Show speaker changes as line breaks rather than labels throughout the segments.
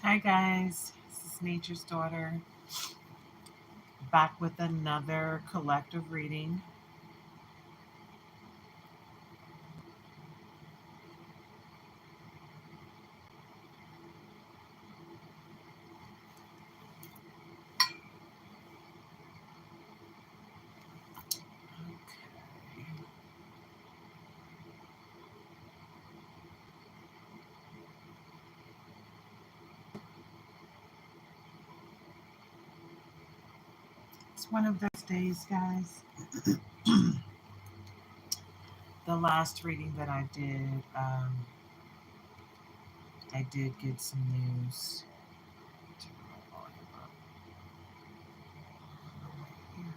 Hi guys, this is Nature's Daughter, back with another collective reading. Okay. It's one of those days, guys. The last reading that I did get some news. Turn my volume up. There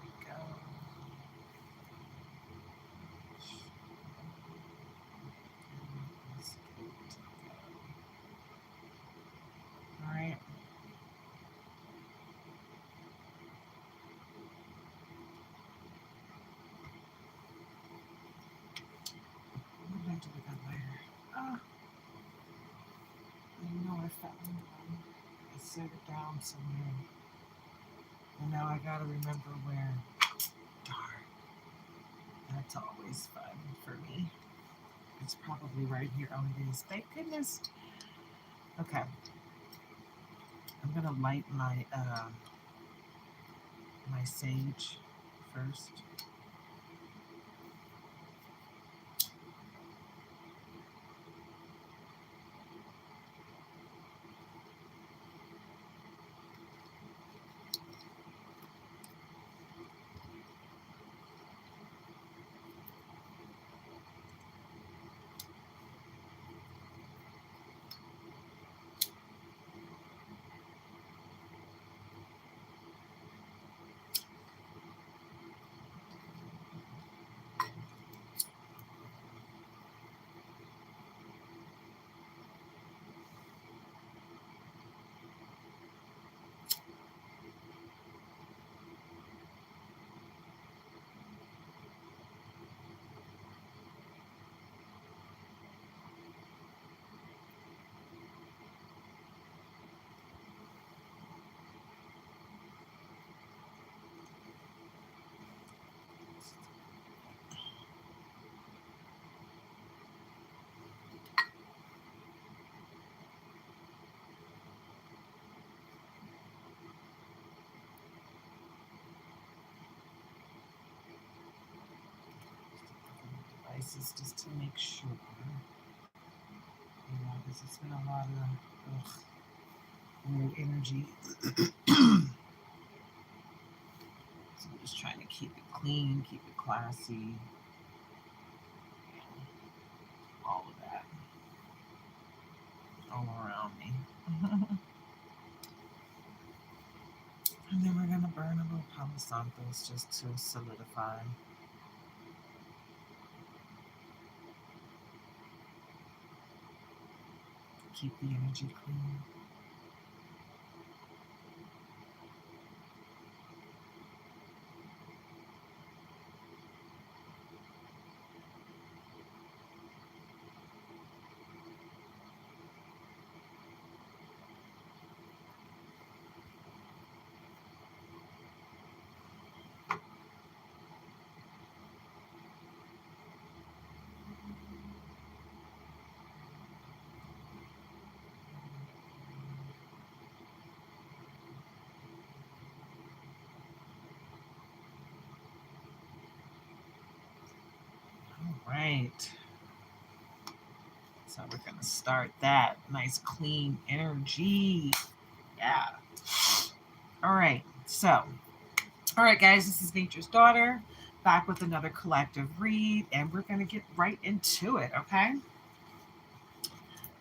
we go. Let's get it to go. All right. What did I do with that lighter? Oh, I know I found one. I set it down somewhere. And now I gotta remember where. Darn. That's always fun for me. It's probably right here. Oh, it is. Thank goodness. Okay. I'm gonna light my sage first. Devices just to make sure. Because it's been a lot of weird energy. So I'm just trying to keep it clean, keep it classy. All of that. All around me. And then we're gonna burn a little Palo Santos just to solidify. Keep the energy clean. All right. So we're gonna start that nice clean energy. Yeah. All right. So, all right, guys. This is Nature's Daughter, back with another collective read, and we're going to get right into it, okay?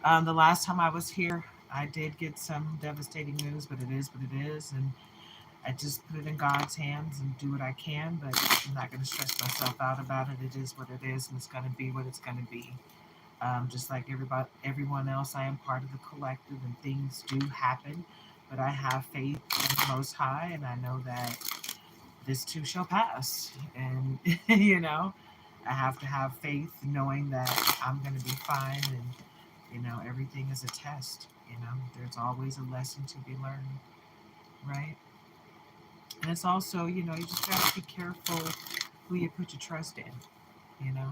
The last time I was here, I did get some devastating news, but it is what it is, and I just put it in God's hands and do what I can, but I'm not going to stress myself out about it. It is what it is, and it's going to be what it's going to be. Just like everyone else, I am part of the collective, and things do happen, but I have faith in the Most High, and I know that this too shall pass. And, I have to have faith knowing that I'm going to be fine, and, everything is a test. There's always a lesson to be learned, right? And it's also, you just got to be careful who you put your trust in, you know?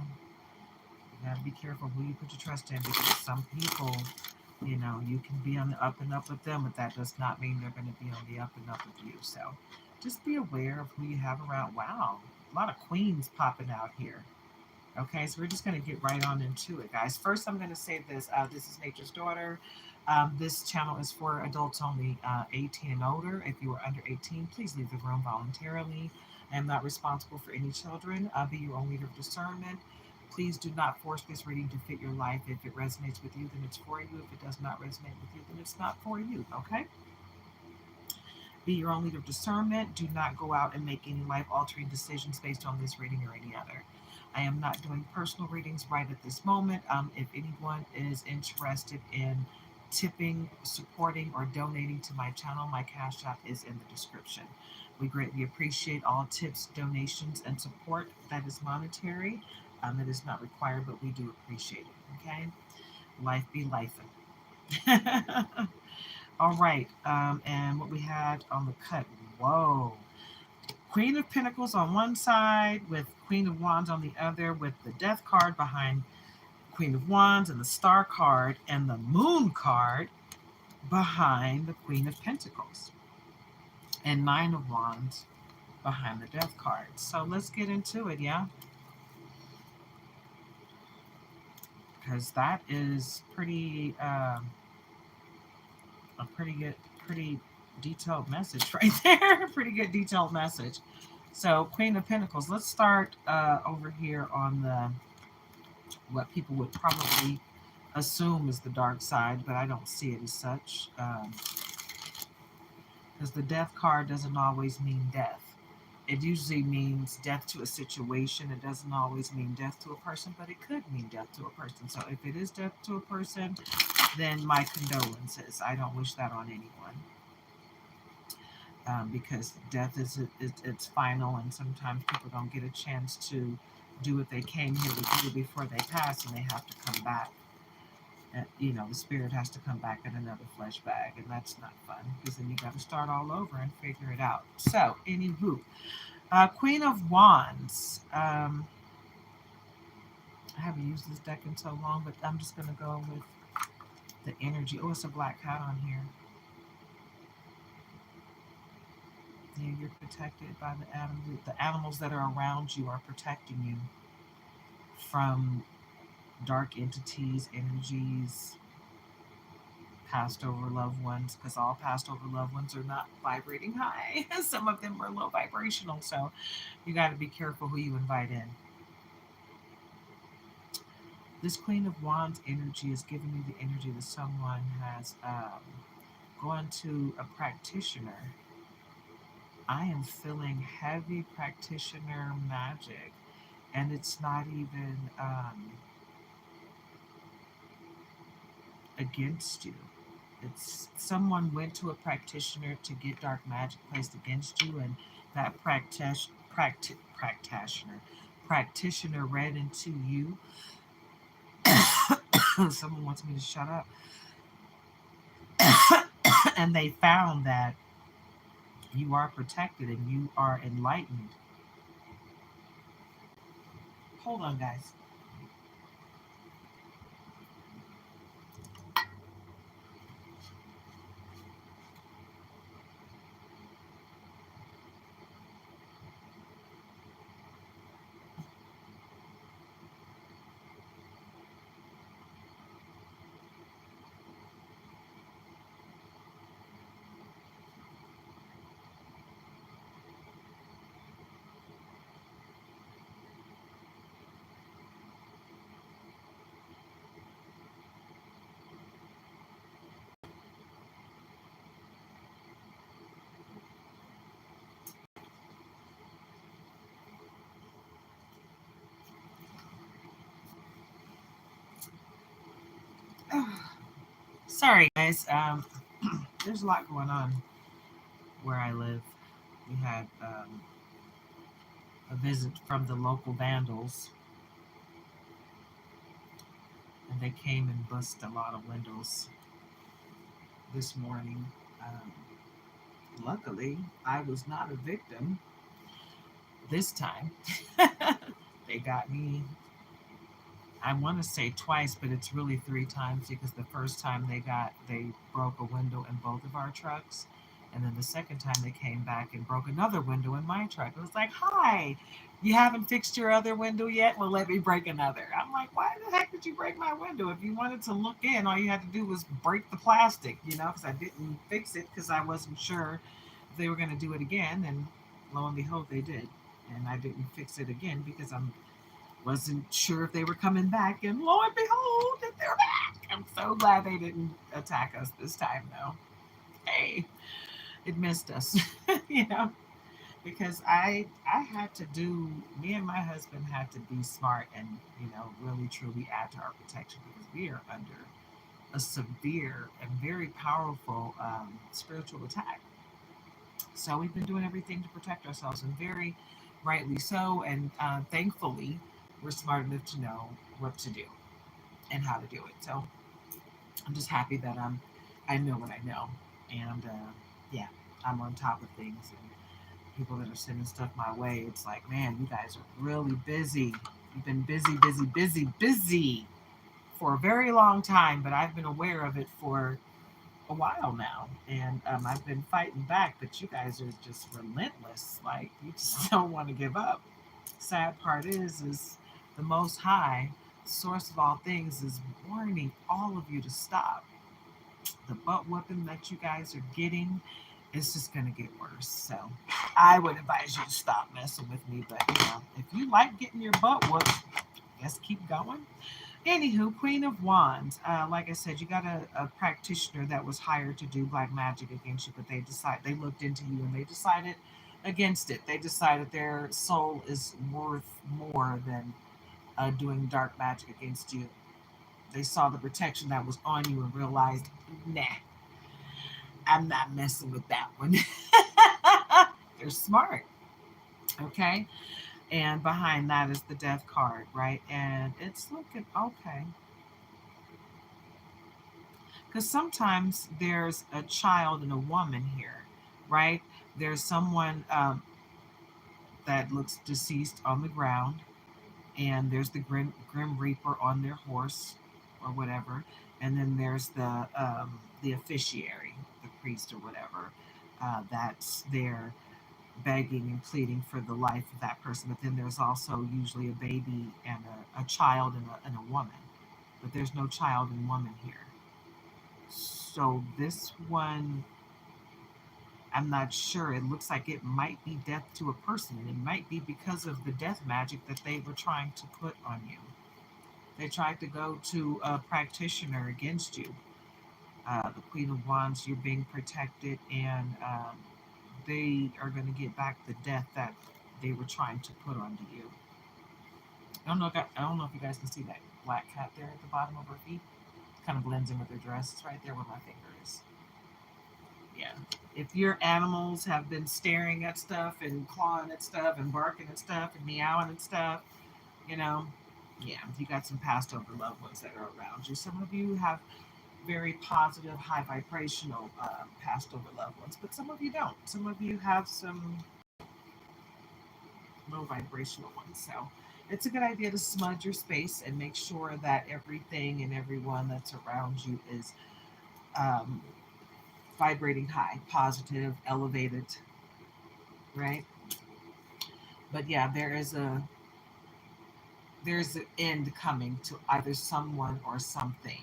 You got to be careful who you put your trust in, because some people, you can be on the up and up with them, but that does not mean they're going to be on the up and up with you. So just be aware of who you have around. Wow, a lot of queens popping out here. Okay, so we're just going to get right on into it, guys. First, I'm going to say this. This is Nature's Daughter. This channel is for adults only, 18 and older. If you are under 18, please leave the room voluntarily. I am not responsible for any children. Be your own leader of discernment. Please do not force this reading to fit your life. If it resonates with you, then it's for you. If it does not resonate with you, then it's not for you, okay? Be your own leader of discernment. Do not go out and make any life-altering decisions based on this reading or any other. I am not doing personal readings right at this moment. If anyone is interested in tipping, supporting, or donating to my channel, my Cash App is in the description. We greatly appreciate all tips, donations, and support that is monetary. It is not required, but we do appreciate it, okay? Life be lifing. All right, and what we had on the cut, whoa. Queen of Pentacles on one side with Queen of Wands on the other, with the Death card behind Queen of Wands and the Star card and the Moon card behind the Queen of Pentacles, and Nine of Wands behind the Death card. So let's get into it, yeah? Because that is pretty, a pretty detailed message right there. Pretty good detailed message. So Queen of Pentacles, let's start over here on the what people would probably assume is the dark side, but I don't see it as such, because the Death card doesn't always mean death. It usually means death to a situation. It doesn't always mean death to a person, but it could mean death to a person. So if it is death to a person, then my condolences. I don't wish that on anyone. Because death is it's final, and sometimes people don't get a chance to do what they came here to do before they pass, and they have to come back. The spirit has to come back in another flesh bag, and that's not fun, because then you got to start all over and figure it out. So, anywho, Queen of Wands. I haven't used this deck in so long, but I'm just going to go with the energy. Oh, it's a black cat on here. Yeah, you're protected by the animals. The animals that are around you are protecting you from dark entities, energies, passed over loved ones, because all passed over loved ones are not vibrating high. Some of them are low vibrational, so you got to be careful who you invite in. This Queen of Wands energy is giving you the energy that someone has gone to a practitioner. I am feeling heavy practitioner magic, and it's not even against you. It's someone went to a practitioner to get dark magic placed against you, and that practitioner read into you. Someone wants me to shut up. And they found that you are protected and you are enlightened. Hold on, guys. Sorry, guys. There's a lot going on where I live. We had a visit from the local vandals, and they came and busted a lot of windows this morning. Um, Luckily, I was not a victim this time. They got me, I want to say twice, but it's really three times because the first time they broke a window in both of our trucks. And then the second time they came back and broke another window in my truck. It was like, hi, you haven't fixed your other window yet? Well, let me break another. I'm like, why the heck did you break my window? If you wanted to look in, all you had to do was break the plastic, because I didn't fix it because I wasn't sure if they were going to do it again. And lo and behold, they did. And I didn't fix it again because I wasn't sure if they were coming back. And lo and behold, they're back. I'm so glad they didn't attack us this time, though. Hey, it missed us, you know, because I had to do. Me and my husband had to be smart and really truly add to our protection because we are under a severe and very powerful spiritual attack. So we've been doing everything to protect ourselves, and very rightly so. And thankfully, we're smart enough to know what to do and how to do it. So I'm just happy that I know what I know, and yeah, I'm on top of things. And people that are sending stuff my way, it's like, man, you guys are really busy. You've been busy, busy, busy, busy for a very long time, but I've been aware of it for a while now, and I've been fighting back. But you guys are just relentless. Like you just don't want to give up. Sad part is the Most High, source of all things, is warning all of you to stop. The butt whipping that you guys are getting is just going to get worse. So I would advise you to stop messing with me. But if you like getting your butt whooped, just keep going. Anywho, Queen of Wands. Like I said, you got a practitioner that was hired to do black magic against you, but they looked into you and they decided against it. They decided their soul is worth more than doing dark magic against you. They saw the protection that was on you and realized, nah, I'm not messing with that one. They're smart, okay? And behind that is the death card, right? And it's looking okay. Because sometimes there's a child and a woman here, right? There's someone that looks deceased on the ground, and there's the Grim Reaper on their horse or whatever, and then there's the officiary, the priest or whatever, that's there begging and pleading for the life of that person. But then there's also usually a baby and a child and a woman, but there's no child and woman here. So this one, I'm not sure. It looks like it might be death to a person. And it might be because of the death magic that they were trying to put on you. They tried to go to a practitioner against you. The Queen of Wands, you're being protected, and they are going to get back the death that they were trying to put onto you. I don't know if you guys can see that black cat there at the bottom of her feet. It kind of blends in with her dress. It's right there where my finger is. Yeah. If your animals have been staring at stuff and clawing at stuff and barking at stuff and meowing at stuff, you know, yeah, you got some passed over loved ones that are around you. Some of you have very positive, high vibrational passed over loved ones, but some of you don't. Some of you have some low vibrational ones. So it's a good idea to smudge your space and make sure that everything and everyone that's around you is um, vibrating high, positive, elevated, right? But yeah, there's an end coming to either someone or something.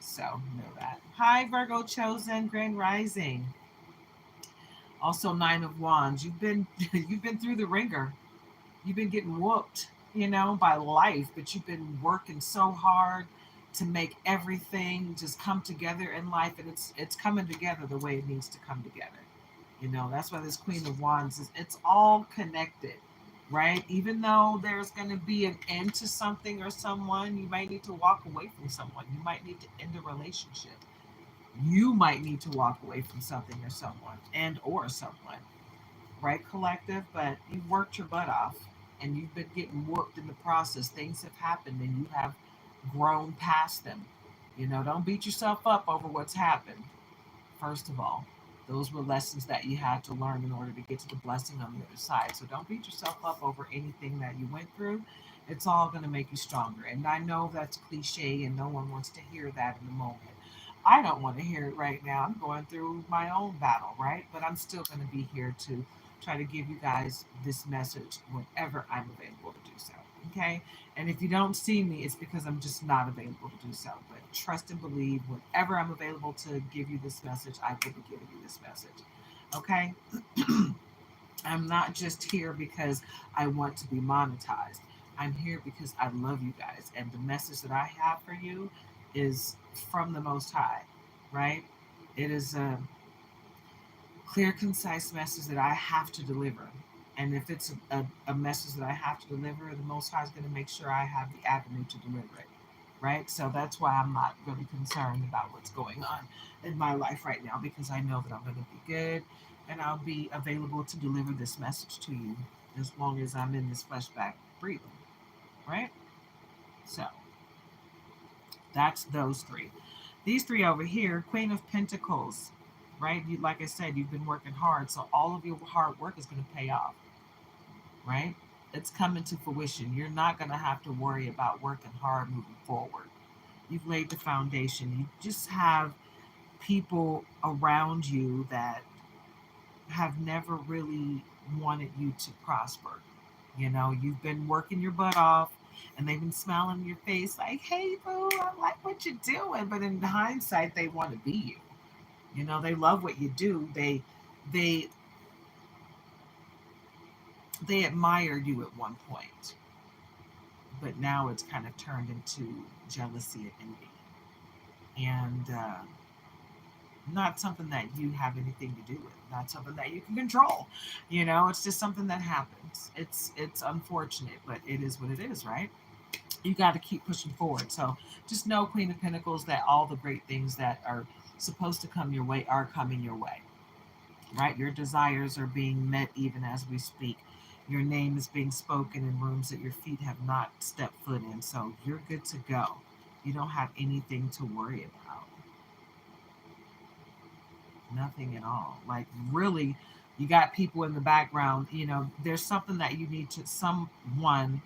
So know that. Hi, Virgo chosen, Grand Rising. Also, Nine of Wands. You've been you've been through the ringer. You've been getting whooped, by life, but you've been working so hard to make everything just come together in life, and it's coming together the way it needs to come together. That's why this Queen of Wands it's all connected. right? Even though there's going to be an end to something or someone, you might need to walk away from someone. You might need to end a relationship. You might need to walk away from something or someone and or someone, right, collective? But you've worked your butt off and you've been getting whooped in the process. Things have happened and you have grown past them. Don't beat yourself up over what's happened. First of all, those were lessons that you had to learn in order to get to the blessing on the other side. So don't beat yourself up over anything that you went through. It's all going to make you stronger. And I know that's cliche and no one wants to hear that in the moment. I don't want to hear it right now. I'm going through my own battle, right? But I'm still going to be here to try to give you guys this message whenever I'm available to do so. Okay? And if you don't see me, it's because I'm just not available to do so. But trust and believe whenever I'm available to give you this message, I will be giving you this message. Okay? I'm not just here because I want to be monetized. I'm here because I love you guys. And the message that I have for you is from the Most High, right? It is a clear, concise message that I have to deliver. And if it's a message that I have to deliver, the Most High is going to make sure I have the avenue to deliver it, right? So that's why I'm not really concerned about what's going on in my life right now because I know that I'm going to be good and I'll be available to deliver this message to you as long as I'm in this flesh back breathing, right? So that's those three. These three over here, Queen of Pentacles, right? Like I said, you've been working hard, so all of your hard work is going to pay off, right? It's coming to fruition. You're not going to have to worry about working hard moving forward. You've laid the foundation. You just have people around you that have never really wanted you to prosper. You've been working your butt off and they've been smiling in your face like, hey, boo, I like what you're doing. But in hindsight, they want to be you. They love what you do. They they admired you at one point, but now it's kind of turned into jealousy and envy. And not something that you have anything to do with, not something that you can control. It's just something that happens. It's unfortunate, but it is what it is, right? You got to keep pushing forward. So just know, Queen of Pentacles, that all the great things that are supposed to come your way are coming your way, right? Your desires are being met even as we speak. Your name is being spoken in rooms that your feet have not stepped foot in. So you're good to go. You don't have anything to worry about. Nothing at all. Like, really, you got people in the background. There's something that you need to, someone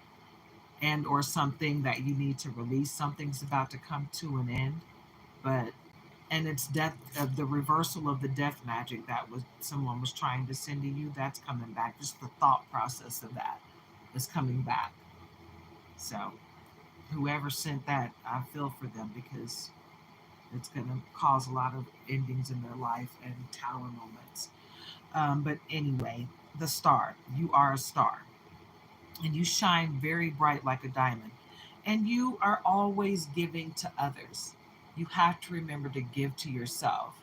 and or something that you need to release. Something's about to come to an end, but and it's death, the reversal of the death magic that was someone was trying to send to you. That's coming back. Just the thought process of that is coming back. So whoever sent that, I feel for them because it's going to cause a lot of endings in their life and tower moments. But anyway, the star. You are a star. And you shine very bright like a diamond. And you are always giving to others. You have to remember to give to yourself.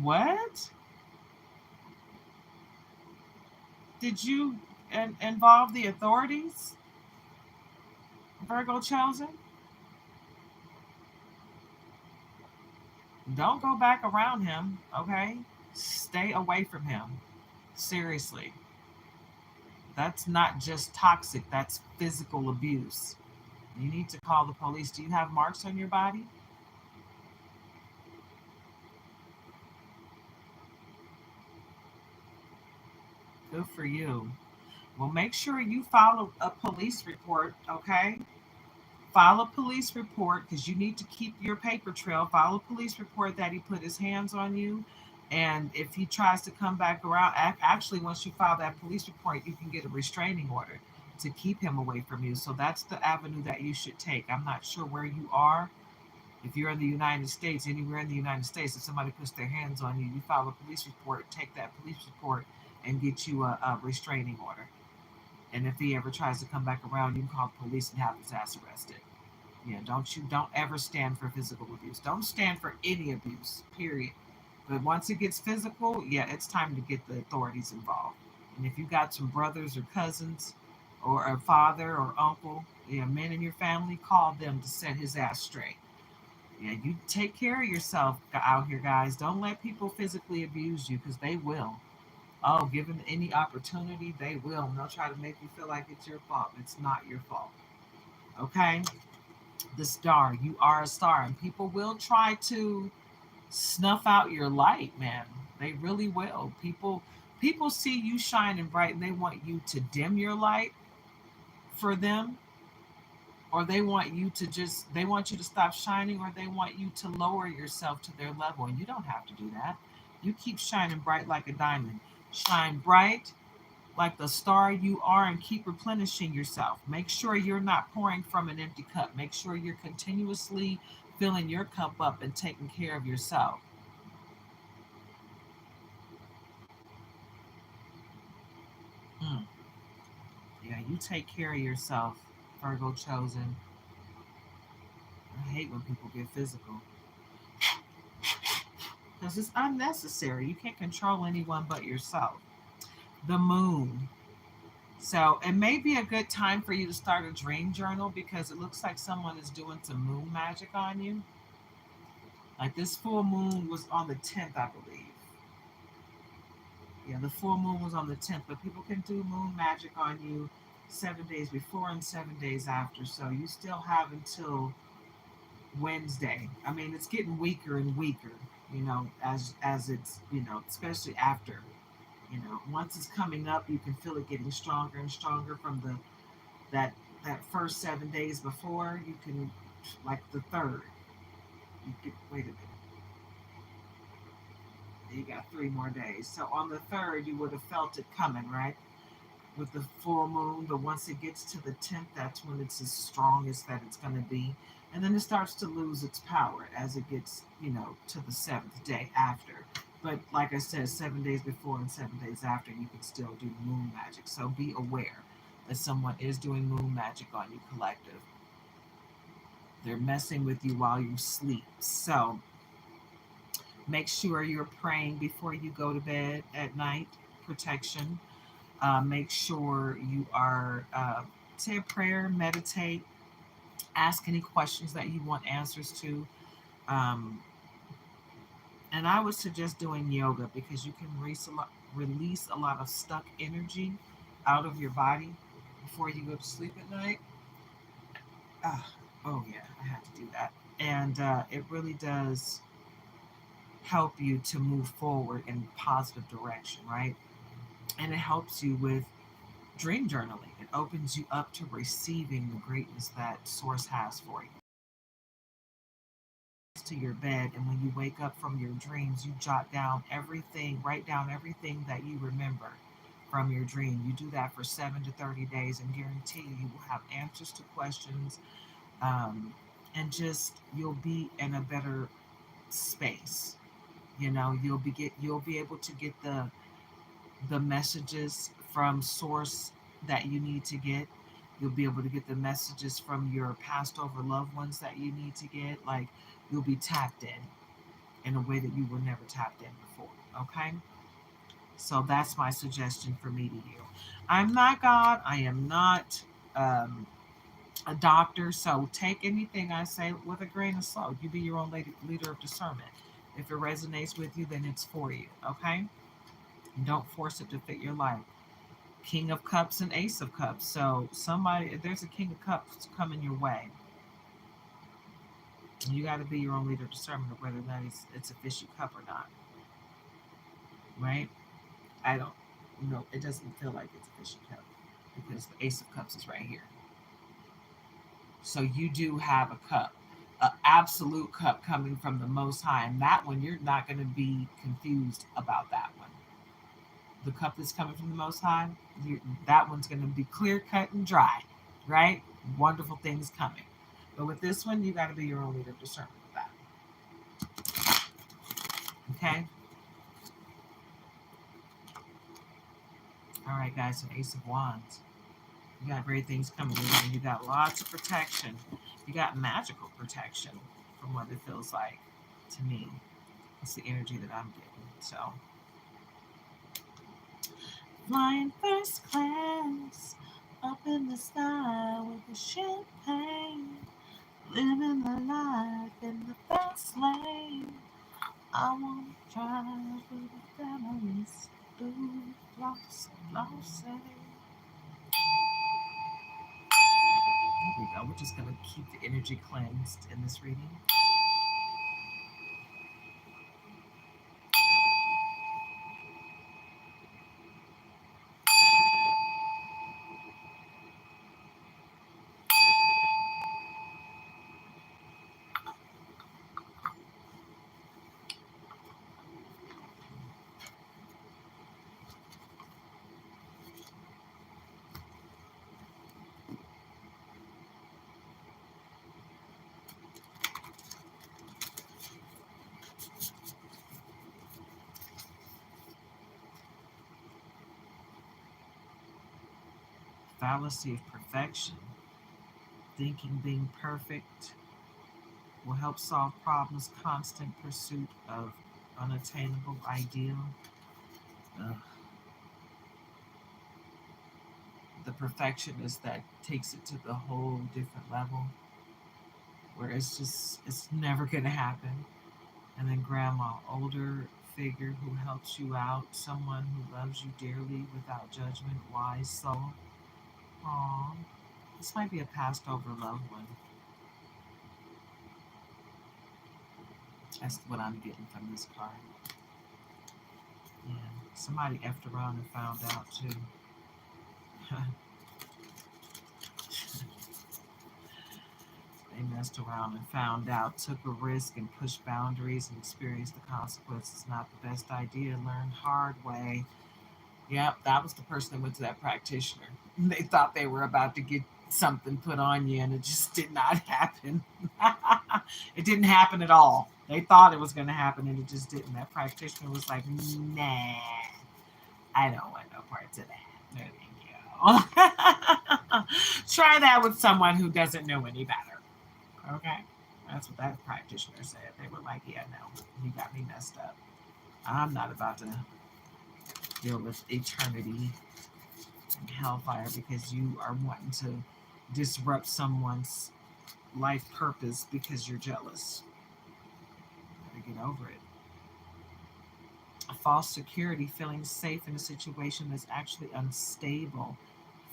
What? Did you involve the authorities, Virgo chosen? Don't go back around him, okay? Stay away from him. Seriously. That's not just toxic, that's physical abuse. You need to call the police. Do you have marks on your body? Good for you. Well, make sure you file a police report, okay? File a police report because you need to keep your paper trail. File a police report that he put his hands on you. And if he tries to come back around, actually, once you file that police report, you can get a restraining order to keep him away from you. So that's the avenue that you should take. I'm not sure where you are. If you're in the United States, anywhere in the United States, if somebody puts their hands on you, you file a police report, take that police report, and get you a restraining order. And if he ever tries to come back around, you can call the police and have his ass arrested. Yeah, don't ever stand for physical abuse. Don't stand for any abuse, period. But once it gets physical, yeah, it's time to get the authorities involved. And if you got some brothers or cousins or a father or uncle, yeah, men in your family, call them to set his ass straight. Yeah, you take care of yourself out here, guys. Don't let people physically abuse you because they will. Oh, given any opportunity, they will. And they'll try to make you feel like it's your fault. It's not your fault. Okay? The star. You are a star. And people will try to snuff out your light, man. They really will. People see you shining bright and they want you to dim your light for them, or they want you to stop shining, or they want you to lower yourself to their level. And you don't have to do that. You keep shining bright like a diamond. Shine bright like the star you are and keep replenishing yourself. Make sure you're not pouring from an empty cup. Make sure you're continuously filling your cup up and taking care of yourself. Mm. Yeah, you take care of yourself, Virgo chosen. I hate when people get physical because it's unnecessary. You can't control anyone but yourself. The moon. So it may be a good time for you to start a dream journal because it looks like someone is doing some moon magic on you. Like this full moon was on the 10th, I believe. Yeah, the full moon was on the 10th, but people can do moon magic on you 7 days before and 7 days after. So you still have until Wednesday. I mean, it's getting weaker and weaker, as it's, especially after, once it's coming up, you can feel it getting stronger and stronger from that that first 7 days before. You can, like the third, wait a minute, you got 3 more days. So on the third, you would have felt it coming, right? With the full moon, but once it gets to the 10th, that's when it's as strongest that it's going to be. And then it starts to lose its power as it gets, to the seventh day after. But like I said, 7 days before and 7 days after, you can still do moon magic. So be aware that someone is doing moon magic on you, collective. They're messing with you while you sleep. So make sure you're praying before you go to bed at night, protection. Make sure you are say a prayer, meditate, ask any questions that you want answers to. Um, and I would suggest doing yoga because you can release a lot of stuck energy out of your body before you go to sleep at night. Uh, oh, yeah, I have to do that. And it really does help you to move forward in a positive direction, right? And it helps you with dream journaling. It opens you up to receiving the greatness that Source has for you. To your bed, and when you wake up from your dreams, you jot down everything, write down everything that you remember from your dream. You do that for 7 to 30 days, and guarantee you will have answers to questions, and just you'll be in a better space. You'll be able to get the messages from Source that you need to get. You'll be able to get the messages from your passed over loved ones that you need to get. Like, you'll be tapped in a way that you were never tapped in before. Okay? So that's my suggestion for me to you. I'm not God. I am not a doctor. So take anything I say with a grain of salt. You be your own leader of discernment. If it resonates with you, then it's for you. Okay? And don't force it to fit your life. King of Cups and Ace of Cups. So if there's a King of Cups coming your way, you got to be your own leader of discernment of whether that is it's a fishy cup or not, right? I don't, it doesn't feel like it's a fishy cup because the Ace of Cups is right here. So you do have a cup, an absolute cup coming from the Most High, and that one you're not going to be confused about that one. The cup that's coming from the Most High, that one's going to be clear cut and dry, right? Wonderful things coming. But with this one, you got to be your own leader of discernment with that. Okay? All right, guys, an Ace of Wands. You got great things coming your way. You got lots of protection. You got magical protection from what it feels like to me. It's the energy that I'm getting. So, flying first class up in the sky with the champagne, living the life in the fast lane. I want to drive with the families, do lots and lots. There we go. We're just going to keep the energy cleansed in this reading. Fallacy of perfection. Thinking being perfect will help solve problems. Constant pursuit of unattainable ideal. Ugh. The perfectionist that takes it to the whole different level where it's never going to happen. And then grandma, older figure who helps you out, someone who loves you dearly without judgment, wise soul. Aww. This might be a passed over loved one. That's what I'm getting from this card. Yeah. Somebody effed around and found out too. They messed around and found out, took a risk and pushed boundaries and experienced the consequences. Not the best idea. Learned hard way. Yep, that was the person that went to that practitioner. They thought they were about to get something put on you, and it just did not happen. It didn't happen at all. They thought it was going to happen, and it just didn't. That practitioner was like, nah, I don't want no parts of that. No, thank you. Try that with someone who doesn't know any better. Okay? That's what that practitioner said. They were like, yeah, no, you got me messed up. I'm not about to deal with eternity and hellfire because you are wanting to disrupt someone's life purpose because you're jealous. Gotta get over it. A false security, feeling safe in a situation that's actually unstable.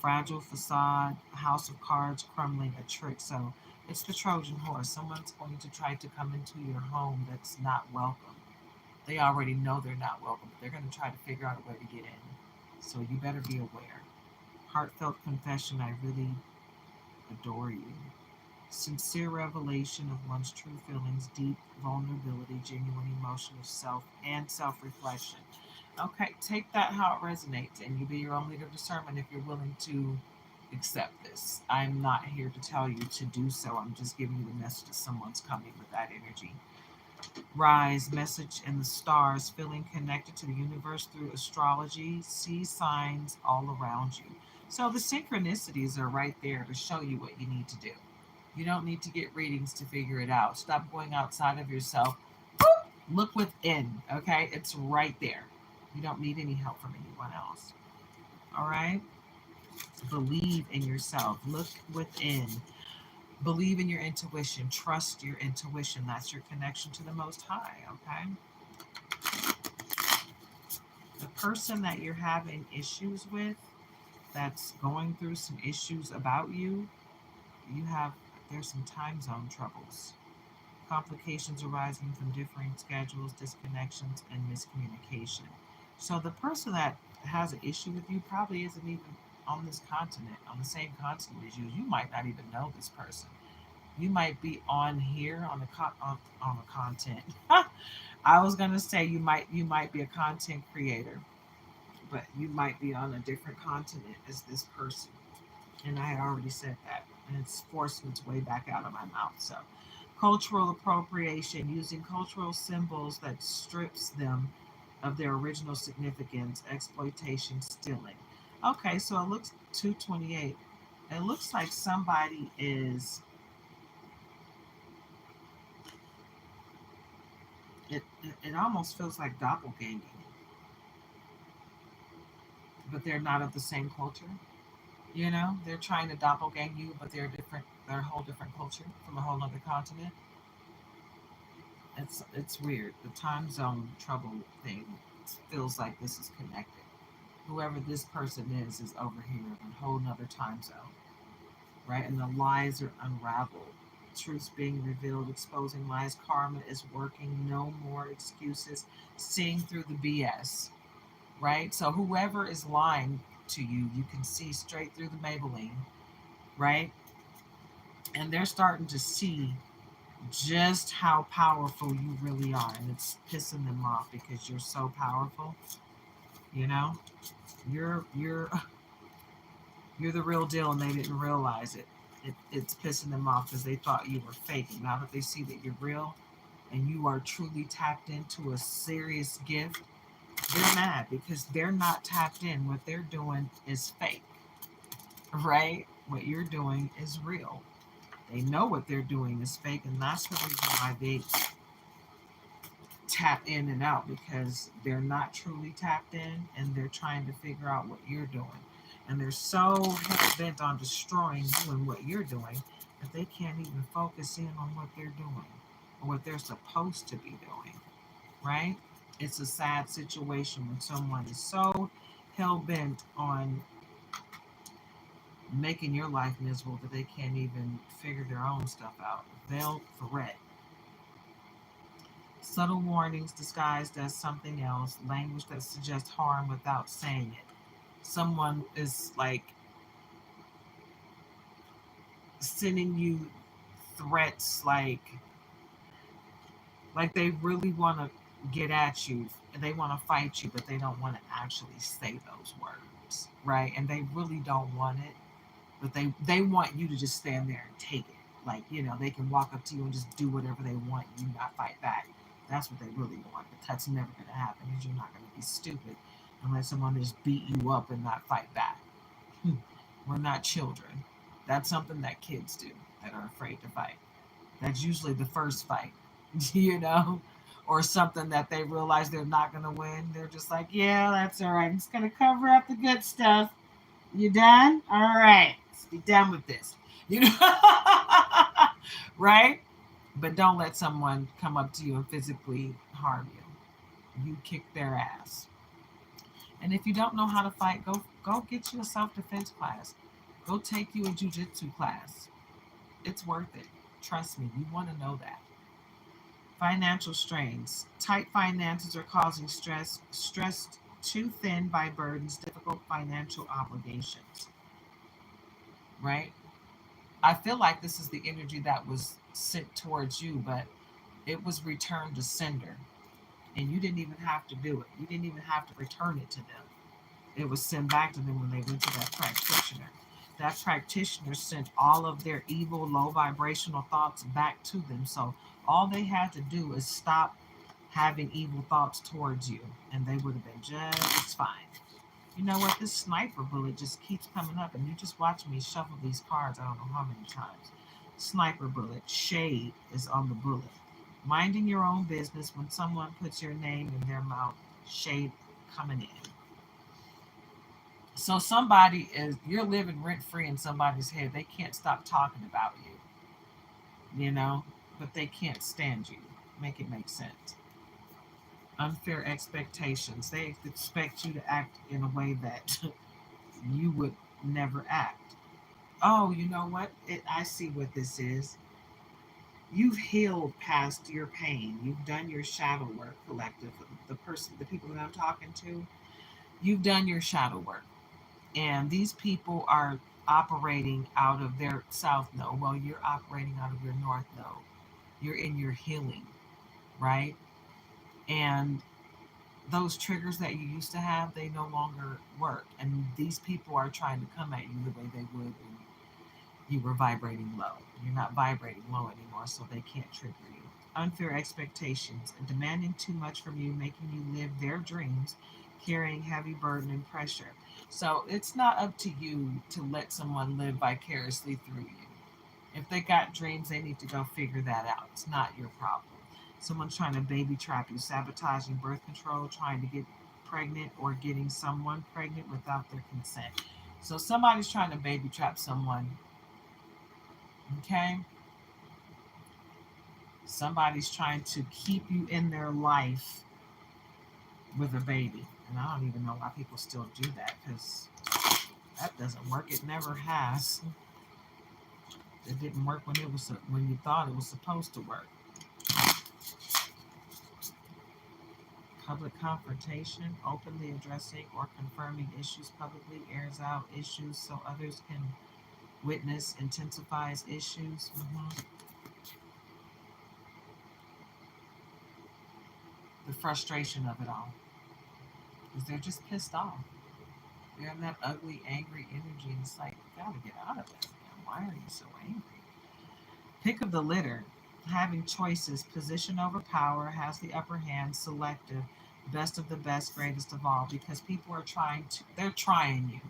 Fragile facade, a house of cards crumbling, a trick. So it's the Trojan horse. Someone's going to try to come into your home that's not welcome. They already know they're not welcome, but they're going to try to figure out a way to get in. So you better be aware. Heartfelt confession, I really adore you. Sincere revelation of one's true feelings, deep vulnerability, genuine emotion of self and self reflection. Okay, take that how it resonates, and you be your own leader of discernment if you're willing to accept this. I'm not here to tell you to do so. I'm just giving you the message that someone's coming with that energy. Rise, message in the stars, feeling connected to the universe through astrology, see signs all around you. So the synchronicities are right there to show you what you need to do. You don't need to get readings to figure it out. Stop going outside of yourself. Look within, okay? It's right there. You don't need any help from anyone else. All right? Believe in yourself. Look within. Believe in your intuition. Trust your intuition. That's your connection to the Most High, okay? The person that you're having issues with, that's going through some issues about you, there's some time zone troubles. Complications arising from differing schedules, disconnections, and miscommunication. So the person that has an issue with you probably isn't even on this continent, on the same continent as you. You might not even know this person. You might be on here on the content. I was gonna say you might be a content creator, but you might be on a different continent as this person. And I had already said that, and it's forcing its way back out of my mouth. So, cultural appropriation, using cultural symbols that strips them of their original significance, exploitation, stealing. Okay, so it looks 228. It looks like somebody is, it almost feels like doppelganging, but they're not of the same culture. You know, they're trying to doppelgang you, but they're different. They're a whole different culture from a whole other continent. It's weird. The time zone trouble thing feels like this is connected. Whoever this person is over here in a whole nother time zone, right? And the lies are unraveled. Truths being revealed, exposing lies. Karma is working. No more excuses. Seeing through the BS, right? So whoever is lying to you, you can see straight through the Maybelline, right? And they're starting to see just how powerful you really are, and it's pissing them off because you're so powerful. You know, you're you're the real deal, and they didn't realize it. It's pissing them off because they thought you were fake. And now that they see that you're real and you are truly tapped into a serious gift, they're mad because they're not tapped in. What they're doing is fake, right? What you're doing is real. They know what they're doing is fake, and that's the reason why they tap in and out, because they're not truly tapped in and they're trying to figure out what you're doing. And they're so hell bent on destroying you and what you're doing that they can't even focus in on what they're doing or what they're supposed to be doing, right? It's a sad situation when someone is so hell bent on making your life miserable that they can't even figure their own stuff out. They'll threat. Subtle warnings disguised as something else, language that suggests harm without saying it. Someone is like sending you threats, like they really want to get at you and they want to fight you, but they don't want to actually say those words, right? And they really don't want it, but they want you to just stand there and take it. Like, you know, they can walk up to you and just do whatever they want, you not fight back. That's what they really want, but that's never going to happen because you're not going to be stupid and let someone just beat you up and not fight back. We're not children. That's something that kids do that are afraid to fight. That's usually the first fight, you know, or something that they realize they're not going to win. They're just like, yeah, that's all right. I'm just going to cover up the good stuff. You done? All right. Let's be done with this. You know, right? But don't let someone come up to you and physically harm you. You kick their ass. And if you don't know how to fight, go get you a self-defense class. Go take you a jujitsu class. It's worth it. Trust me, you want to know that. Financial strains. Tight finances are causing stress. Stressed too thin by burdens, difficult financial obligations. Right? I feel like this is the energy that was sent towards you, but it was returned to sender. And you didn't even have to do it. You didn't even have to return it to them. It was sent back to them when they went to that practitioner. That practitioner sent all of their evil, low vibrational thoughts back to them. So all they had to do is stop having evil thoughts towards you, and they would have been just fine. You know what? This sniper bullet just keeps coming up, and you just watch me shuffle these cards. I don't know how many times. Sniper bullet. Shade is on the bullet. Minding your own business when someone puts your name in their mouth. Shade coming in. So somebody is, you're living rent free in somebody's head. They can't stop talking about you know, but they can't stand you. Make it make sense. Unfair expectations. They expect you to act in a way that you would never act. Oh, you know what? I see what this is. You've healed past your pain. You've done your shadow work, collective. The people that I'm talking to, you've done your shadow work. And these people are operating out of their south node. Well, you're operating out of your north node. You're in your healing, right? And those triggers that you used to have, they no longer work. And these people are trying to come at you the way they would when you were vibrating low. You're not vibrating low anymore, so they can't trigger you. Unfair expectations, demanding too much from you, making you live their dreams, carrying heavy burden and pressure. So it's not up to you to let someone live vicariously through you. If they got dreams, they need to go figure that out. It's not your problem. Someone's trying to baby trap you, sabotaging birth control, trying to get pregnant, or getting someone pregnant without their consent. So somebody's trying to baby trap someone, okay? Somebody's trying to keep you in their life with a baby. And I don't even know why people still do that, because that doesn't work. It never has. It didn't work when you thought it was supposed to work. Public confrontation, openly addressing or confirming issues publicly, airs out issues so others can witness, intensifies issues. The frustration of it all, because they're just pissed off. They're in that ugly, angry energy, and it's like, you gotta get out of it. Why are you so angry? Pick of the litter, having choices, position over power, has the upper hand, selective, best of the best, greatest of all, because people are they're trying you,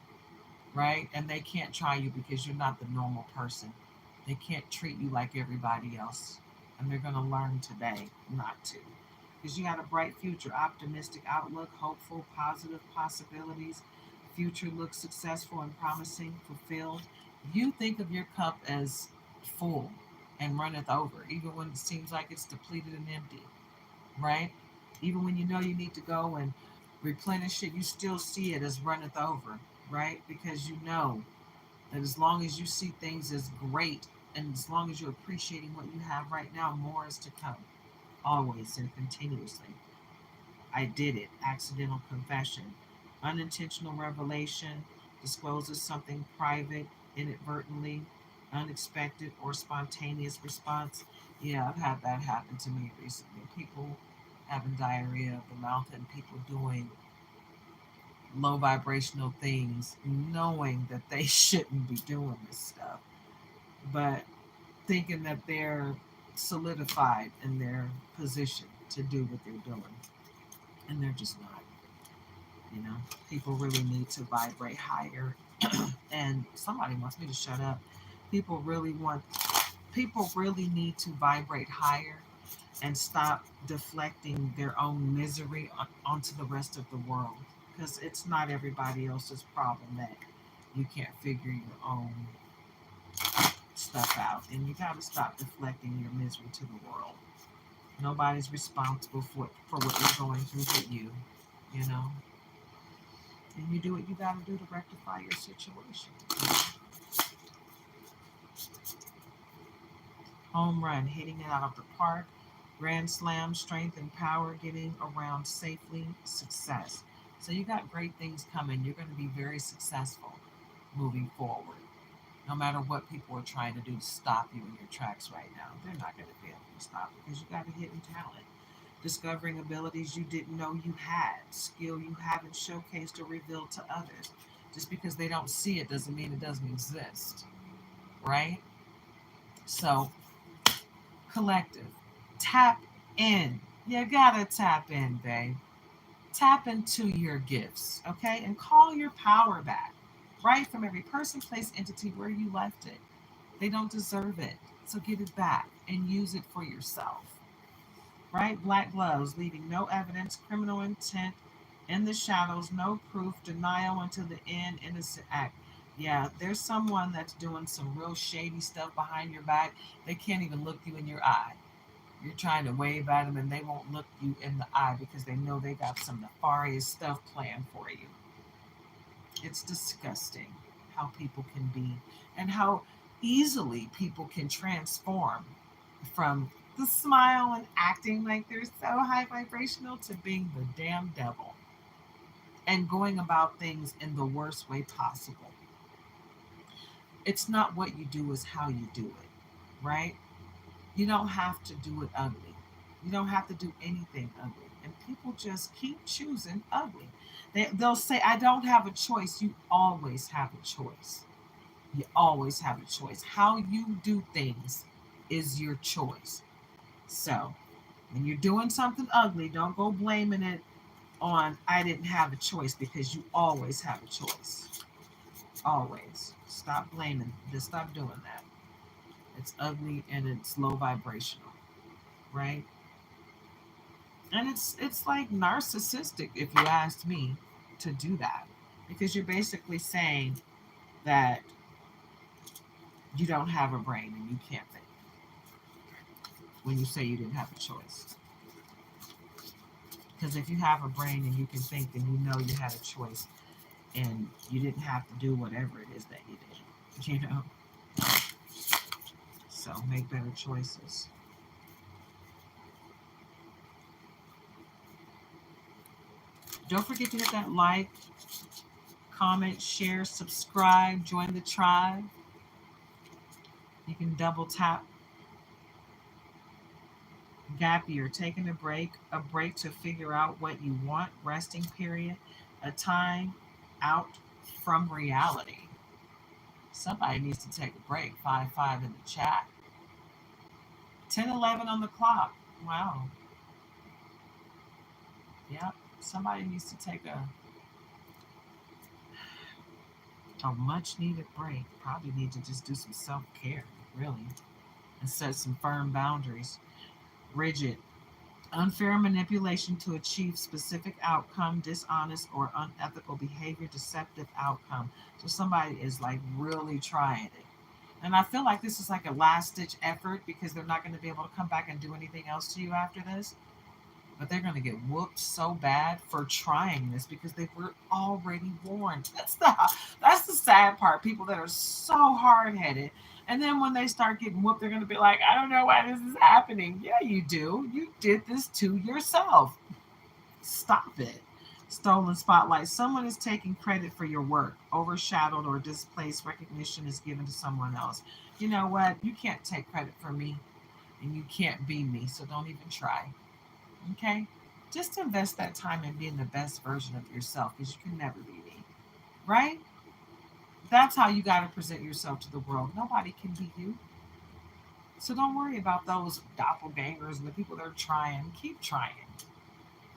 right? And they can't try you because you're not the normal person. They can't treat you like everybody else. And they're going to learn today not to. Because you got a bright future, optimistic outlook, hopeful, positive possibilities. Future looks successful and promising, fulfilled. You think of your cup as full and runneth over, even when it seems like it's depleted and empty, right? Even when you know you need to go and replenish it, you still see it as runneth over, right? Because you know that as long as you see things as great and as long as you're appreciating what you have right now, more is to come, always and continuously. I did it. Accidental confession. Unintentional revelation discloses something private, inadvertently, unexpected, or spontaneous response. Yeah, I've had that happen to me recently. People having diarrhea of the mouth and people doing low vibrational things, knowing that they shouldn't be doing this stuff, but thinking that they're solidified in their position to do what they're doing. And they're just not. You know, people really need to vibrate higher. And somebody wants me to shut up. People really want, people really need to vibrate higher and stop deflecting their own misery onto the rest of the world. Because it's not everybody else's problem that you can't figure your own stuff out. And you got to stop deflecting your misery to the world. Nobody's responsible for what you're going through but you know. And you do what you got to do to rectify your situation. Home run, hitting it out of the park. Grand slam, strength and power, getting around safely, success. So you got great things coming. You're going to be very successful moving forward. No matter what people are trying to do to stop you in your tracks right now, they're not going to be able to stop you because you got a hidden talent. Discovering abilities you didn't know you had, skill you haven't showcased or revealed to others. Just because they don't see it doesn't mean it doesn't exist, right? So, collective, tap in. You gotta tap in, babe. Tap into your gifts, okay? And call your power back, right? From every person, place, entity where you left it. They don't deserve it. So get it back and use it for yourself, right? Black gloves, leaving no evidence, criminal intent in the shadows, no proof, denial until the end, innocent act. Yeah, there's someone that's doing some real shady stuff behind your back. They can't even look you in your eye. You're trying to wave at them and they won't look you in the eye because they know they got some nefarious stuff planned for you. It's disgusting how people can be and how easily people can transform from the smile and acting like they're so high vibrational to being the damn devil and going about things in the worst way possible. It's not what you do, it's how you do it, right? You don't have to do it ugly. You don't have to do anything ugly. And people just keep choosing ugly. They'll say, I don't have a choice. You always have a choice. You always have a choice. How you do things is your choice. So when you're doing something ugly, don't go blaming it on I didn't have a choice, because you always have a choice. Always. Stop blaming. Just stop doing that. It's ugly and it's low vibrational, right? And it's like narcissistic, if you asked me, to do that, because you're basically saying that you don't have a brain and you can't think when you say you didn't have a choice. Because if you have a brain and you can think, then you know you had a choice and you didn't have to do whatever it is that you did. You know? So make better choices. Don't forget to hit that like, comment, share, subscribe, join the tribe. You can double tap. Gap year, taking a break to figure out what you want, resting period, a time out from reality. Somebody needs to take a break. 5-5 in the chat. 10-11 on the clock. Wow. Yep. Somebody needs to take a much needed break. Probably need to just do some self care, really, and set some firm boundaries. Rigid. Unfair manipulation to achieve specific outcome, dishonest or unethical behavior, deceptive outcome. So somebody is like really trying it. And I feel like this is like a last ditch effort, because they're not going to be able to come back and do anything else to you after this. But they're going to get whooped so bad for trying this, because they were already warned. That's the sad part. People that are so hard headed, and then when they start getting whooped, they're going to be like, I don't know why this is happening. Yeah, you do. You did this to yourself. Stop it. Stolen spotlight. Someone is taking credit for your work. Overshadowed or displaced recognition is given to someone else. You know what? You can't take credit for me, and you can't be me. So don't even try. Okay? Just invest that time in being the best version of yourself, because you can never be me. Right? That's how you got to present yourself to the world. Nobody can be you. So don't worry about those doppelgangers and the people that are trying. Keep trying.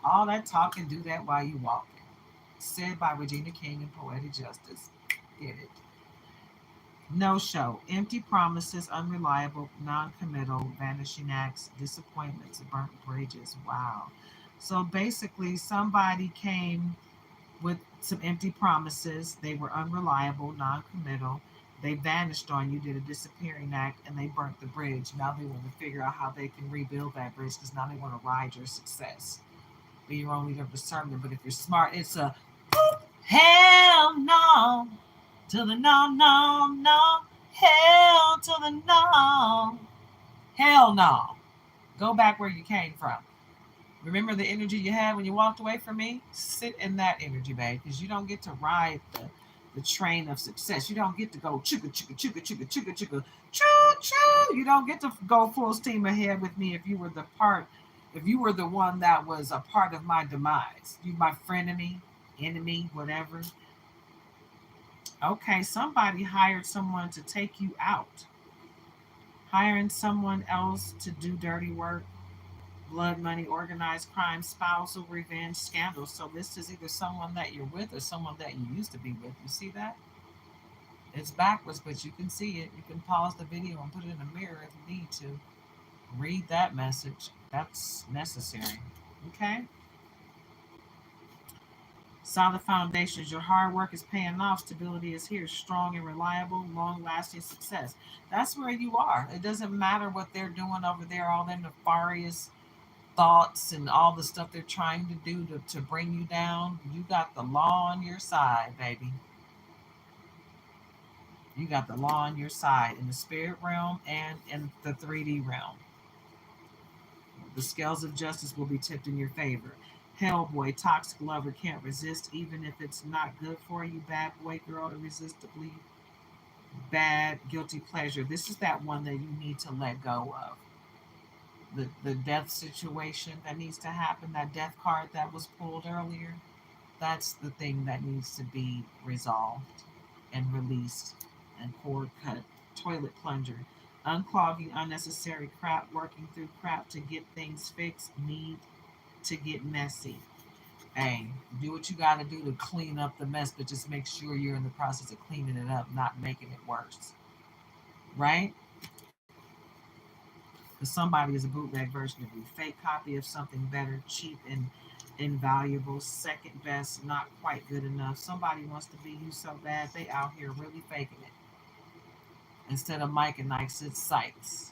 All that talking, do that while you walking. Said by Regina King and Poetic Justice. Get it. No show. Empty promises, unreliable, non committal, vanishing acts, disappointments, burnt bridges. Wow. So basically, somebody came with some empty promises. They were unreliable, non committal. They vanished on you, did a disappearing act, and they burnt the bridge. Now they want to figure out how they can rebuild that bridge, because now they want to ride your success. But you're only their discernment. But if you're smart, it's a hell no to the no, no, no. Hell to the no. Hell no. Go back where you came from. Remember the energy you had when you walked away from me? Sit in that energy, babe, because you don't get to ride the train of success. You don't get to go chugga chugga chugga chugga chugga chugga choo choo. You don't get to go full steam ahead with me if you were the one that was a part of my demise. You my frenemy, enemy, whatever. Okay, somebody hired someone to take you out. Hiring someone else to do dirty work, blood money, organized crime, spousal revenge, scandals. So this is either someone that you're with or someone that you used to be with. You see that? It's backwards, but you can see it. You can pause the video and put it in the mirror if you need to. Read that message. That's necessary. Okay? Solid foundations. Your hard work is paying off. Stability is here. Strong and reliable, long lasting success. That's where you are. It doesn't matter what they're doing over there, all their nefarious thoughts and all the stuff they're trying to do to bring you down. You got the law on your side, baby. You got the law on your side in the spirit realm and in the 3D realm. The scales of justice will be tipped in your favor. Hellboy, toxic lover, can't resist even if it's not good for you. Bad boy, girl, irresistibly bad, guilty pleasure. This is that one that you need to let go of. The death situation that needs to happen, that death card that was pulled earlier, that's the thing that needs to be resolved and released and cord cut. Toilet plunger. Unclogging unnecessary crap, working through crap to get things fixed, need to get messy. Hey, do what you got to do to clean up the mess, but just make sure you're in the process of cleaning it up, not making it worse. Right? Because somebody is a bootleg version of you. Fake copy of something better, cheap and invaluable, second best, not quite good enough. Somebody wants to be you so bad, they out here really faking it. Instead of Mike and Nikes, it's Sykes.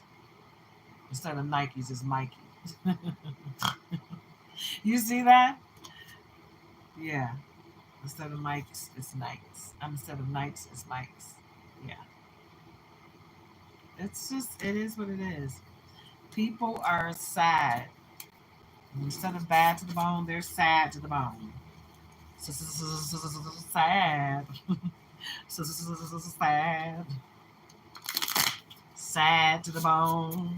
Instead of Nikes, it's Mikey. You see that? Yeah. Instead of Mike's, it's Nikes. Instead of Nikes, it's Mike's. Yeah. It's just, it is what it is. People are sad. Instead of bad to the bone, they're sad to the bone. Sad. Sad. Sad to the bone.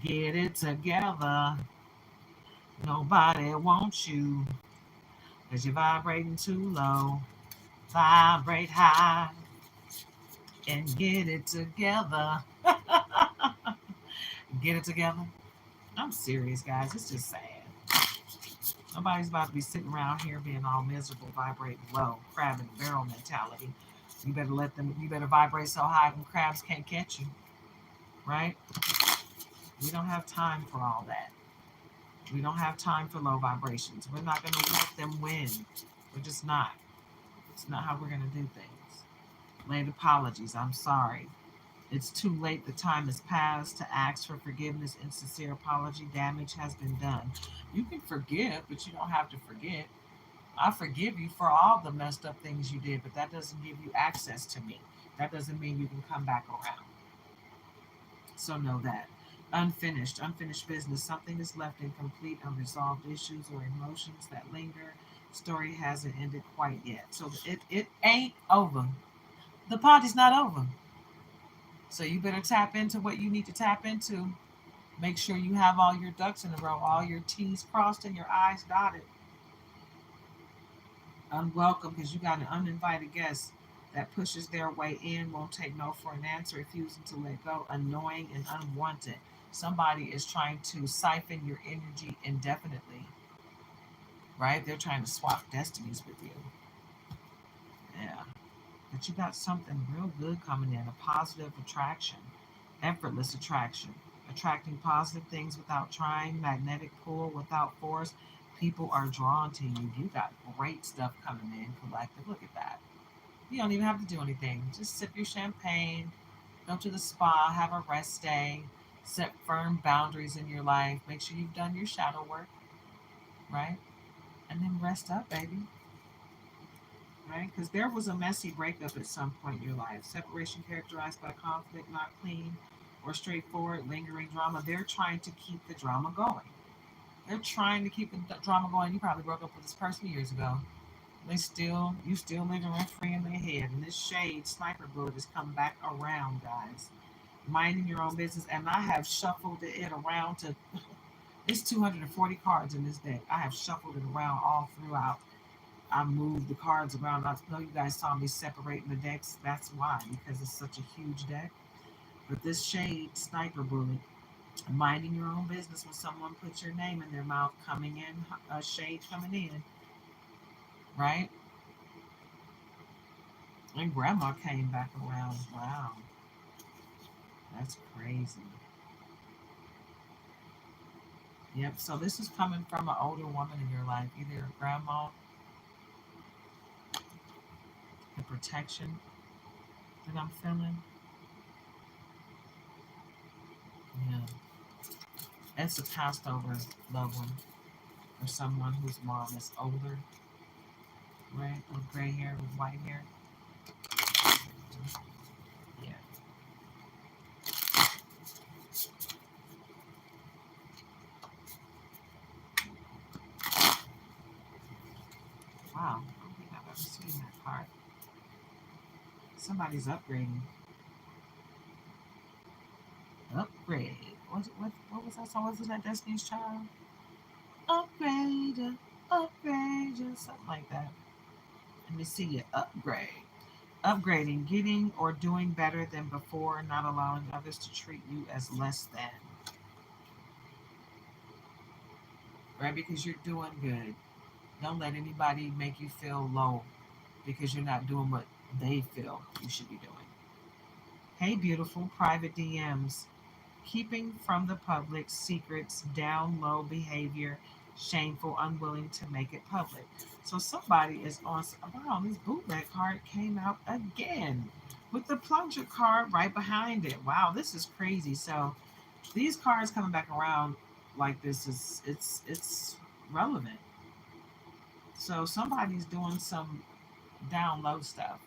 Get it together. Nobody wants you because you're vibrating too low. Vibrate high and get it together. Get it together. I'm serious, guys. It's just sad. Nobody's about to be sitting around here being all miserable, vibrating low, crab in the barrel mentality. You better let them, you better vibrate so high them crabs can't catch you, right? We don't have time for all that. We don't have time for low vibrations. We're not going to let them win. We're just not. It's not how we're going to do things. Late apologies. I'm sorry. It's too late. The time has passed to ask for forgiveness and sincere apology. Damage has been done. You can forgive, but you don't have to forget. I forgive you for all the messed up things you did, but that doesn't give you access to me. That doesn't mean you can come back around. So know that. Unfinished business. Something is left incomplete, unresolved issues or emotions that linger. Story hasn't ended quite yet. So it ain't over. The party's not over. So you better tap into what you need to tap into. Make sure you have all your ducks in a row, all your T's crossed and your I's dotted. Unwelcome because you got an uninvited guest that pushes their way in, won't take no for an answer, refusing to let go, annoying and unwanted. Somebody is trying to siphon your energy indefinitely, right? They're trying to swap destinies with you. Yeah. But you got something real good coming in, a positive attraction, effortless attraction, attracting positive things without trying, magnetic pull without force. People are drawn to you. You got great stuff coming in, collective. Look at that. You don't even have to do anything. Just sip your champagne, go to the spa, have a rest day, set firm boundaries in your life. Make sure you've done your shadow work, right? And then rest up, baby, right? Because there was a messy breakup at some point in your life. Separation characterized by conflict, not clean or straightforward, lingering drama. They're trying to keep the drama going. They're trying to keep the drama going. You probably broke up with this person years ago. You still living rent free in their head. And this shade sniper bullet has come back around, guys. Minding your own business. And I have shuffled it around to, it's 240 cards in this deck. I have shuffled it around all throughout. I moved the cards around. I know you guys saw me separating the decks. That's why, because it's such a huge deck. But this shade sniper bullet, minding your own business when someone puts your name in their mouth, coming in, a shade coming in, right? And grandma came back around. Wow, that's crazy. Yep. So this is coming from an older woman in your life, either a grandma, the protection that I'm feeling. Yeah. It's a passed over loved one or someone who's more or less older, right? With gray hair, with white hair. Yeah. Wow. I don't think I've ever seen that card. Somebody's upgrading. Upgrade. What was that song? Was it that Destiny's Child? Upgrade, upgrade, something like that. Let me see you upgrade. Upgrading, getting or doing better than before, not allowing others to treat you as less than. Right? Because you're doing good. Don't let anybody make you feel low because you're not doing what they feel you should be doing. Hey, beautiful, private DMs. Keeping from the public secrets, down low behavior, shameful, unwilling to make it public. So somebody is on. Wow, this bootleg card came out again with the plunger card right behind it. Wow, this is crazy. So these cards coming back around like this is it's relevant. So somebody's doing some down low stuff.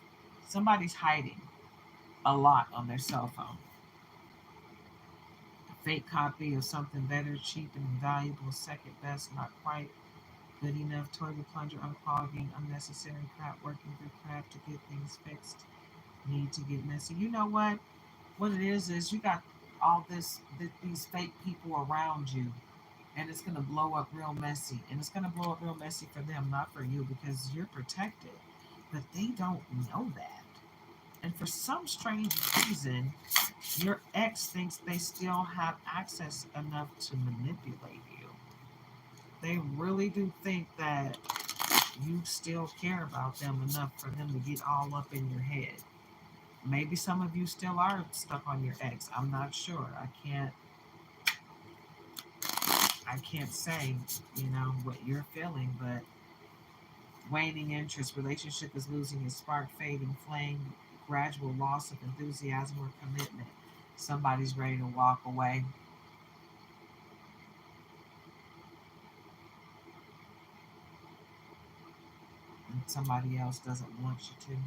Somebody's hiding a lot on their cell phone. A fake copy of something better, cheap and invaluable, second best, not quite good enough, toilet plunger unclogging, unnecessary crap, working through crap to get things fixed, need to get messy. You know what? What it is you got all these fake people around you, and it's gonna blow up real messy. And it's gonna blow up real messy for them, not for you, because you're protected. But they don't know that. And for some strange reason, your ex thinks they still have access enough to manipulate you. They really do think that you still care about them enough for them to get all up in your head. Maybe some of you still are stuck on your ex. I'm not sure. I can't say, what you're feeling, but waning interest, relationship is losing its spark, fading flame, gradual loss of enthusiasm or commitment. Somebody's ready to walk away. And somebody else doesn't want you to.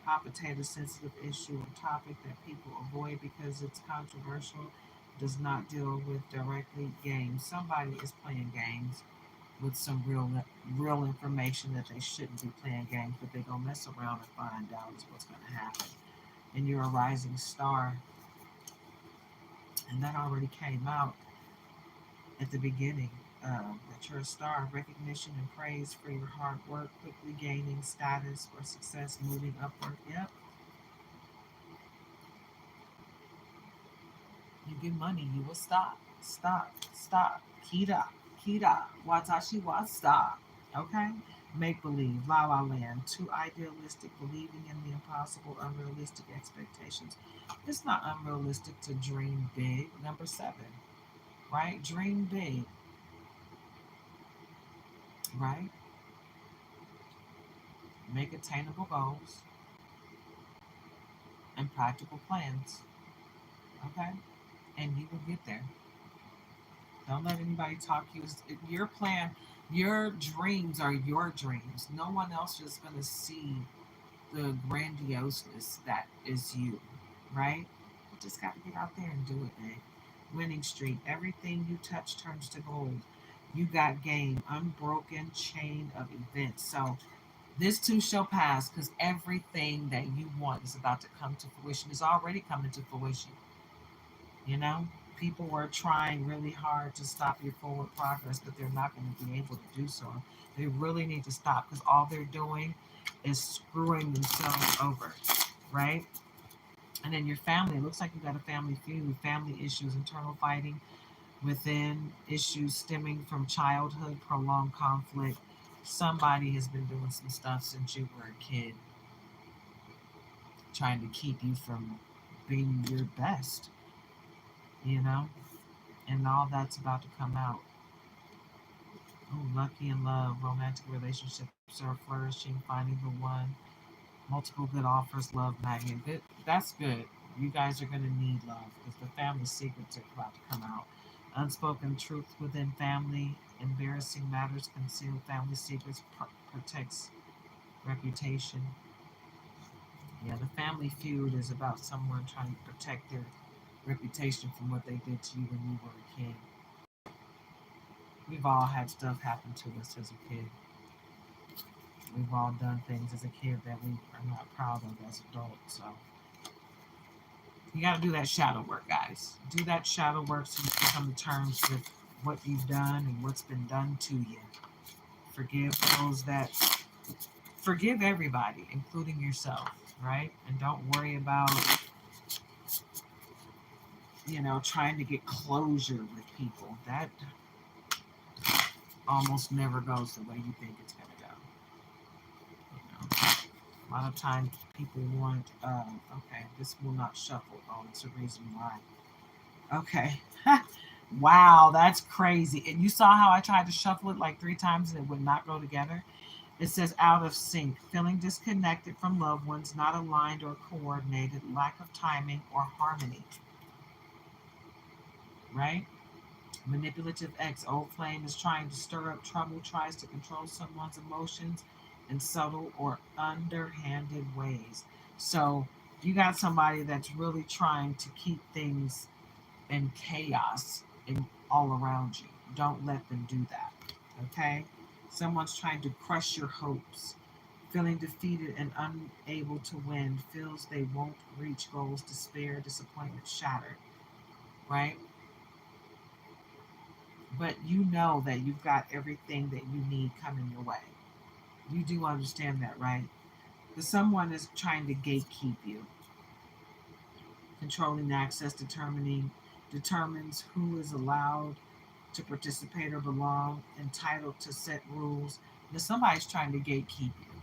Hot potato sensitive issue or topic that people avoid because it's controversial, does not deal with directly games. Somebody is playing games with some real information that they shouldn't be playing games, but they're gonna mess around and find out is what's gonna happen. And you're a rising star, and that already came out at the beginning. That you're a star, recognition and praise for your hard work, quickly gaining status or success, moving upward. Yep, you get money, you will stop, stop. Kida, Kida, Watashi wa stop. Okay? Make believe, la la land, too idealistic, believing in the impossible, unrealistic expectations. It's not unrealistic to dream big. Number seven, right? Dream big, right? Make attainable goals and practical plans. Okay? And you will get there. Don't let anybody talk you. Your plan, your dreams are your dreams. No one else is going to see the grandioseness that is you, right? You just got to get out there and do it, man. Winning streak. Everything you touch turns to gold. You got game. Unbroken chain of events. So this too shall pass because everything that you want is about to come to fruition. It's already coming to fruition. You know, people were trying really hard to stop your forward progress, but they're not going to be able to do so. They really need to stop because all they're doing is screwing themselves over, right? And then your family, it looks like you got a family feud, family issues, internal fighting within, issues stemming from childhood, prolonged conflict. Somebody has been doing some stuff since you were a kid, trying to keep you from being your best, you know? And all that's about to come out. Oh, lucky in love, romantic relationships are flourishing, finding the one, multiple good offers, love magnet. Good, that's good. You guys are gonna need love because the family secrets are about to come out. Unspoken truth within family, embarrassing matters concealed, family secrets protects reputation. Yeah, the family feud is about someone trying to protect their reputation from what they did to you when you were a kid. We've all had stuff happen to us as a kid. We've all done things as a kid that we are not proud of as adults. So you got to do that shadow work, guys. Do that shadow work so you can come to terms with what you've done and what's been done to you. Forgive those that forgive everybody, including yourself, right? And don't worry about trying to get closure with people. almost never goes the way you think it's going to go. You know, a lot of times people want, okay, this will not shuffle. Oh, it's a reason why. Okay. Wow, that's crazy. And you saw how I tried to shuffle it like 3 times and it would not go together? It says out of sync, feeling disconnected from loved ones, not aligned or coordinated, lack of timing or harmony, right? Manipulative ex, old flame is trying to stir up trouble, tries to control someone's emotions in subtle or underhanded ways. So you got somebody that's really trying to keep things in chaos in all around you. Don't let them do that. Okay? Someone's trying to crush your hopes. Feeling defeated and unable to win, feels they won't reach goals, despair, disappointment, shattered, right? But you know that you've got everything that you need coming your way. You do understand that, right? But someone is trying to gatekeep you, controlling access, determines who is allowed to participate or belong, entitled to set rules. Now somebody's trying to gatekeep you.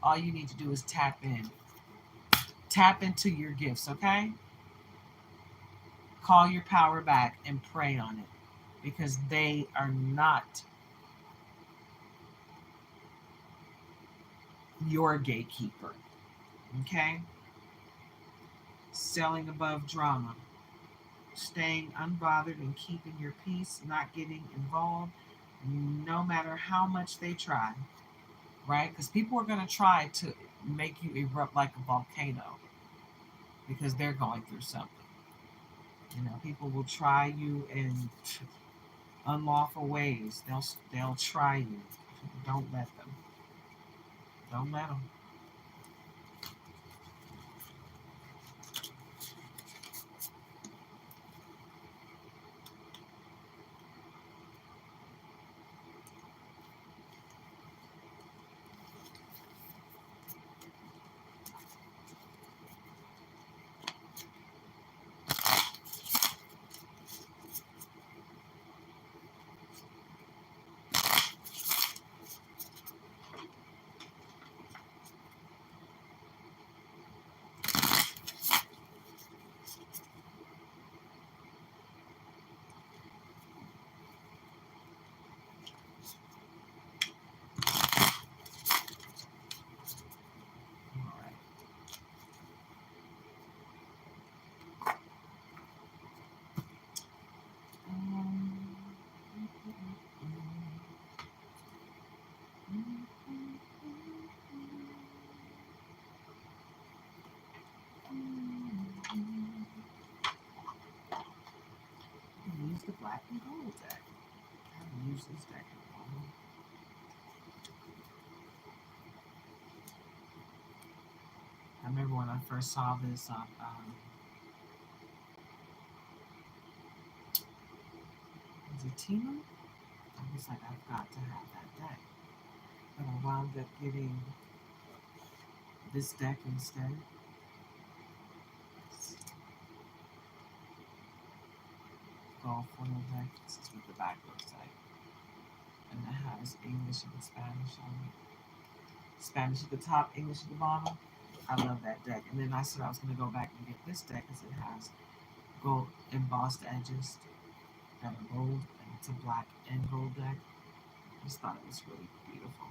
All you need to do is tap in. Tap into your gifts, okay? Call your power back and pray on it because they are not your gatekeeper, okay? Selling above drama, staying unbothered and keeping your peace, not getting involved, no matter how much they try, right? Because people are going to try to make you erupt like a volcano because they're going through something. You know, people will try you in unlawful ways. They'll try you. Don't let them. Don't let them. All right. Um, use the black and gold deck. I haven't used this deck in a while. I remember when I first saw this on was it Tina? I was like, I've got to have that deck. But I wound up getting this deck instead. Golf foil deck. This is what the back looks like. And it has English and Spanish on it. Spanish at the top, English at the bottom. I love that deck. And then I said I was going to go back and get this deck because it has gold embossed edges that are gold, and it's a black and gold deck. I just thought it was really beautiful.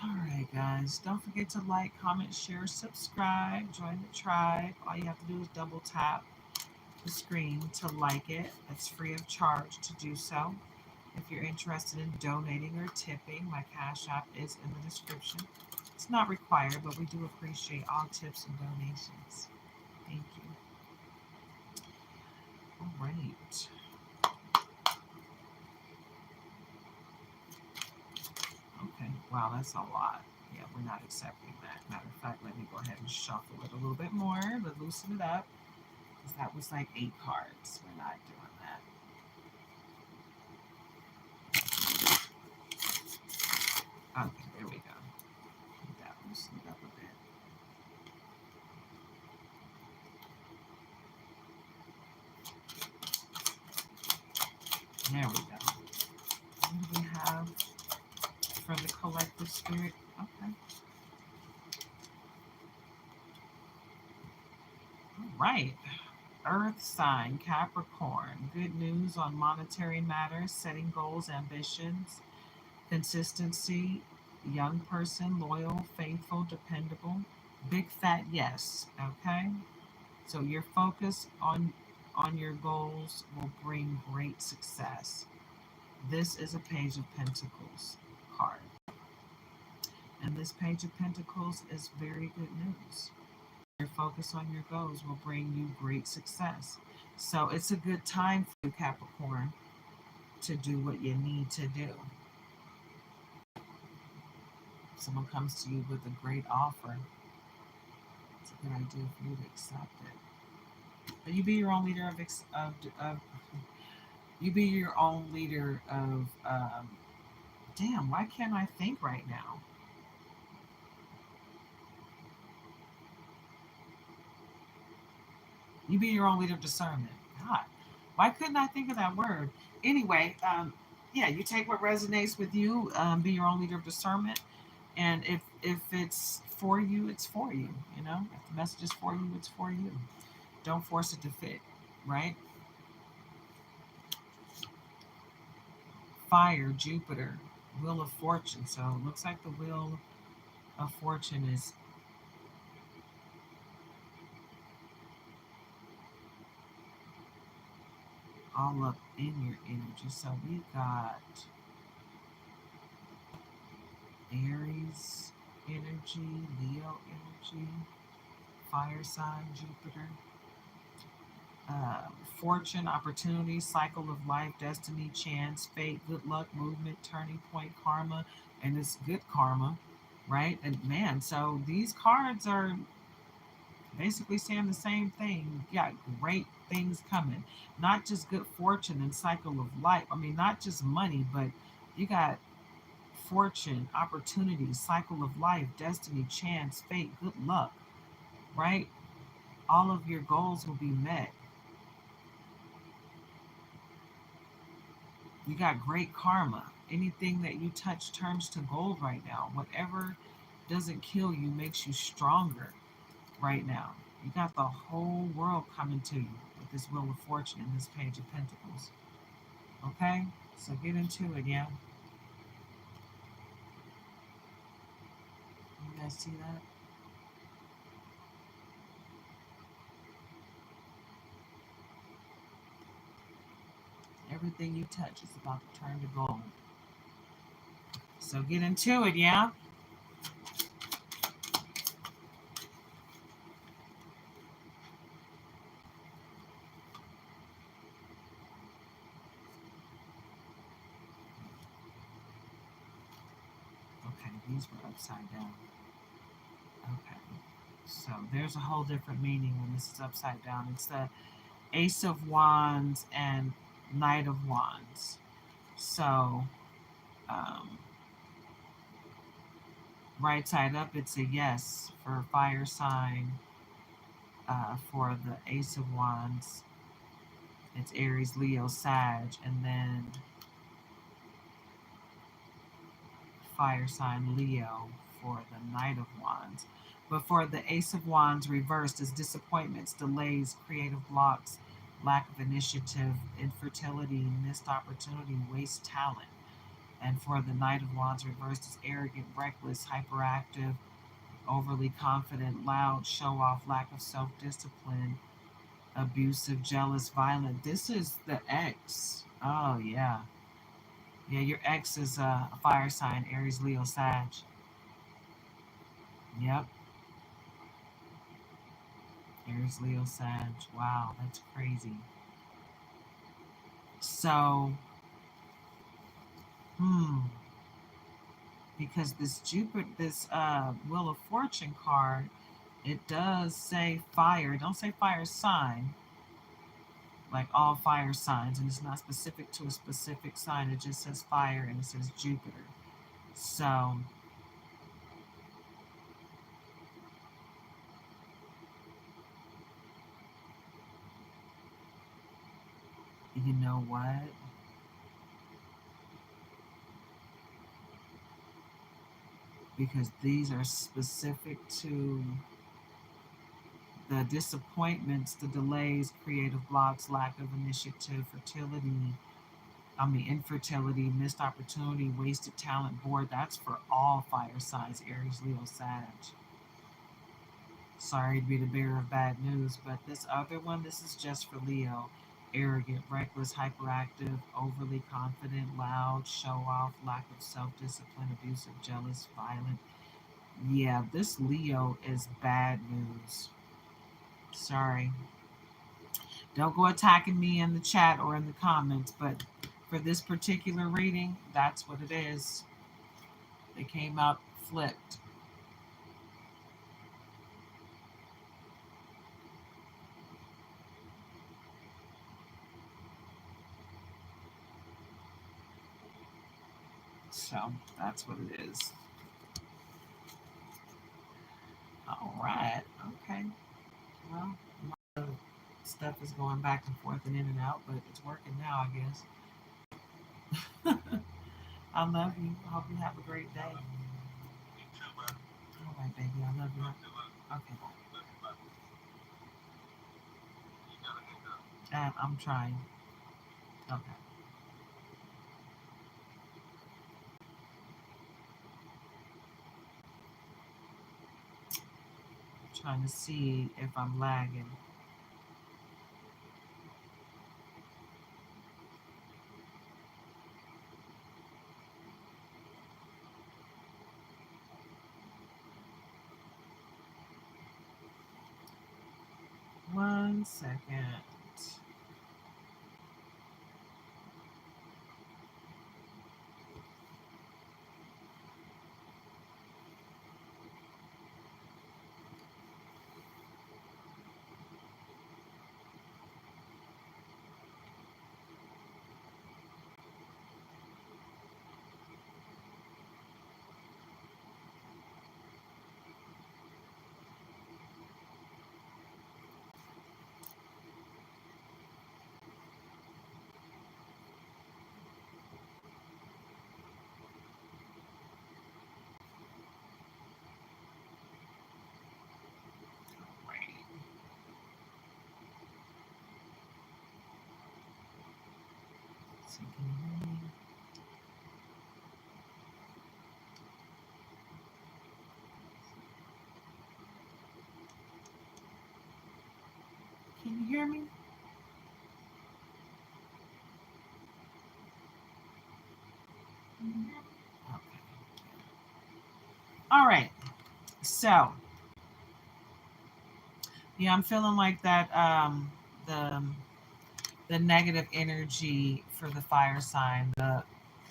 Alright, guys, don't forget to like, comment, share, subscribe, join the tribe. All you have to do is double tap the screen to like it. It's free of charge to do so. If you're interested in donating or tipping, my Cash App is in the description. It's not required, but we do appreciate all tips and donations. Thank you. All right. Okay. Wow, that's a lot. Yeah. Yeah, we're not accepting that. Matter of fact, let me go ahead and shuffle it a little bit more to loosen it up. Because that was like 8 cards. We're not doing that. Okay, there we go. That loosened it up a bit. There we go. What do we have for the collective spirit? Okay. All right. Earth sign, Capricorn. Good news on monetary matters, setting goals, ambitions, consistency, young person, loyal, faithful, dependable. Big fat yes. Okay. So your focus on your goals will bring great success. This is a Page of Pentacles card. And this Page of Pentacles is very good news. Your focus on your goals will bring you great success. So it's a good time for you, Capricorn, to do what you need to do. Someone comes to you with a great offer. It's a good idea for you to accept it. But you be your own leader of you be your own leader of damn, why can't I think right now? You be your own leader of discernment. God, why couldn't I think of that word? Anyway, yeah, you take what resonates with you. Be your own leader of discernment, and if it's for you, it's for you. You know, if the message is for you, it's for you. Don't force it to fit, right? Fire, Jupiter, Wheel of Fortune. So it looks like the Wheel of Fortune is all up in your energy. So we got Aries energy, Leo energy, fire sign, Jupiter, uh, fortune, opportunity, cycle of life, destiny, chance, fate, good luck, movement, turning point, karma, and it's good karma, right? And man, so these cards are basically saying the same thing. You got great things coming, not just good fortune and cycle of life. I mean, not just money, but you got fortune, opportunity, cycle of life, destiny, chance, fate, good luck, right? All of your goals will be met. You got great karma. Anything that you touch turns to gold right now. Whatever doesn't kill you makes you stronger right now. You got the whole world coming to you with this Wheel of Fortune and this Page of Pentacles. Okay? So get into it, yeah? You guys see that? Everything you touch is about to turn to gold. So get into it, yeah? Okay, these were upside down. Okay. So there's a whole different meaning when this is upside down. It's the Ace of Wands and Knight of Wands. So, um, right side up, it's a yes for fire sign. For the Ace of Wands, it's Aries, Leo, Sag, and then fire sign Leo for the Knight of Wands. But for the Ace of Wands reversed is disappointments, delays, creative blocks, lack of initiative, infertility, missed opportunity, waste talent. And for the Knight of Wands reversed is arrogant, reckless, hyperactive, overly confident, loud, show off, lack of self discipline, abusive, jealous, violent. This is the ex. Oh, yeah. Yeah, your ex is a fire sign, Aries, Leo, Sag. Yep, Aries, Leo, Sag. Wow, that's crazy. So, hmm. because this Jupiter, this Wheel of Fortune card, it does say fire. It don't say fire sign, like all fire signs, and it's not specific to a specific sign. It just says fire and it says Jupiter. So, you know what? Because these are specific to the disappointments, the delays, creative blocks, lack of initiative, infertility, missed opportunity, wasted talent, bored. That's for all fire signs, Aries, Leo, Sag. Sorry to be the bearer of bad news, but this other one, this is just for Leo. Arrogant, reckless, hyperactive, overly confident, loud, show off, lack of self discipline, abusive, jealous, violent. Yeah, this Leo is bad news. Sorry. Don't go attacking me in the chat or in the comments, but for this particular reading, that's what it is. They came out flipped. So that's what it is. All right. Okay. Well, my stuff is going back and forth and in and out, but it's working now, I guess. I love you. I hope you have a great day. All right, baby. I love you. Okay. I'm trying. Okay. Trying to see if I'm lagging. One second. So can you hear me? Can you hear me? Okay. All right. So yeah, I'm feeling like that. The the negative energy for the fire sign, the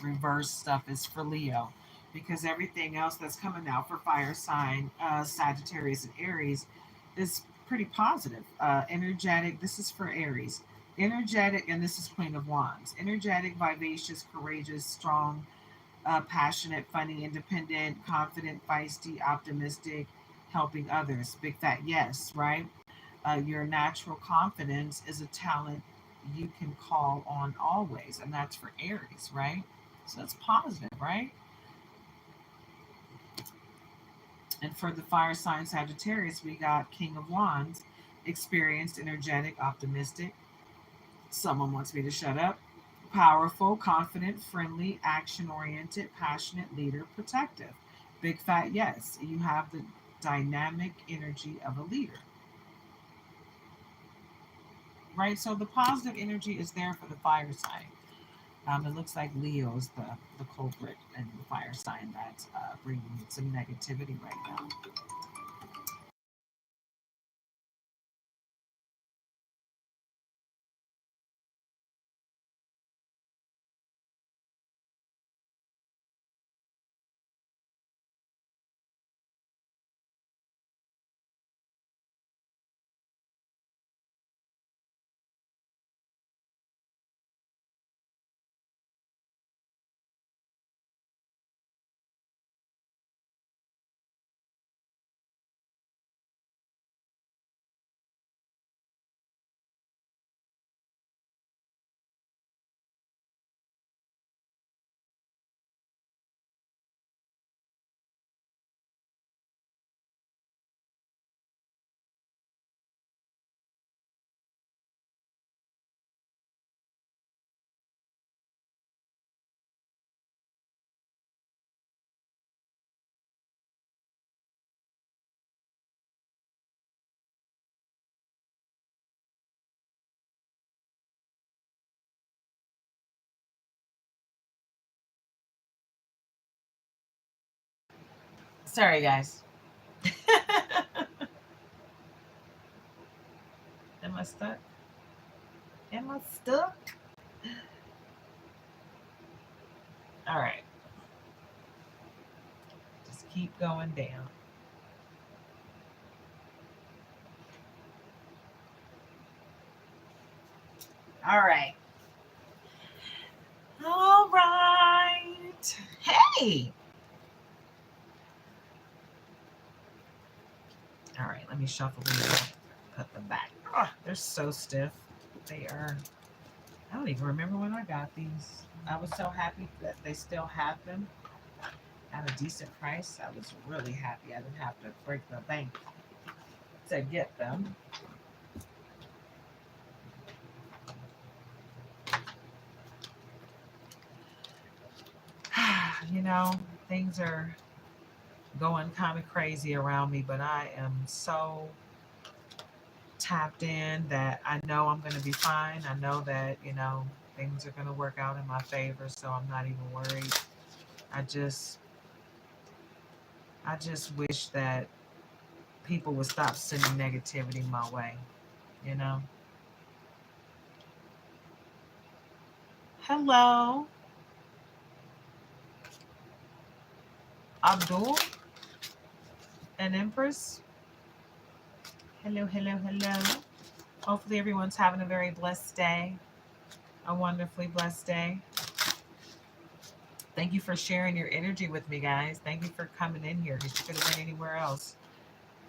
reverse stuff is for Leo, because everything else that's coming out for fire sign, Sagittarius and Aries, is pretty positive. Energetic. This is for Aries. Energetic, and this is Queen of Wands. Energetic, vivacious, courageous, strong, passionate, funny, independent, confident, feisty, optimistic, helping others. Big fat yes, right? Your natural confidence is a talent you can call on always, and that's for Aries, right? So that's positive, right? And for the fire sign Sagittarius, we got King of Wands, experienced, energetic, optimistic. Someone wants me to shut up. Powerful, confident, friendly, action oriented, passionate, leader, protective. Big fat yes. You have the dynamic energy of a leader, right? So the positive energy is there for the fire sign. It looks like Leo is the culprit and the fire sign that's bringing some negativity right now. Sorry, guys. Am I stuck? Am I stuck? All right. Just keep going down. All right. All right. Hey. All right. Let me shuffle these up. Put them back. Oh, they're so stiff. They are. I don't even remember when I got these. I was so happy that they still had them at a decent price. I was really happy. I didn't have to break the bank to get them. You know, things are going kind of crazy around me, but I am so tapped in that I know I'm going to be fine. I know that, things are going to work out in my favor, so I'm not even worried. I just I just wish that people would stop sending negativity my way, you know. Hello, Abdul and Empress. Hello, hello, hello. Hopefully everyone's having a very blessed day, a wonderfully blessed day. Thank you for sharing your energy with me, guys. Thank you for coming in here because you could have went anywhere else,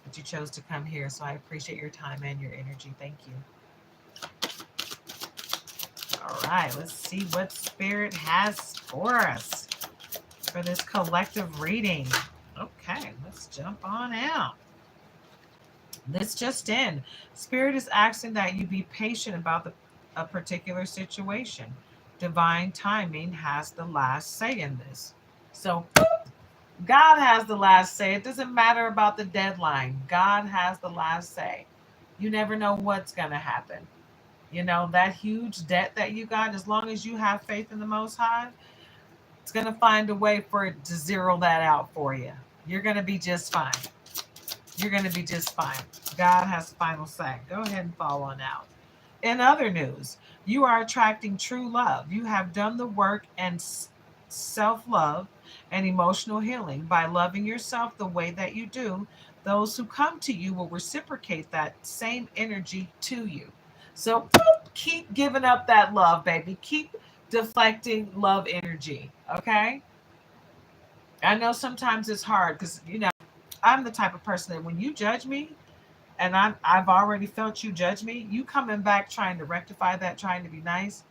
but you chose to come here. So I appreciate your time and your energy. Thank you. All right, let's see what Spirit has for us for this collective reading. Okay, let's jump on out. This just in. Spirit is asking that you be patient about a particular situation. Divine timing has the last say in this. So God has the last say. It doesn't matter about the deadline. God has the last say. You never know what's going to happen. That huge debt that you got, as long as you have faith in the Most High, it's going to find a way for it to zero that out for you. You're going to be just fine. You're going to be just fine. God has final say. Go ahead and fall on out. In other news, you are attracting true love. You have done the work and self love and emotional healing by loving yourself the way that you do. Those who come to you will reciprocate that same energy to you. So keep giving up that love, baby. Keep deflecting love energy. Okay. I know sometimes it's hard because, I'm the type of person that when you judge me, and I've already felt you judge me, you coming back trying to rectify that, trying to be nice,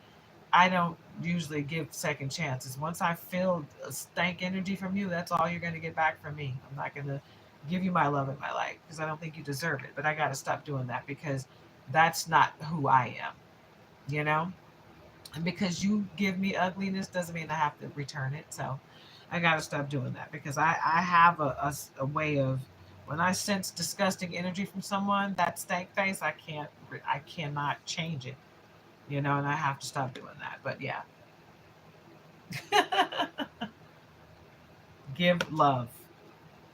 I don't usually give second chances. Once I feel a stank energy from you, that's all you're going to get back from me. I'm not going to give you my love and my light because I don't think you deserve it. But I got to stop doing that because that's not who I am, you know? And because you give me ugliness doesn't mean I have to return it. So I got to stop doing that because I have a way of, when I sense disgusting energy from someone, that stank face, I cannot change it, and I have to stop doing that. But yeah, give love,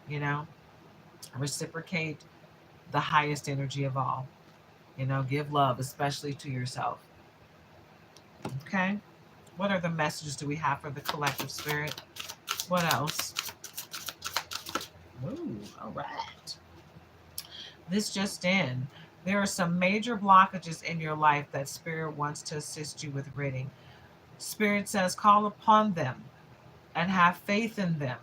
you know, reciprocate the highest energy of all, give love, especially to yourself. Okay. What other messages do we have for the collective spirit? What else? Ooh, all right. This just in. There are some major blockages in your life that Spirit wants to assist you with ridding. Spirit says, call upon them and have faith in them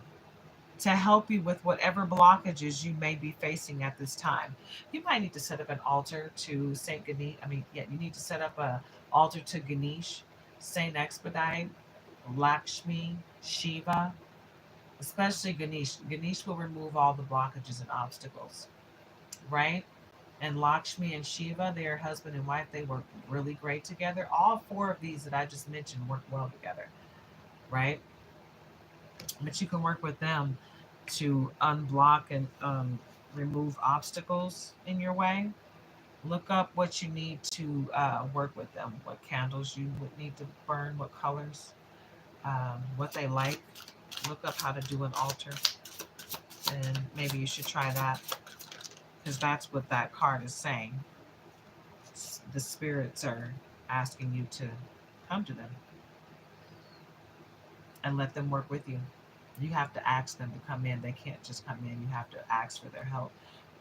to help you with whatever blockages you may be facing at this time. You might need to set up an altar to Saint Ganesh. You need to set up an altar to Ganesh, Saint Expedite, Lakshmi, Shiva, especially Ganesh. Ganesh will remove all the blockages and obstacles, right? And Lakshmi and Shiva, they are husband and wife. They work really great together. All four of these that I just mentioned work well together, right? But you can work with them to unblock and remove obstacles in your way. Look up what you need to work with them, what candles you would need to burn, what colors, what they like. Look up how to do an altar. And maybe you should try that, because that's what that card is saying. The spirits are asking you to come to them and let them work with you. You have to ask them to come in. They can't just come in. You have to ask for their help.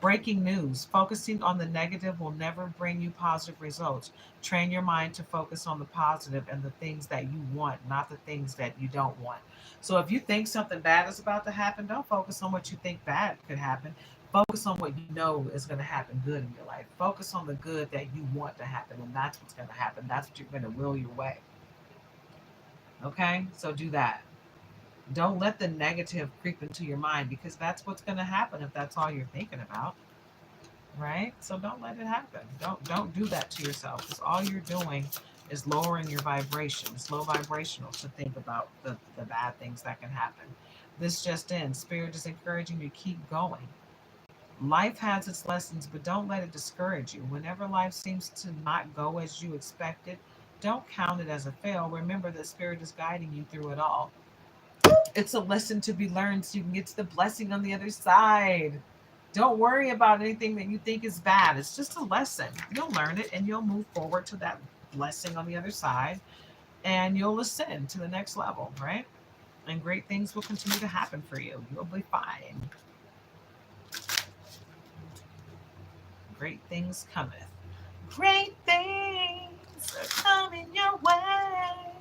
Breaking news. Focusing on the negative will never bring you positive results. Train your mind to focus on the positive and the things that you want, not the things that you don't want. So if you think something bad is about to happen, don't focus on what you think bad could happen. Focus on what you know is going to happen good in your life. Focus on the good that you want to happen, and that's what's going to happen. That's what you're going to will your way. Okay? So do that. Don't let the negative creep into your mind, because that's what's going to happen if that's all you're thinking about, right? So don't let it happen. Don't do that to yourself, because all you're doing is lowering your vibration. It's low vibrational to think about the bad things that can happen. This just in, Spirit is encouraging you to keep going. Life has its lessons, but don't let it discourage you. Whenever life seems to not go as you expected, don't count it as a fail. Remember that Spirit is guiding you through it all. It's a lesson to be learned so you can get to the blessing on the other side. Don't worry about anything that you think is bad. It's just a lesson. You'll learn it and you'll move forward to that blessing on the other side, and you'll ascend to the next level, right? And great things will continue to happen for you. You'll be fine. Great things cometh. Great things are coming your way.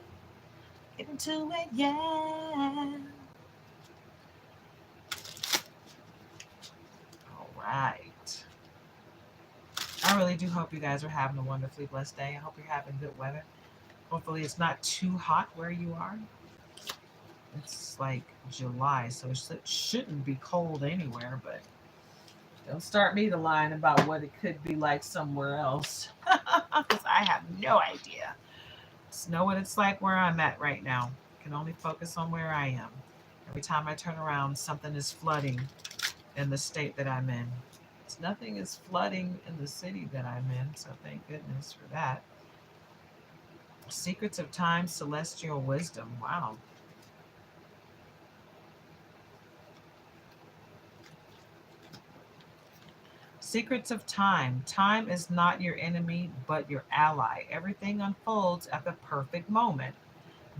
Get into it, yeah. All right. I really do hope you guys are having a wonderfully blessed day. I hope you're having good weather. Hopefully, it's not too hot where you are. It's like July, so it shouldn't be cold anywhere, but don't start me to line about what it could be like somewhere else, because I have no idea. Just know what it's like where I'm at right now. I can only focus on where I am. Every time I turn around, something is flooding in the state that I'm in. Nothing is flooding in the city that I'm in, so thank goodness for that. Secrets of Time, Celestial Wisdom. Wow. Secrets of Time. Time is not your enemy, but your ally. Everything unfolds at the perfect moment.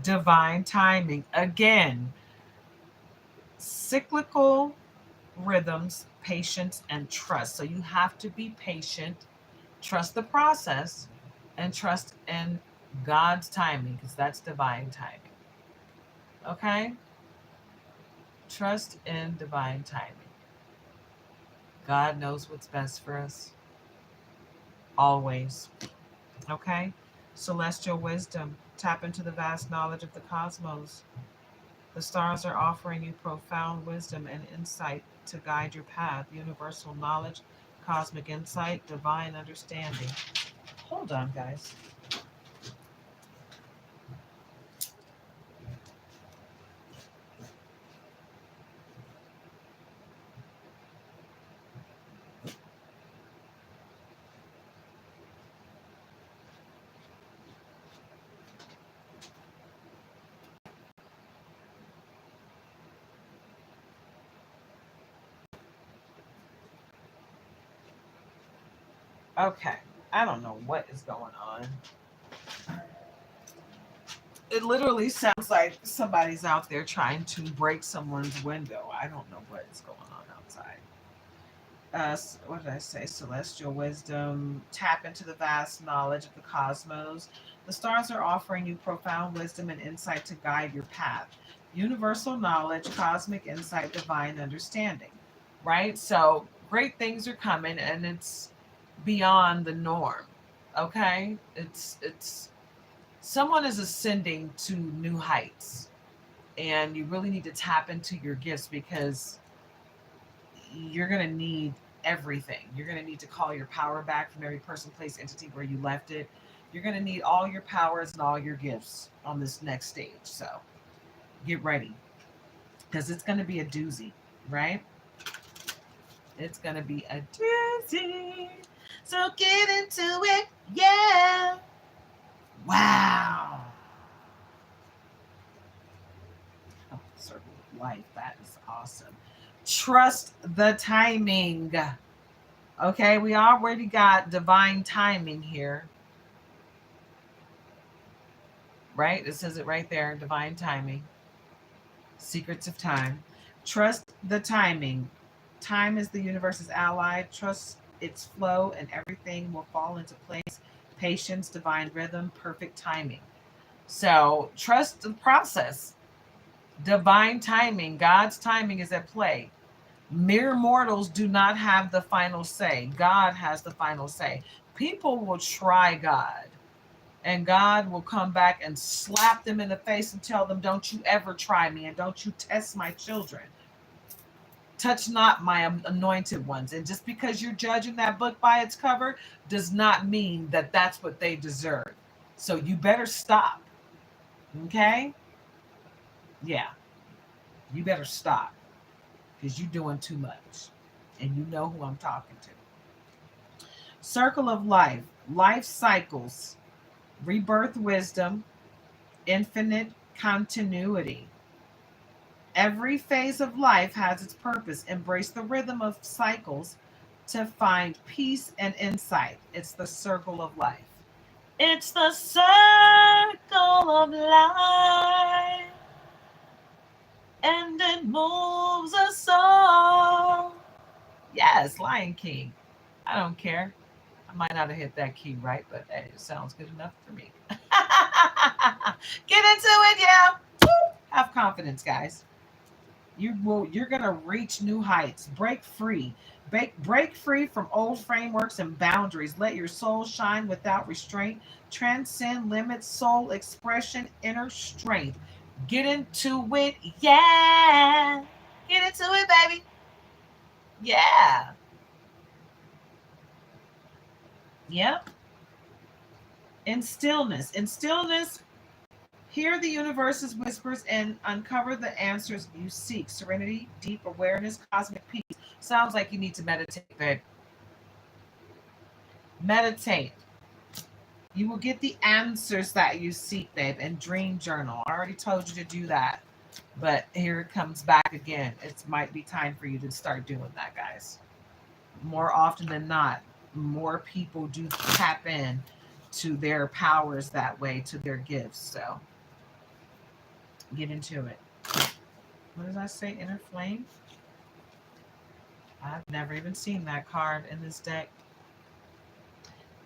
Divine timing. Again, cyclical rhythms, patience, and trust. So you have to be patient, trust the process, and trust in God's timing, because that's divine timing. Okay? Trust in divine timing. God knows what's best for us, always. Okay? Celestial wisdom. Tap into the vast knowledge of the cosmos. The stars are offering you profound wisdom and insight to guide your path. Universal knowledge, cosmic insight, divine understanding. Hold on, guys. Okay. I don't know what is going on. It literally sounds like somebody's out there trying to break someone's window. I don't know what is going on outside. What did I say? Celestial wisdom, tap into the vast knowledge of the cosmos. The stars are offering you profound wisdom and insight to guide your path. Universal knowledge, cosmic insight, divine understanding. Right? So great things are coming, and it's beyond the norm. Okay? It's someone is ascending to new heights, and you really need to tap into your gifts, because you're going to need everything. You're going to need to call your power back from every person, place, entity where you left it. You're going to need all your powers and all your gifts on this next stage. So get ready, because it's going to be a doozy, right? It's going to be a doozy. So get into it. Yeah. Wow. Oh, circle. life. That is awesome. Trust the timing. Okay, we already got divine timing here, right? It says it right there, divine timing. Secrets of time. Trust the timing. Time is the universe's ally. Trust its flow and everything will fall into place. Patience, divine rhythm, perfect timing. So trust the process. Divine timing. God's timing is at play. Mere mortals do not have the final say. God has the final say. People will try God, and God will come back and slap them in the face and tell them, "Don't you ever try me, and don't you test my children. Touch not my anointed ones." And just because you're judging that book by its cover does not mean that that's what they deserve. So you better stop. Okay? Yeah, you better stop because you're doing too much. And you know who I'm talking to. Circle of life, life cycles, rebirth wisdom, infinite continuity. Every phase of life has its purpose. Embrace the rhythm of cycles to find peace and insight. It's the circle of life. It's the circle of life, and it moves us all. Yes, Lion King. I don't care. I might not have hit that key right, but hey, it sounds good enough for me. Get into it, yeah. Woo! Have confidence, guys. You're gonna reach new heights. Break free. Break free from old frameworks and boundaries. Let your soul shine without restraint. Transcend limits, soul expression, inner strength. Get into it, yeah. Get into it, baby. Yeah. Yep. In stillness. In stillness, hear the universe's whispers and uncover the answers you seek. Serenity, deep awareness, cosmic peace. Sounds like you need to meditate, babe. Meditate. You will get the answers that you seek, babe. And dream journal. I already told you to do that. But here it comes back again. It might be time for you to start doing that, guys. More often than not, more people do tap in to their powers that way, to their gifts. So get into it. What does I say? Inner flame? I've never even seen that card in this deck.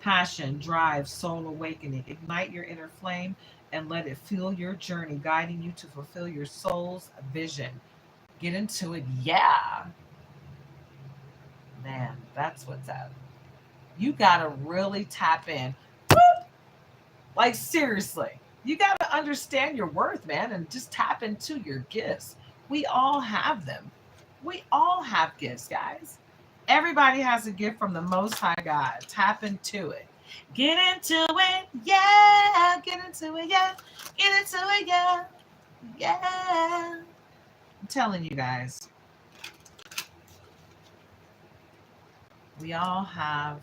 Passion, drive, soul awakening. Ignite your inner flame and let it fuel your journey, guiding you to fulfill your soul's vision. Get into it. Yeah. Man, that's what's up. You got to really tap in. Like, seriously. You got to understand your worth, man, and just tap into your gifts. We all have them. We all have gifts, guys. Everybody has a gift from the Most High God. Tap into it. Get into it, yeah. Get into it, yeah. Get into it, yeah. Yeah. I'm telling you guys, we all have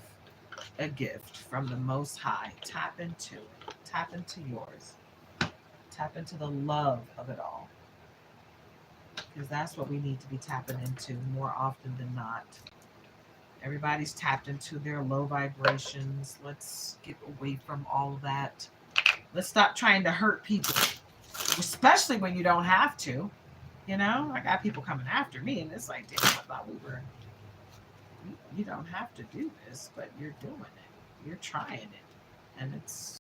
a gift from the Most High. Tap into it. Tap into yours. Tap into the love of it all. Because that's what we need to be tapping into more often than not. Everybody's tapped into their low vibrations. Let's get away from all of that. Let's stop trying to hurt people, especially when you don't have to. You know, I got people coming after me, and it's like, damn, I thought we were. You don't have to do this, but you're doing it. You're trying it, and it's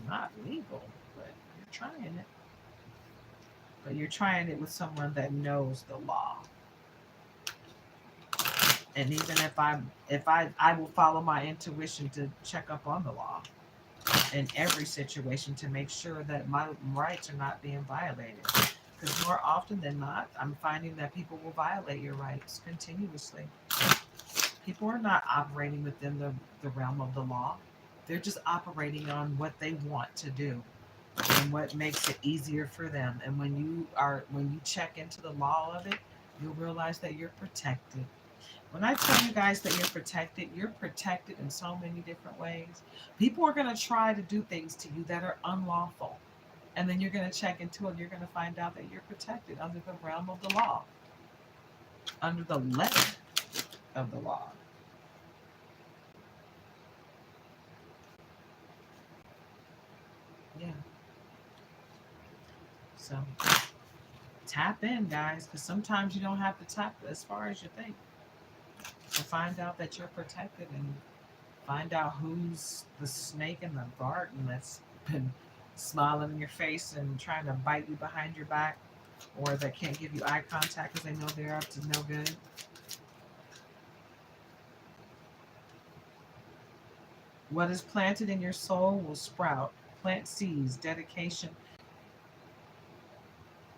not legal, but you're trying it. But you're trying it with someone that knows the law. And even if I will follow my intuition to check up on the law in every situation to make sure that my rights are not being violated. Because more often than not, I'm finding that people will violate your rights continuously. People are not operating within the realm of the law. They're just operating on what they want to do and what makes it easier for them. And when you check into the law of it, you'll realize that you're protected. When I tell you guys that you're protected in so many different ways. People are going to try to do things to you that are unlawful. And then you're going to check into it. You're going to find out that you're protected under the realm of the law, under the letter of the law. Yeah. So tap in, guys, because sometimes you don't have to tap as far as you think to find out that you're protected and find out who's the snake in the garden that's been smiling in your face and trying to bite you behind your back, or that can't give you eye contact because they know they're up to no good. What is planted in your soul will sprout. Plant seeds, dedication,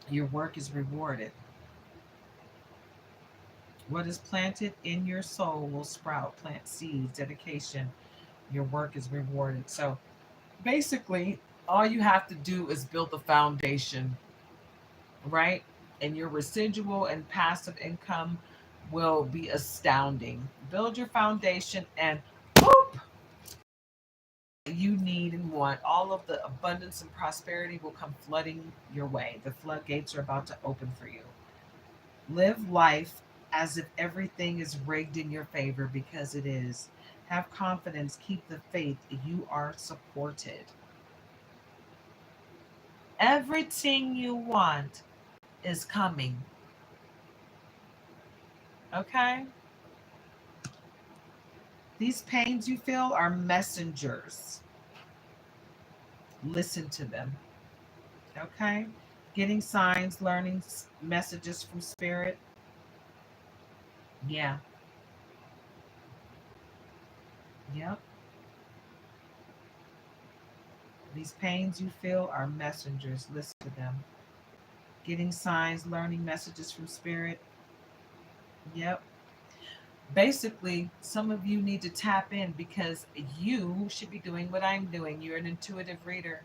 your work is rewarded. What is planted in your soul will sprout. Plant seeds, dedication, your work is rewarded. So basically, all you have to do is build the foundation, right? And your residual and passive income will be astounding. Build your foundation and boop, you need and want. All of the abundance and prosperity will come flooding your way. The floodgates are about to open for you. Live life as if everything is rigged in your favor because it is. Have confidence, keep the faith. You are supported. Everything you want is coming. Okay? These pains you feel are messengers. Listen to them. Okay? Getting signs, learning messages from spirit. Yeah. Yep. These pains you feel are messengers. Listen to them. Getting signs, learning messages from spirit. Yep. Basically, some of you need to tap in because you should be doing what I'm doing. You're an intuitive reader.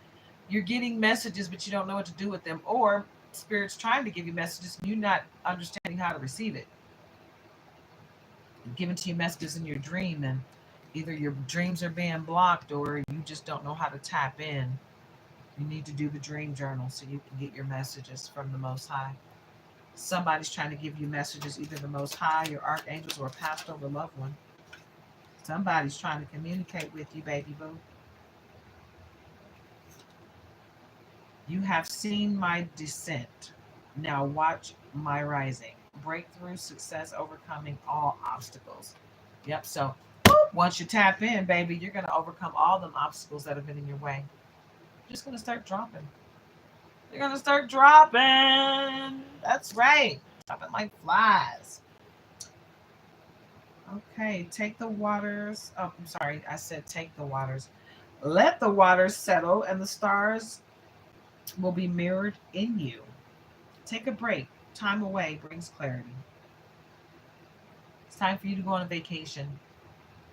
You're getting messages, but you don't know what to do with them. Or spirit's trying to give you messages and you're not understanding how to receive it. Giving to you messages in your dream, and either your dreams are being blocked or you just don't know how to tap in. You need to do the dream journal so you can get your messages from the Most High. Somebody's trying to give you messages, either the Most High, your archangels, or a passed over loved one. Somebody's trying to communicate with you, baby boo. You have seen my descent. Now watch my rising. Breakthrough, success, overcoming all obstacles. Yep. So once you tap in, baby, you're going to overcome all them obstacles that have been in your way. You're just going to start dropping. You're going to start dropping. That's right. Dropping like flies. Okay. Take the waters. Oh, I'm sorry. I said take the waters. Let the waters settle and the stars will be mirrored in you. Take a break. Time away brings clarity. It's time for you to go on a vacation.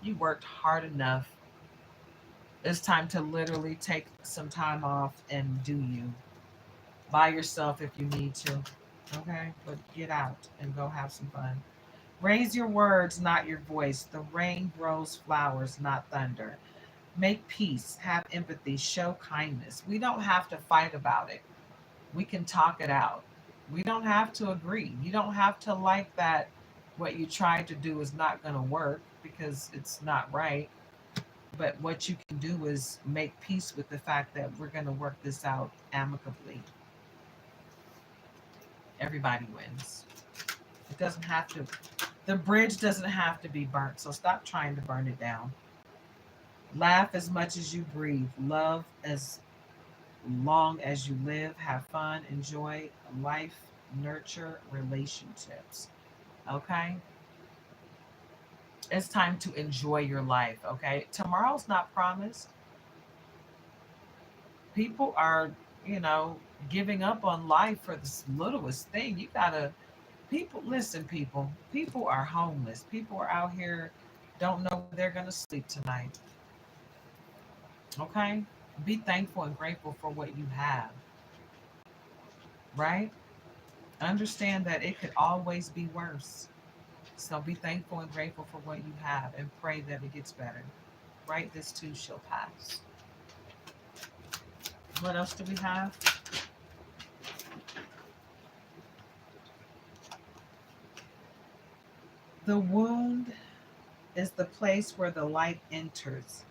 You worked hard enough. It's time to literally take some time off and do you. By yourself if you need to. Okay? But get out and go have some fun. Raise your words, not your voice. The rain grows flowers, not thunder. Make peace, have empathy, show kindness. We don't have to fight about it. We can talk it out. We don't have to agree. You don't have to like that what you tried to do is not going to work because it's not right. But what you can do is make peace with the fact that we're going to work this out amicably. Everybody wins. It doesn't have to, the bridge doesn't have to be burnt. So stop trying to burn it down. Laugh as much as you breathe. Love as long as you live. Have fun. Enjoy life. Nurture relationships. Okay? It's time to enjoy your life. Okay? Tomorrow's not promised. People are, you know, giving up on life for the littlest thing. You gotta, people, listen, people are homeless. People are out here, don't know where they're gonna sleep tonight. Okay? Be thankful and grateful for what you have, right? Understand that it could always be worse. So be thankful and grateful for what you have and pray that it gets better. Right? This too shall pass. What else do we have? The wound is the place where the light enters.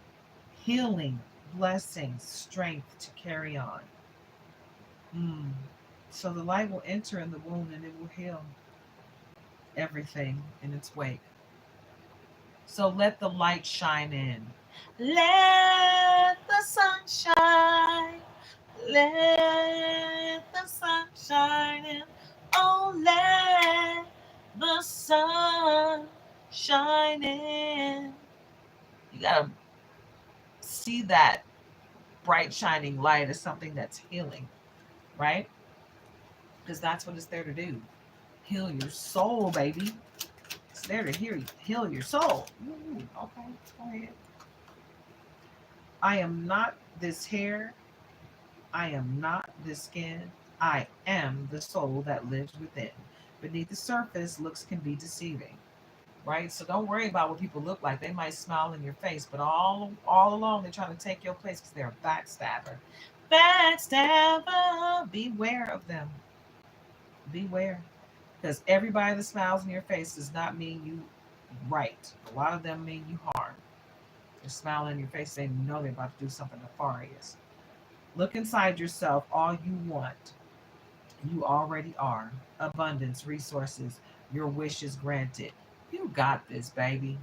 Healing, blessings, strength to carry on. Mm. So the light will enter in the wound and it will heal everything in its wake. So let the light shine in. Let the sun shine. Let the sun shine in. Oh, let the sun shine in. You gotta see that bright shining light as something that's healing, right? Because that's what it's there to do. Heal your soul, baby. It's there to heal your soul. Ooh, okay, go ahead. I am not this hair. I am not this skin. I am the soul that lives within. Beneath the surface, looks can be deceiving, right? So don't worry about what people look like. They might smile in your face, but all along they're trying to take your place because they're a backstabber. Backstabber, beware of them. Beware, because everybody that smiles in your face does not mean you right. A lot of them mean you harm. They're smiling in your face, they know they're about to do something nefarious. Look inside yourself. All you want, you already are. Abundance, resources, your wishes granted. You got this, baby.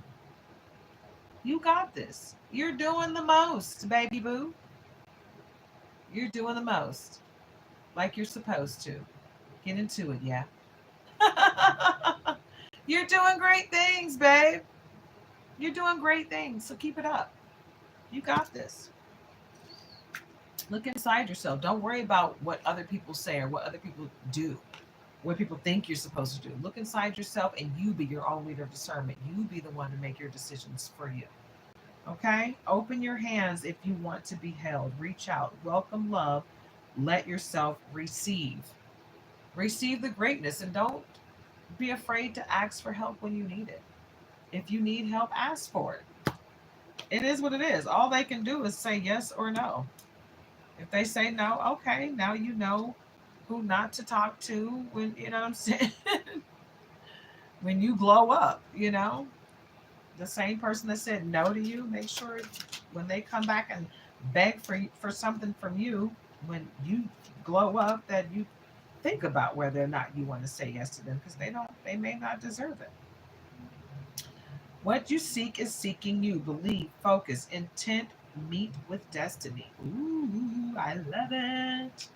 You got this. You're doing the most, baby boo. You're doing the most. Like you're supposed to. Get into it, yeah. You're doing great things, babe. You're doing great things. So keep it up. You got this. Look inside yourself. Don't worry about what other people say or what other people do, what people think you're supposed to do. Look inside yourself and you be your own leader of discernment. You be the one to make your decisions for you. Okay? Open your hands if you want to be held. Reach out. Welcome love. Let yourself receive. Receive the greatness and don't be afraid to ask for help when you need it. If you need help, ask for it. It is what it is. All they can do is say yes or no. If they say no, okay, now you know who not to talk to when, you know what I'm saying? When you glow up, the same person that said no to you, make sure when they come back and beg for something from you, when you glow up, that you think about whether or not you want to say yes to them because they may not deserve it. What you seek is seeking you. Believe, focus, intent, meet with destiny. Ooh, I love it.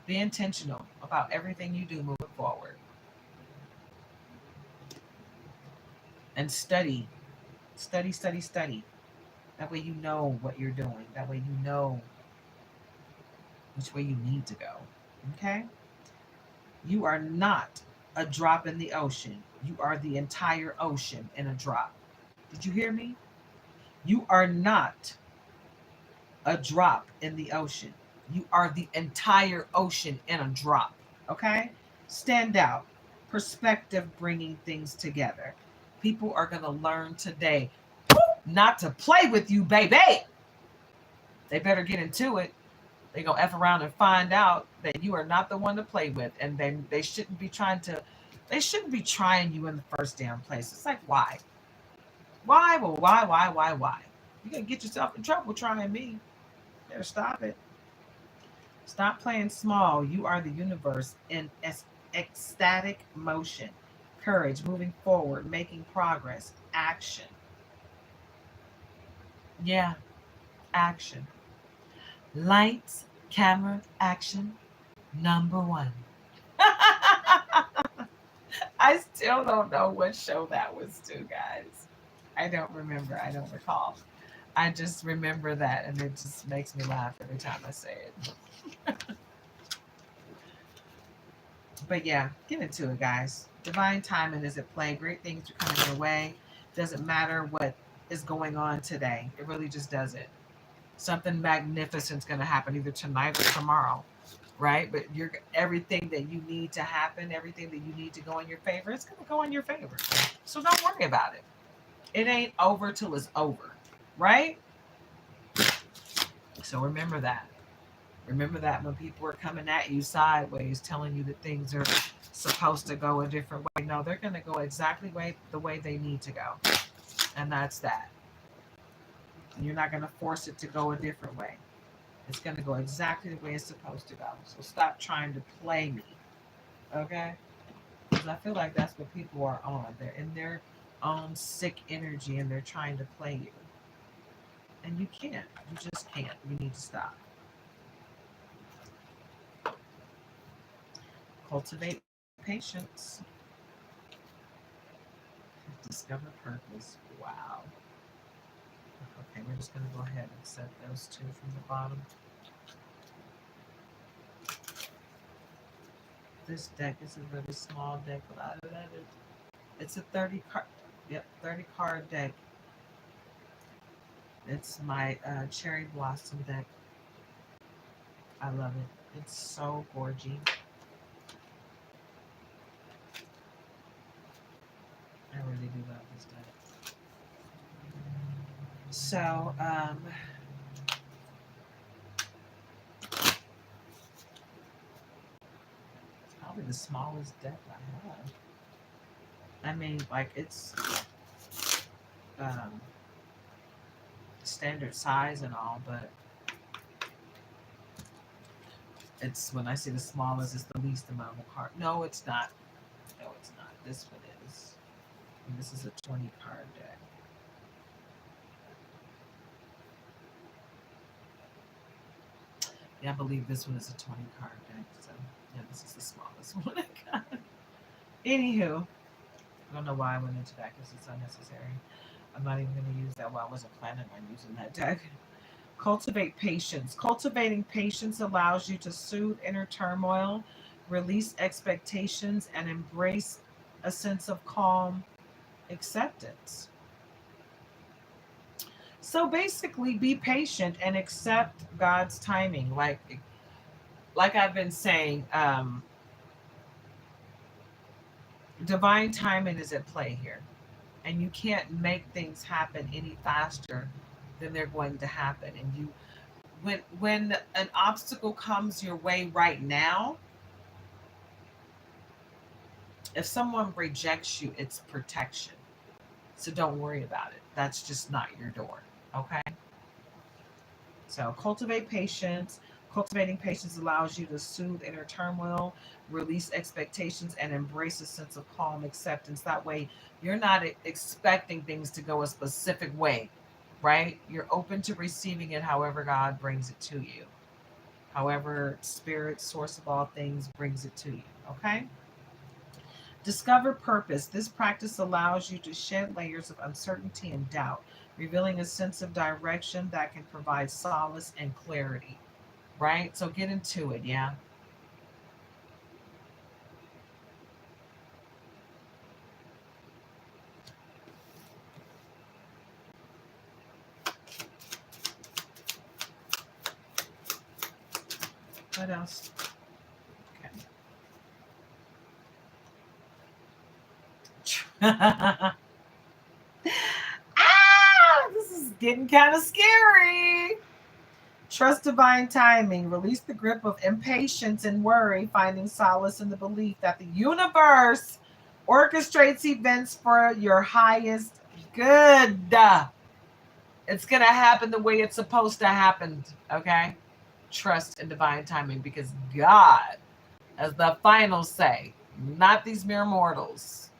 Be intentional about everything you do moving forward. And study, study, study, study. That way you know what you're doing. That way you know which way you need to go. Okay? You are not a drop in the ocean. You are the entire ocean in a drop. Did you hear me? You are not a drop in the ocean. You are the entire ocean in a drop. Okay? Stand out. Perspective bringing things together. People are going to learn today not to play with you, baby. They better get into it. They go F around and find out that you are not the one to play with. And they shouldn't be trying you in the first damn place. It's like, why? Why? Well, why? You're going to get yourself in trouble trying me. Better stop it. Stop playing small. You are the universe in ecstatic motion. Courage, moving forward, making progress, action. Yeah, action. Lights, camera, action. Number one. I still don't know what show that was to, guys. I don't remember. I don't recall. I just remember that, and it just makes me laugh every time I say it. But yeah, get into it, guys. Divine timing is at play. Great things are coming your way. Doesn't matter what is going on today. It really just doesn't. Something magnificent's going to happen either tonight or tomorrow, right? But you're everything that you need to happen, everything that you need to go in your favor, it's going to go in your favor. So don't worry about it. It ain't over till it's over, right? So remember that. Remember that when people are coming at you sideways, telling you that things are supposed to go a different way. No, they're going to go exactly the way they need to go. And that's that. You're not going to force it to go a different way. It's going to go exactly the way it's supposed to go. So stop trying to play me. Okay? Because I feel like that's what people are on. They're in their own sick energy and they're trying to play you. And you can't. You just can't. You need to stop. Cultivate patience. Discover purpose. Wow. Okay, we're just going to go ahead and set those two from the bottom. This deck is a really small deck, but I love it. It's a 30 card. Yep, 30 card deck. It's my cherry blossom deck. I love it. It's so gorgeous. I really do love this deck. So, it's probably the smallest deck I have. I mean, like it's um, standard size and all, but it's when I say the smallest, it's the least amount of card. No, it's not. No, it's not. This one is. And this is a 20 card deck. Yeah, I believe this one is a 20 card deck. So, yeah, this is the smallest one I got. Anywho, I don't know why I went into that because it's unnecessary. I'm not even going to use that. Well, I wasn't planning on using that deck. Cultivate patience. Cultivating patience allows you to soothe inner turmoil, release expectations, and embrace a sense of calm acceptance. So basically, be patient and accept God's timing. Like I've been saying, divine timing is at play here, and you can't make things happen any faster than they're going to happen. And when an obstacle comes your way right now, if someone rejects you, it's protection. So don't worry about it. That's just not your door. Okay. So cultivate patience. Cultivating patience allows you to soothe inner turmoil, release expectations, and embrace a sense of calm acceptance. That way, you're not expecting things to go a specific way, right? You're open to receiving it however God brings it to you, however, spirit, source of all things, brings it to you. Okay? Discover purpose. This practice allows you to shed layers of uncertainty and doubt, revealing a sense of direction that can provide solace and clarity. Right? So get into it, yeah? What else? Okay. Ah, this is getting kind of scary. Trust divine timing. Release the grip of impatience and worry, finding solace in the belief that the universe orchestrates events for your highest good. It's going to happen the way it's supposed to happen. Okay? Trust in divine timing because God has the final say, not these mere mortals.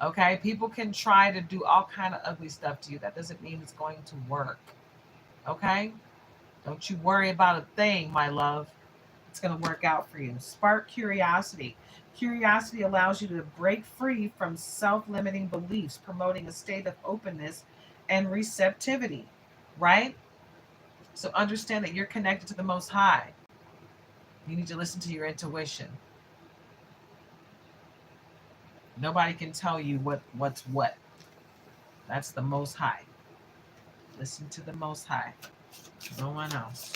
Okay? People can try to do all kind of ugly stuff to you. That doesn't mean it's going to work. Okay? Don't you worry about a thing, my love. It's going to work out for you. Spark curiosity. Curiosity allows you to break free from self limiting beliefs, promoting a state of openness and receptivity, right? So understand that you're connected to the Most High. You need to listen to your intuition. Nobody can tell you what's what. That's the Most High. Listen to the Most High. No one else.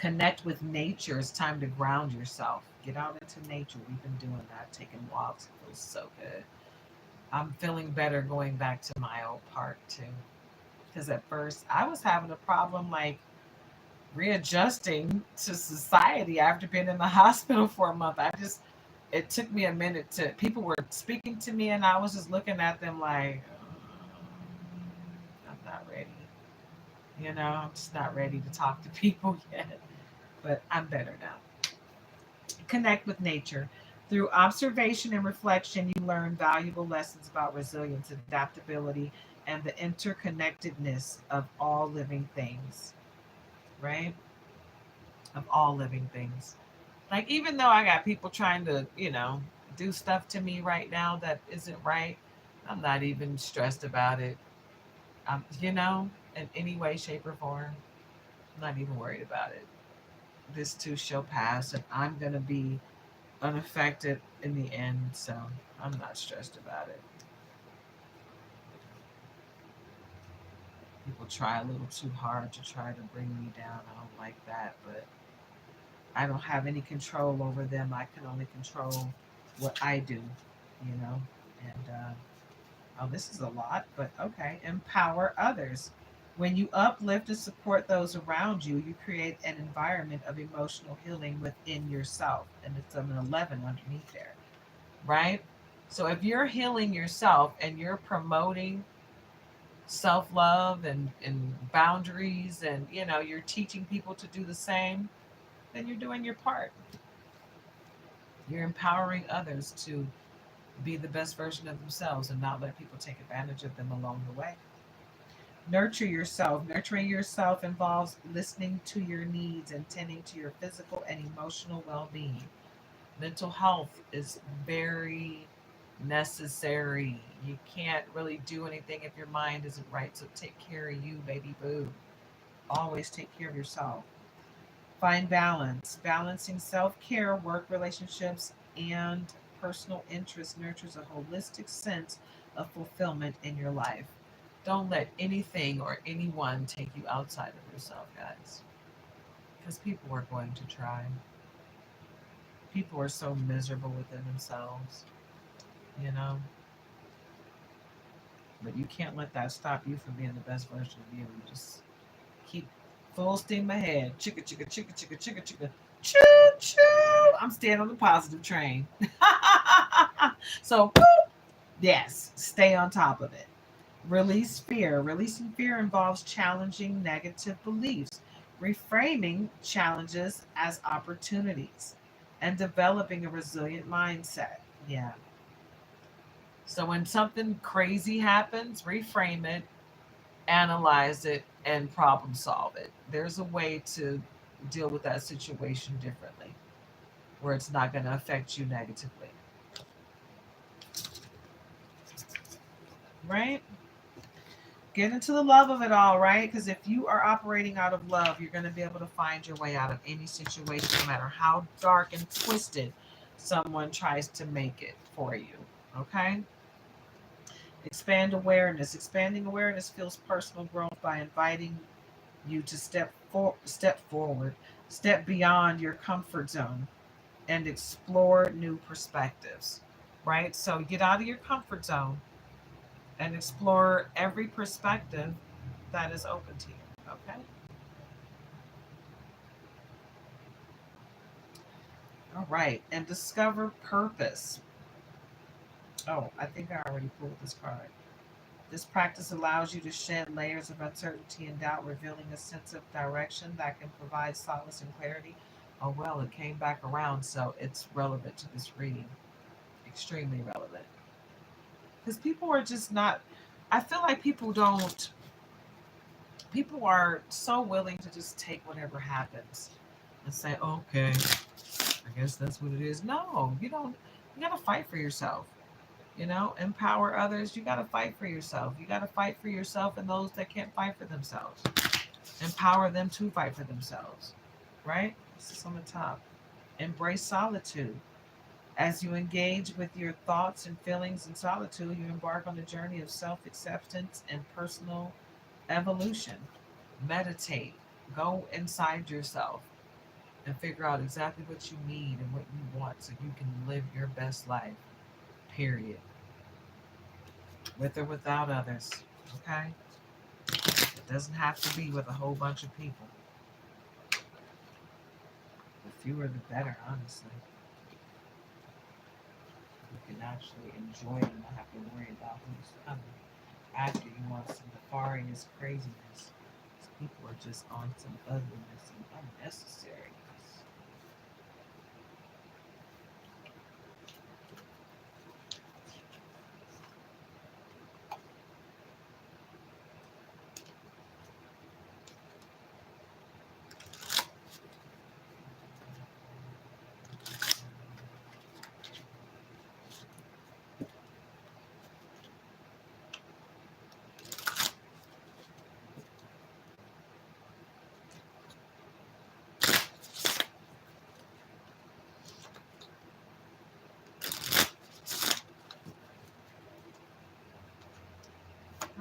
Connect with nature. It's time to ground yourself. Get out into nature. We've been doing that, taking walks. It feels so good. I'm feeling better going back to my old park too. Because at first I was having a problem like readjusting to society after being in the hospital for a month. It took me a minute to, people were speaking to me and I was just looking at them like, I'm not ready. I'm just not ready to talk to people yet. But I'm better now. Connect with nature. Through observation and reflection, you learn valuable lessons about resilience, adaptability, and the interconnectedness of all living things, right? Of all living things. Like, even though I got people trying to, do stuff to me right now that isn't right, I'm not even stressed about it. In any way, shape, or form, I'm not even worried about it. This too shall pass, and I'm going to be unaffected in the end, so I'm not stressed about it. People try a little too hard to try to bring me down. I don't like that, but I don't have any control over them. I can only control what I do, you know. And oh, this is a lot, but okay. Empower others. When you uplift and support those around you, you create an environment of emotional healing within yourself. And it's an 11 underneath there, right? So if you're healing yourself and you're promoting self love and boundaries, and you're teaching people to do the same, then you're doing your part. You're empowering others to be the best version of themselves and not let people take advantage of them along the way. Nurture yourself. Nurturing yourself involves listening to your needs and tending to your physical and emotional well being. Mental health is very necessary. You can't really do anything if your mind isn't right. So take care of you, baby boo. Always take care of yourself. Find balance. Balancing self care, work relationships, and personal interests nurtures a holistic sense of fulfillment in your life. Don't let anything or anyone take you outside of yourself, guys, because people are going to try. People are so miserable within themselves, you know, but you can't let that stop you from being the best version of you. You just keep full steam ahead. Chicka, chicka, chicka, chicka, chicka, chicka. Choo, choo. I'm staying on the positive train. So, yes, stay on top of it. Release fear. Releasing fear involves challenging negative beliefs, reframing challenges as opportunities, and developing a resilient mindset. Yeah. So when something crazy happens, reframe it, analyze it, and problem solve it. There's a way to deal with that situation differently where it's not going to affect you negatively, right? Get into the love of it all, right? Because if you are operating out of love, you're going to be able to find your way out of any situation, no matter how dark and twisted someone tries to make it for you. Okay? Expand awareness. Expanding awareness feels personal growth by inviting you to step forward, step beyond your comfort zone, and explore new perspectives. Right? So get out of your comfort zone and explore every perspective that is open to you. Okay? All right. And discover purpose. Oh, I think I already pulled this card. This practice allows you to shed layers of uncertainty and doubt, revealing a sense of direction that can provide solace and clarity. Oh, well, it came back around, so it's relevant to this reading. Extremely relevant. Because people are just not, I feel like people are so willing to just take whatever happens and say, okay, I guess that's what it is. No, you don't, you got to fight for yourself. Empower others. You got to fight for yourself. You got to fight for yourself and those that can't fight for themselves. Empower them to fight for themselves, right? This is on the top. Embrace solitude. As you engage with your thoughts and feelings in solitude, you embark on a journey of self acceptance and personal evolution. Meditate. Go inside yourself and figure out exactly what you need and what you want so you can live your best life, period. With or without others. Okay? It doesn't have to be with a whole bunch of people. The fewer the better, honestly. You can actually enjoy it and not have to worry about who's coming after you on some nefarious craziness. People are just on some ugliness and unnecessariness.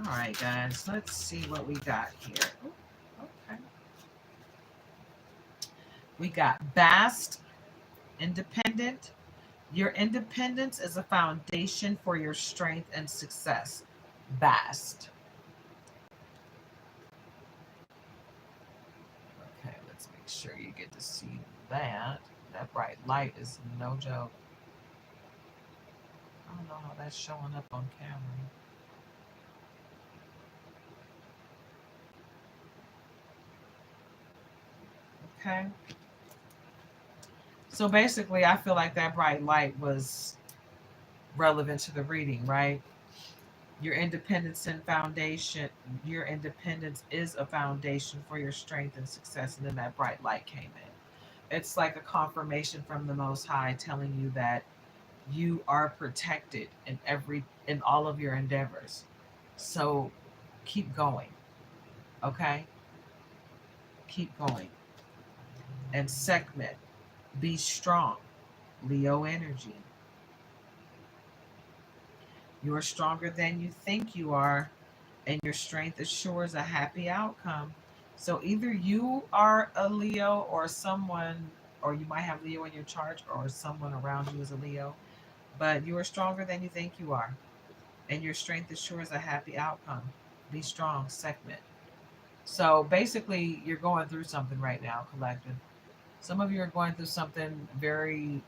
All right, guys, let's see what we got here. Ooh, okay. We got Bast, independent. Your independence is a foundation for your strength and success. Bast. Okay, let's make sure you get to see that. That bright light is no joke. I don't know how that's showing up on camera. Okay. So basically, I feel like that bright light was relevant to the reading, right? Your independence and foundation, your independence is a foundation for your strength and success. And then that bright light came in. It's like a confirmation from the Most High telling you that you are protected in all of your endeavors. So keep going. Okay? Keep going. And Sekhmet, be strong. Leo energy. You are stronger than you think you are, and your strength assures a happy outcome. So either you are a Leo or someone, or you might have Leo in your chart, or someone around you is a Leo, but you are stronger than you think you are, and your strength assures a happy outcome. Be strong, Sekhmet. So basically, you're going through something right now, collective. Some of you are going through something very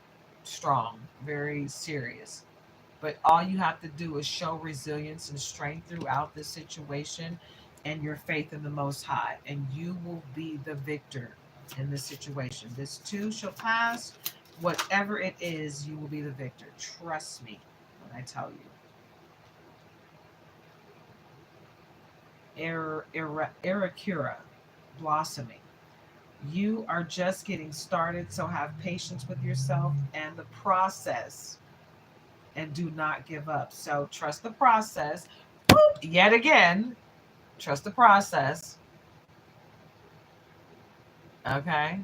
strong, very serious. But all you have to do is show resilience and strength throughout this situation and your faith in the Most High, and you will be the victor in this situation. This too shall pass. Whatever it is, you will be the victor. Trust me when I tell you. Irakura, blossoming. You are just getting started, so have patience with yourself and the process, and do not give up. So trust the process. Yet again, trust the process. Okay?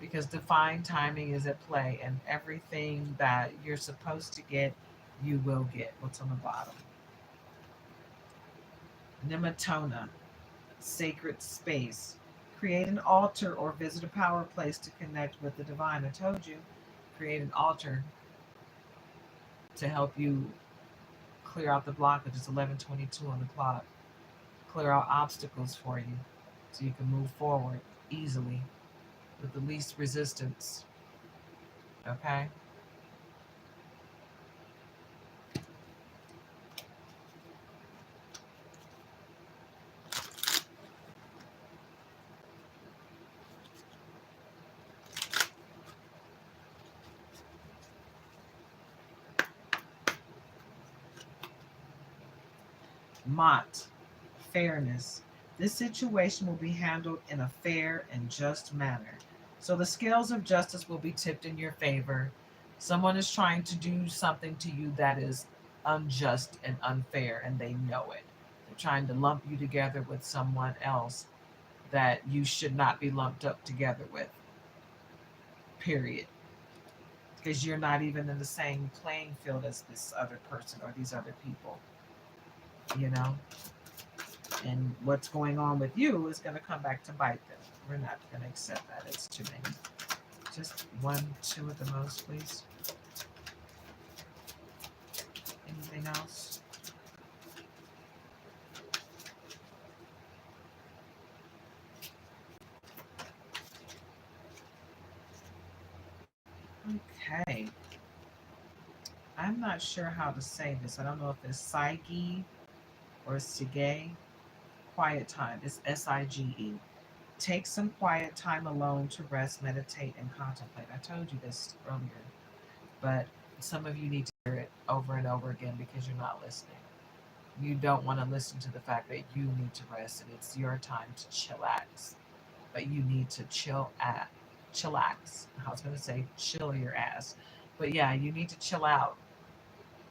Because divine timing is at play, and everything that you're supposed to get, you will get. What's on the bottom? Nematona, sacred space. Create an altar or visit a power place to connect with the divine. I told you, create an altar to help you clear out the blockage. It's 11:22 on the clock. Clear out obstacles for you so you can move forward easily with the least resistance. Okay? Mott, fairness. This situation will be handled in a fair and just manner. So the scales of justice will be tipped in your favor. Someone is trying to do something to you that is unjust and unfair, and they know it. They're trying to lump you together with someone else that you should not be lumped up together with, period. Because you're not even in the same playing field as this other person or these other people, you know? And what's going on with you is going to come back to bite them. We're not going to accept that. It's too many. Just 1, 2 at the most, please. Anything else? Okay. I'm not sure how to say this. I don't know if it's Sige or Sige. Quiet time. It's Sige. Take some quiet time alone to rest, meditate, and contemplate. I told you this earlier, but some of you need to hear it over and over again because you're not listening. You don't want to listen to the fact that you need to rest and it's your time to chillax. But you need to chillax. I was going to say chill your ass. But yeah, you need to chill out.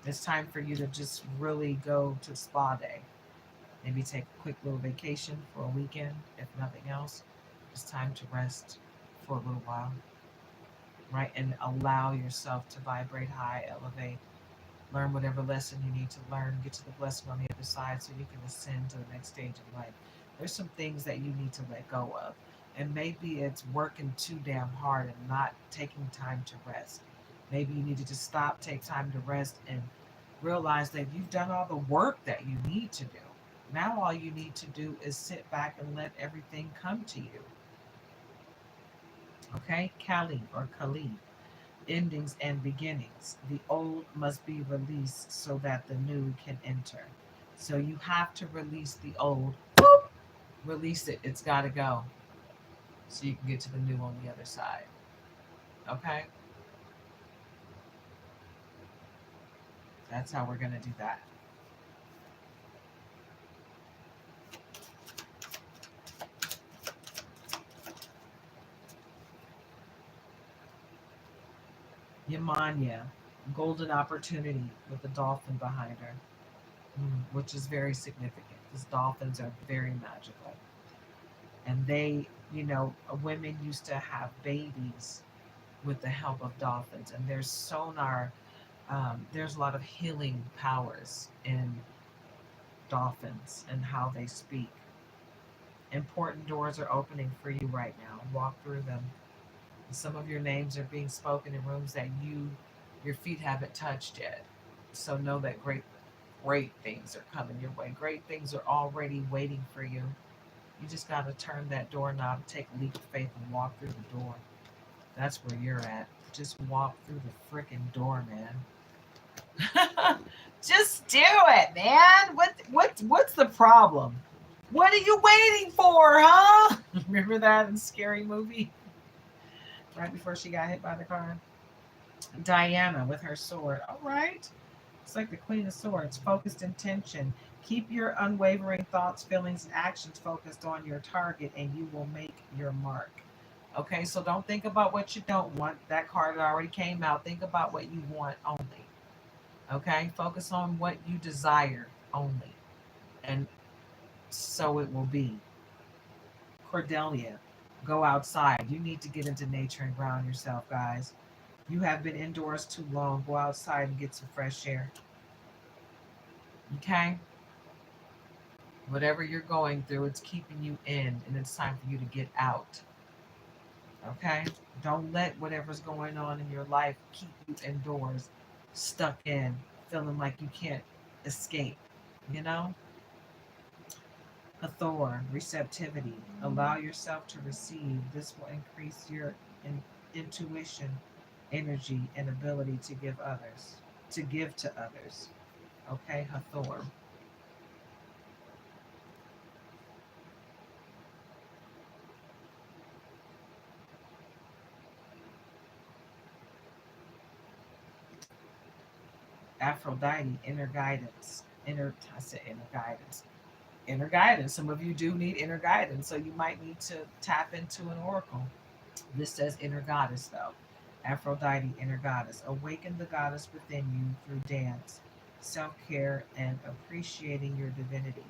It's time for you to just really go to spa day. Maybe take a quick little vacation for a weekend, if nothing else. It's time to rest for a little while, right? And allow yourself to vibrate high, elevate, learn whatever lesson you need to learn, get to the blessing on the other side so you can ascend to the next stage in life. There's some things that you need to let go of. And maybe it's working too damn hard and not taking time to rest. Maybe you need to just stop, take time to rest, and realize that you've done all the work that you need to do. Now all you need to do is sit back and let everything come to you. Okay? Kali or Kali. Endings and beginnings. The old must be released so that the new can enter. So you have to release the old. Boop, release it. It's got to go. So you can get to the new on the other side. Okay? That's how we're going to do that. Yamanya, golden opportunity with a dolphin behind her, which is very significant because dolphins are very magical. And they, women used to have babies with the help of dolphins. And there's sonar, there's a lot of healing powers in dolphins and how they speak. Important doors are opening for you right now. Walk through them. Some of your names are being spoken in rooms that your feet haven't touched yet. So know that great things are coming your way. Great things are already waiting for you. You just got to turn that doorknob, take a leap of faith, and walk through the door. That's where you're at. Just walk through the freaking door, man. Just do it, man. What's the problem? What are you waiting for, huh? Remember that in Scary Movie? Right before she got hit by the car? Diana with her sword. All right. It's like the Queen of Swords. Focused intention. Keep your unwavering thoughts, feelings, and actions focused on your target, and you will make your mark. Okay, so don't think about what you don't want. That card already came out. Think about what you want only. Okay, focus on what you desire only. And so it will be. Cordelia, go outside. You need to get into nature and ground yourself, guys. You have been indoors too long. Go outside and get some fresh air. Okay? Whatever you're going through, it's keeping you in, and it's time for you to get out. Okay? Don't let whatever's going on in your life keep you indoors, stuck in, feeling like you can't escape. You know? Hathor, receptivity. Allow yourself to receive. This will increase your intuition, energy, and ability to give to others. Okay, Hathor. Aphrodite, inner guidance. I said inner guidance. Inner guidance. Some of you do need inner guidance, so you might need to tap into an oracle. This says inner goddess, though. Aphrodite, inner goddess. Awaken the goddess within you through dance, self care, and appreciating your divinity.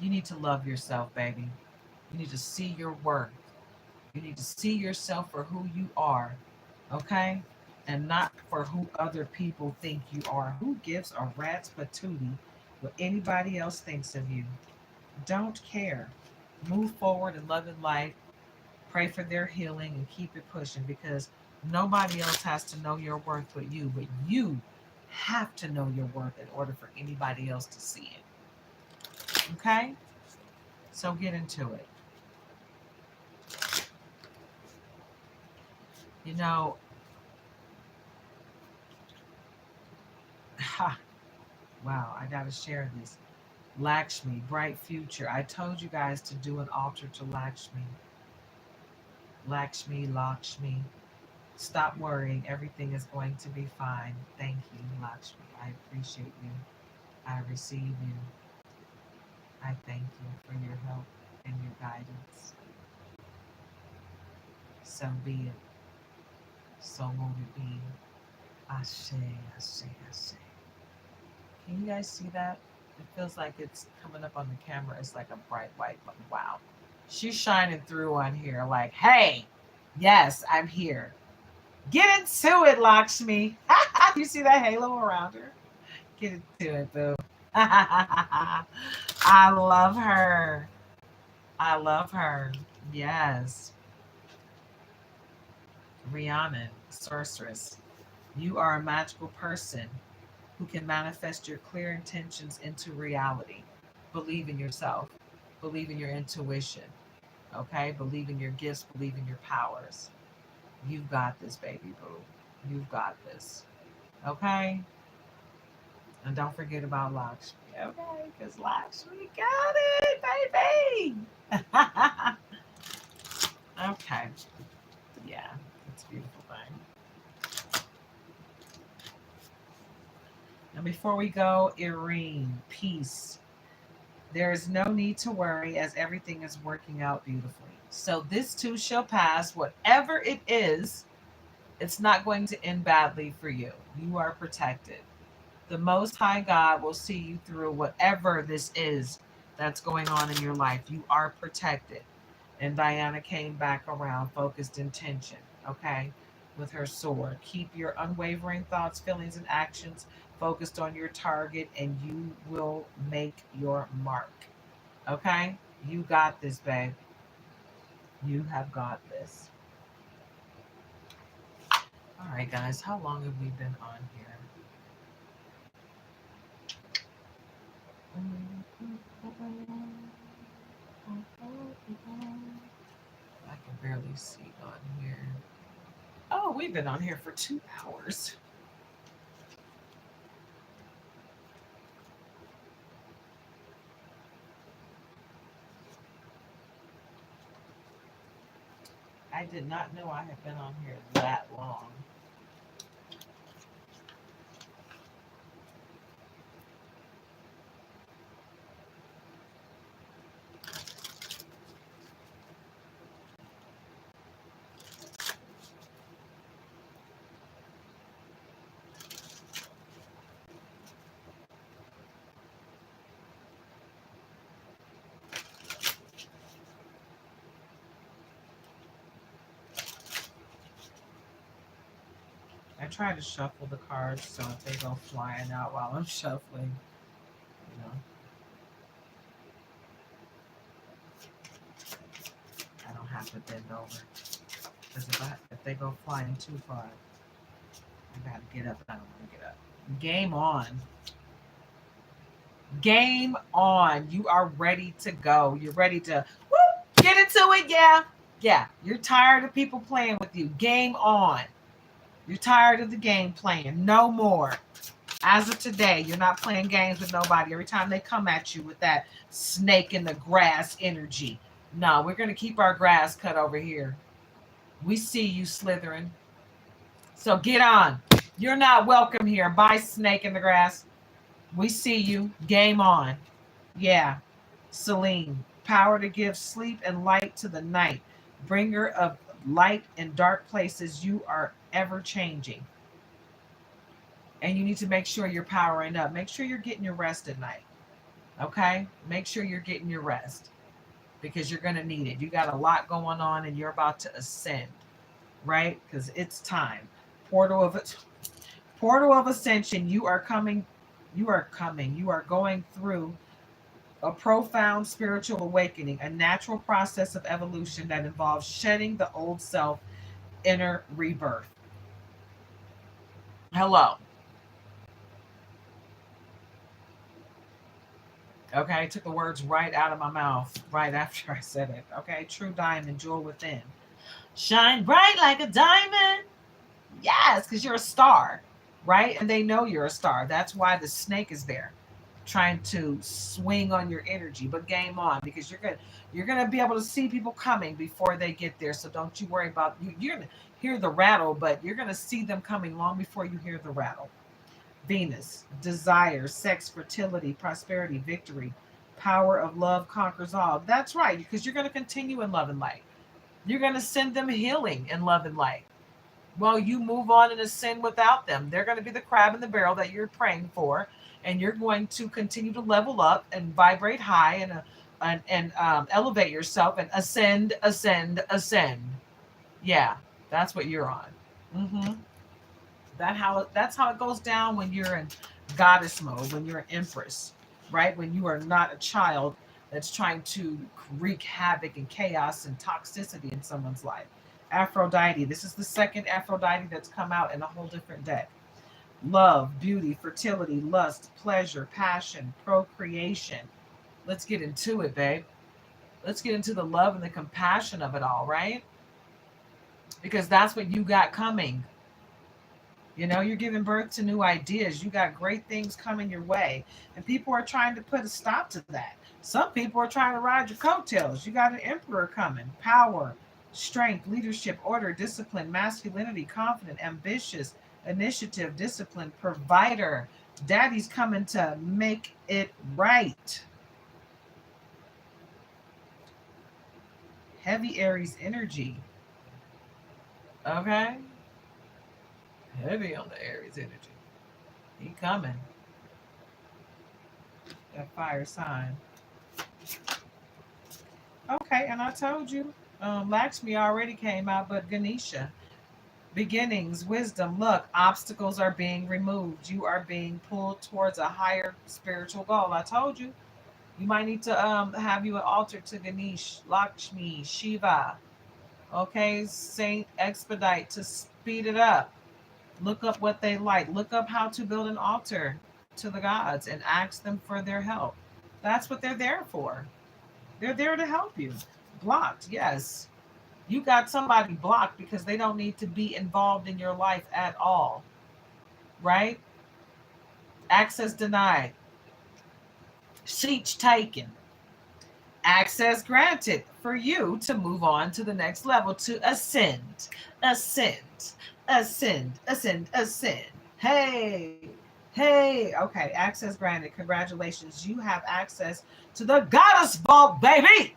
You need to love yourself, baby. You need to see your worth. You need to see yourself for who you are, okay? And not for who other people think you are. Who gives a rat's patootie what anybody else thinks of you? Don't care. Move forward and love in life. Pray for their healing and keep it pushing because nobody else has to know your worth but you. But you have to know your worth in order for anybody else to see it. Okay? So get into it. You know, ha, wow, I got to share this. Lakshmi, bright future. I told you guys to do an altar to Lakshmi. Lakshmi, Lakshmi. Stop worrying. Everything is going to be fine. Thank you, Lakshmi. I appreciate you. I receive you. I thank you for your help and your guidance. So be it. So mote it be. Ashe, ashe, ashe. Can you guys see that? It feels like it's coming up on the camera. It's like a bright white. Wow. She's shining through on here like, hey, yes, I'm here. Get into it, Lakshmi. You see that halo around her? Get into it, boo. I love her. I love her. Yes. Rhiannon, sorceress. You are a magical person who can manifest your clear intentions into reality. Believe in yourself. Believe in your intuition. Okay? Believe in your gifts. Believe in your powers. You've got this, baby boo. You've got this. Okay? And don't forget about Lakshmi. Okay? Because Lakshmi got it, baby. Okay. Yeah. It's a beautiful thing. And before we go, Irene, peace. There is no need to worry as everything is working out beautifully. So this too shall pass. Whatever it is, it's not going to end badly for you. You are protected. The Most High God will see you through whatever this is that's going on in your life. You are protected. And Diana came back around, focused intention, okay, with her sword. Keep your unwavering thoughts, feelings, and actions focused on your target, and you will make your mark. Okay? You got this, babe. You have got this. All right, guys, how long have we been on here? I can barely see on here. Oh, we've been on here for 2 hours. I did not know I had been on here that long. I try to shuffle the cards so if they go flying out while I'm shuffling, you know, I don't have to bend over. Because if they go flying too far, I gotta get up and I don't want to get up. Game on. Game on. You are ready to go. You're ready to get into it. Yeah. Yeah. You're tired of people playing with you. Game on. You're tired of the game playing. No more. As of today, you're not playing games with nobody. Every time they come at you with that snake in the grass energy. No, we're going to keep our grass cut over here. We see you slithering. So get on. You're not welcome here. Bye, snake in the grass. We see you. Game on. Yeah. Celine, power to give sleep and light to the night. Bringer of light in dark places. You are ever changing. And you need to make sure you're powering up. Make sure you're getting your rest at night. Okay? Make sure you're getting your rest because you're going to need it. You got a lot going on and you're about to ascend, right? Because it's time. Portal of ascension. You are coming. You are coming. You are going through a profound spiritual awakening, a natural process of evolution that involves shedding the old self, inner rebirth. Hello. Okay, I took the words right out of my mouth right after I said it. Okay, true diamond, jewel within. Shine bright like a diamond. Yes, because you're a star, right? And they know you're a star. That's why the snake is there, trying to swing on your energy. But game on, because you're gonna be able to see people coming before they get there. So don't you worry about you. You're gonna hear the rattle, but you're gonna see them coming long before you hear the rattle. Venus, desire, sex, fertility, prosperity, victory, power of love conquers all. That's right, because you're going to continue in love and light. You're going to send them healing in love and light. Well, you move on and ascend without them. They're going to be the crab in the barrel that you're praying for, and you're going to continue to level up and vibrate high and elevate yourself and ascend, ascend, ascend. Yeah, that's what you're on. Mm-hmm. That's how it goes down when you're in goddess mode, when you're an empress, right? When you are not a child that's trying to wreak havoc and chaos and toxicity in someone's life. Aphrodite. This is the second Aphrodite that's come out in a whole different deck. Love, beauty, fertility, lust, pleasure, passion, procreation. Let's get into it, babe. Let's get into the love and the compassion of it all, right? Because that's what you got coming. You know, you're giving birth to new ideas. You got great things coming your way. And people are trying to put a stop to that. Some people are trying to ride your coattails. You got an emperor coming. Power, strength, leadership, order, discipline, masculinity, confident, ambitious, initiative, discipline, provider. Daddy's coming to make it right. Heavy Aries energy. Okay? Heavy on the Aries energy. He coming. That fire sign. Okay, and I told you, Lakshmi already came out, but Ganesha, beginnings, wisdom, look, obstacles are being removed. You are being pulled towards a higher spiritual goal. I told you, you might need to have you an altar to Ganesh, Lakshmi, Shiva. Okay, Saint Expedite to speed it up. Look up what they like. Look up how to build an altar to the gods and ask them for their help. That's what they're there for. They're there to help you. Blocked, yes. You got somebody blocked because they don't need to be involved in your life at all, right? Access denied, seats taken, access granted for you to move on to the next level, to ascend, ascend, ascend, ascend, ascend. Hey, hey, okay, access granted. Congratulations. You have access to the goddess vault, baby.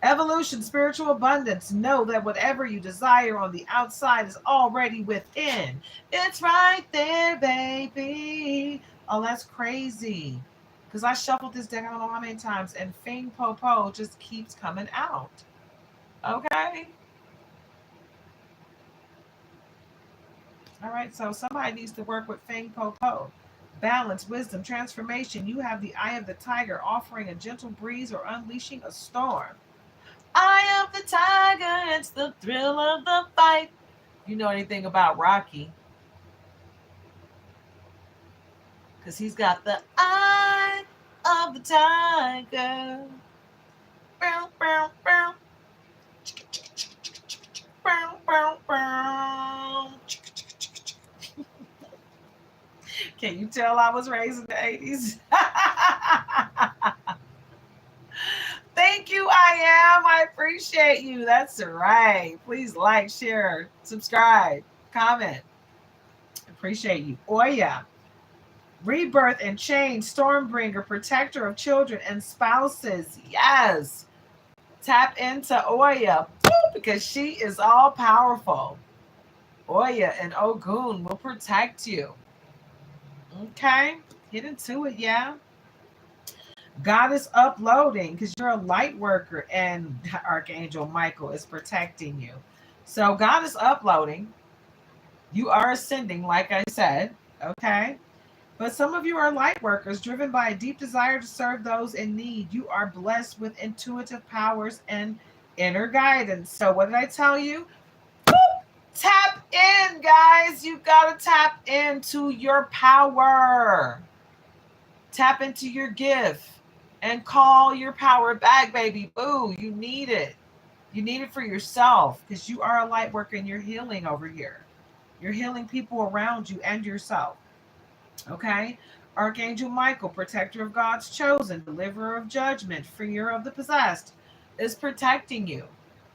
Evolution, spiritual abundance. Know that whatever you desire on the outside is already within. It's right there, baby. Oh, that's crazy. Because I shuffled this deck I don't know how many times, and Fing Po Po just keeps coming out. Okay? All right, so somebody needs to work with Fing Po Po. Balance, wisdom, transformation. You have the eye of the tiger, offering a gentle breeze or unleashing a storm. Eye of the tiger, it's the thrill of the fight. You know anything about Rocky? Because he's got the eye of the tiger. Bow, bow, bow. Bow, bow, bow. Can you tell I was raised in the 80s? Thank you, I am. I appreciate you. That's right. Please like, share, subscribe, comment. Appreciate you. Oya. Rebirth and change, Stormbringer, protector of children and spouses. Yes. Tap into Oya because she is all powerful. Oya and Ogun will protect you. Okay. Get into it, yeah. God is uploading because you're a light worker and Archangel Michael is protecting you. So God is uploading. You are ascending, like I said. Okay. But some of you are light workers driven by a deep desire to serve those in need. You are blessed with intuitive powers and inner guidance. So, what did I tell you? Tap in, guys. You got to tap into your power. Tap into your gift and call your power back, baby. Boo, you need it. You need it for yourself because you are a light worker and you're healing over here. You're healing people around you and yourself. Okay? Archangel Michael, protector of God's chosen, deliverer of judgment, freer of the possessed, is protecting you.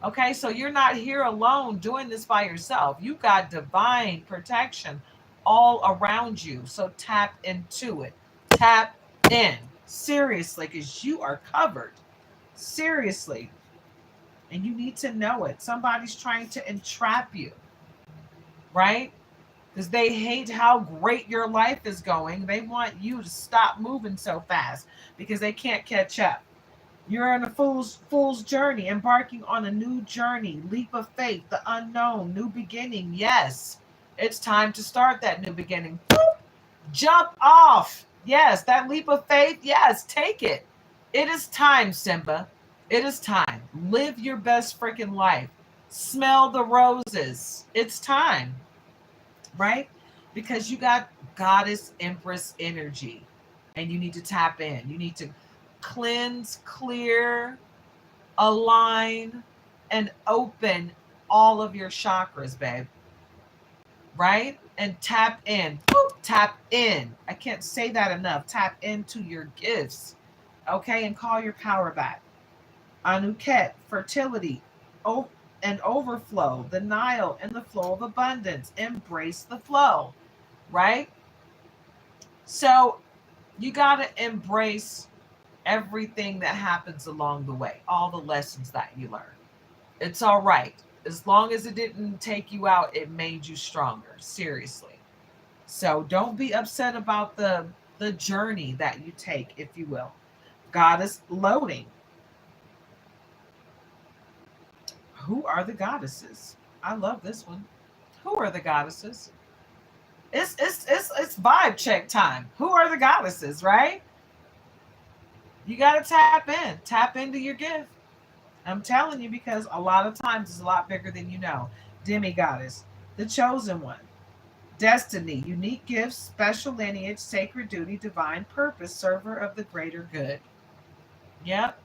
Okay? So you're not here alone doing this by yourself. You got divine protection all around you. So tap into it. Tap in. Seriously, because you are covered. Seriously. And you need to know it. Somebody's trying to entrap you, right? Because they hate how great your life is going. They want you to stop moving so fast because they can't catch up. You're on a fool's journey, embarking on a new journey, leap of faith, the unknown, new beginning. Yes, it's time to start that new beginning. Boop, jump off. Yes, that leap of faith. Yes, take it. It is time, Simba. It is time. Live your best freaking life. Smell the roses. It's time, right? Because you got goddess empress energy and you need to tap in. You need to cleanse, clear, align, and open all of your chakras, babe. Right? And tap in. Boop, tap in. I can't say that enough. Tap into your gifts. Okay? And call your power back. Anuket, fertility, and overflow, the Nile and the flow of abundance. Embrace the flow, right? So you got to embrace everything that happens along the way, all the lessons that you learn. It's all right. As long as it didn't take you out, it made you stronger. Seriously. So don't be upset about the journey that you take, if you will. Goddess loading. Who are the goddesses? I love this one. Who are the goddesses? It's vibe check time. Who are the goddesses, right? You gotta tap in. Tap into your gift. I'm telling you because a lot of times it's a lot bigger than you know. Demi goddess, the chosen one, destiny, unique gifts, special lineage, sacred duty, divine purpose, server of the greater good. Yep.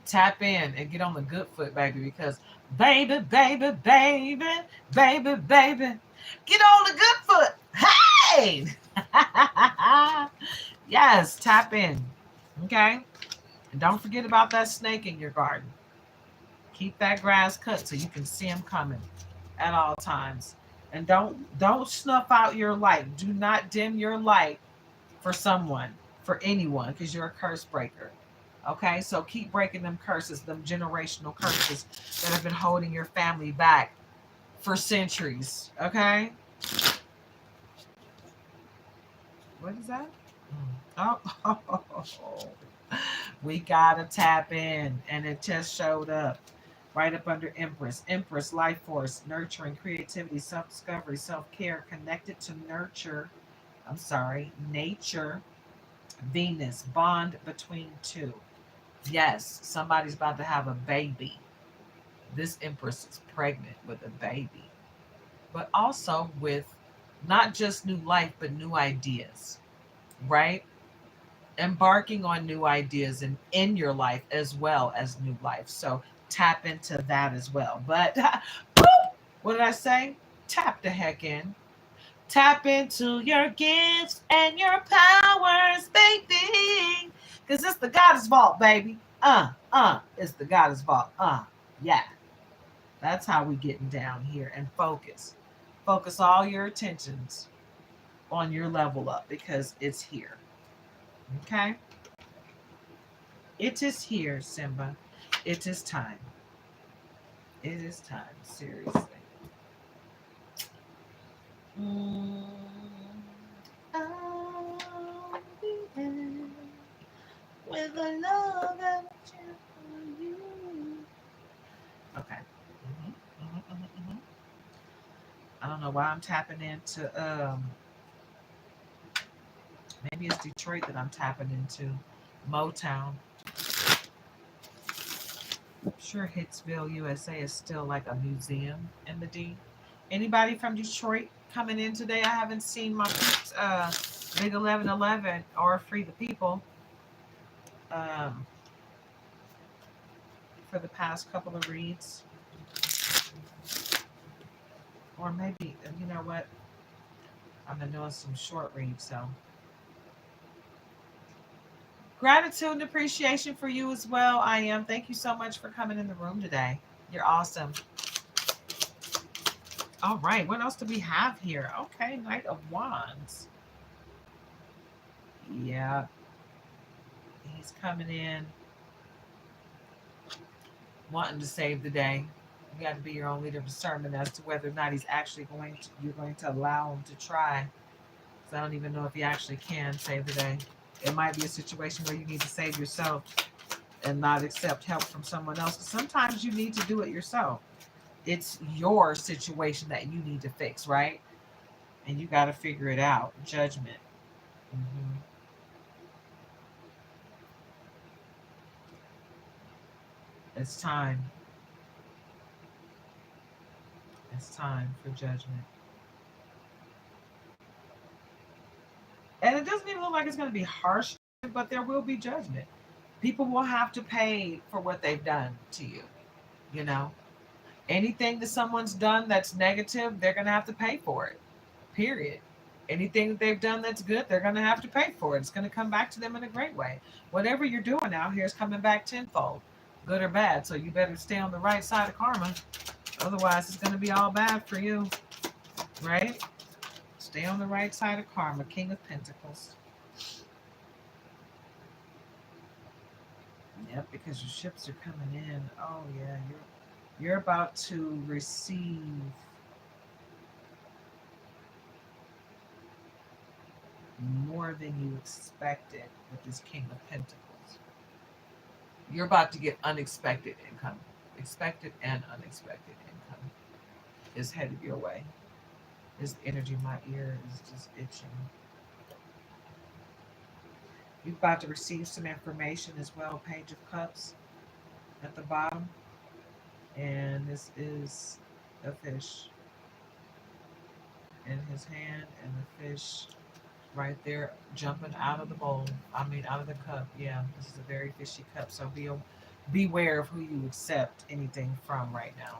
Tap in and get on the good foot, baby, because baby, baby, baby, baby, baby, get on the good foot. Hey! Yes, tap in. Okay? And don't forget about that snake in your garden. Keep that grass cut so you can see them coming at all times. And don't snuff out your light. Do not dim your light for someone, for anyone, because you're a curse breaker. Okay, so keep breaking them curses, them generational curses that have been holding your family back for centuries. Okay, what is that? Oh, we gotta tap in, and it just showed up right up under Empress. Empress, life force, nurturing, creativity, self discovery, self care, connected to nurture. I'm sorry, nature. Venus, bond between two. Yes, somebody's about to have a baby. This Empress is pregnant with a baby, but also with not just new life, but new ideas, right? Embarking on new ideas and in your life as well as new life. So tap into that as well. But what did I say? Tap the heck in. Tap into your gifts and your powers, baby. Because it's the goddess vault, baby. It's the goddess vault. Yeah. That's how we getting down here and focus. Focus all your attentions on your level up because it's here. Okay? It is here, Simba. It is time. It is time. Seriously. Mm, I'll be there with a love and a chance for you. Okay. I don't know why I'm tapping into maybe it's Detroit that I'm tapping into. Motown. I'm sure Hitsville, USA is still like a museum in the D. Anybody from Detroit coming in today? I haven't seen my Big 1111 or Free the People. Um, for the past couple of reads. Or maybe, you know what? I've been doing some short reads, so. Gratitude and appreciation for you as well. I am. Thank you so much for coming in the room today. You're awesome. All right. What else do we have here? Okay. Knight of Wands. Yeah. He's coming in wanting to save the day. You got to be your own leader of discernment as to whether or not he's actually you're going to allow him to try. Because I don't even know if he actually can save the day. It might be a situation where you need to save yourself and not accept help from someone else. Sometimes you need to do it yourself. It's your situation that you need to fix, right? And you got to figure it out. Judgment. Mm-hmm. It's time. It's time for judgment. And it doesn't even look like it's going to be harsh, but there will be judgment. People will have to pay for what they've done to you. You know, anything that someone's done that's negative, they're going to have to pay for it. Period. Anything that they've done that's good, they're going to have to pay for it. It's going to come back to them in a great way. Whatever you're doing out here is coming back tenfold, good or bad. So you better stay on the right side of karma. Otherwise, it's going to be all bad for you, right? Stay on the right side of karma. King of Pentacles. Yep, because your ships are coming in. Oh yeah, you're about to receive more than you expected with this King of Pentacles. You're about to get unexpected income. Expected and unexpected income is headed your way. This energy in my ear is just itching. You're about to receive some information as well. Page of Cups at the bottom. And this is a fish in his hand, and the fish right there jumping out of the bowl. I mean, out of the cup. Yeah, this is a very fishy cup. So beware of who you accept anything from right now,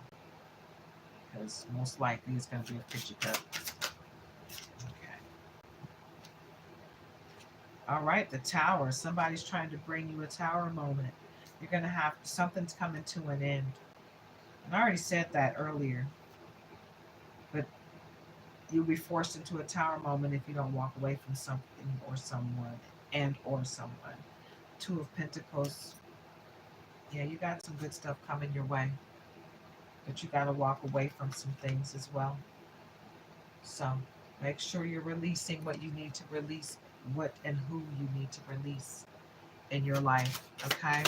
because most likely it's going to be a fishy cup. Okay. All right, the Tower. Somebody's trying to bring you a Tower moment. You're going to have something's coming to an end. And I already said that earlier, but you'll be forced into a Tower moment if you don't walk away from something or someone or someone. Two of Pentacles. Yeah, you got some good stuff coming your way, but you got to walk away from some things as well. So make sure you're releasing what you need to release, what and who you need to release in your life. Okay.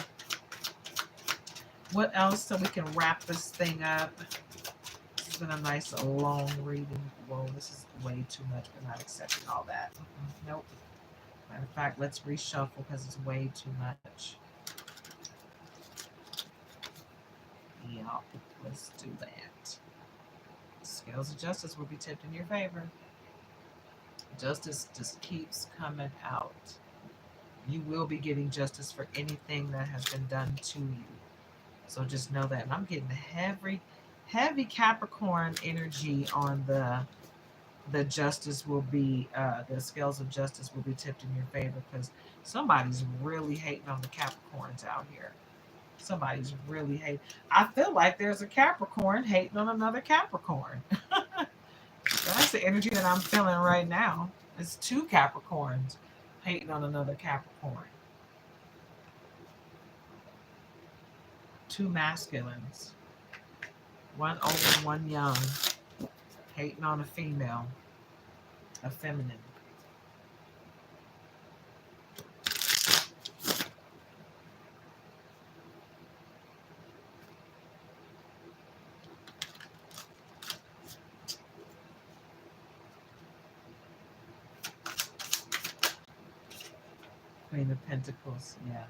What else so we can wrap this thing up? This has been a nice long reading. Whoa, this is way too much. We're not accepting all that. Nope. Matter of fact, let's reshuffle because it's way too much. Yeah, let's do that. Scales of justice will be tipped in your favor. Justice just keeps coming out. You will be getting justice for anything that has been done to you. So just know that. And I'm getting heavy Capricorn energy on the justice will be, the scales of justice will be tipped in your favor, because somebody's really hating on the Capricorns out here. Somebody's really hating. I feel like there's a Capricorn hating on another Capricorn. That's the energy that I'm feeling right now. It's two Capricorns hating on another Capricorn. Two masculines. One old, one young. Hating on a female. A feminine. Queen of Pentacles, yeah.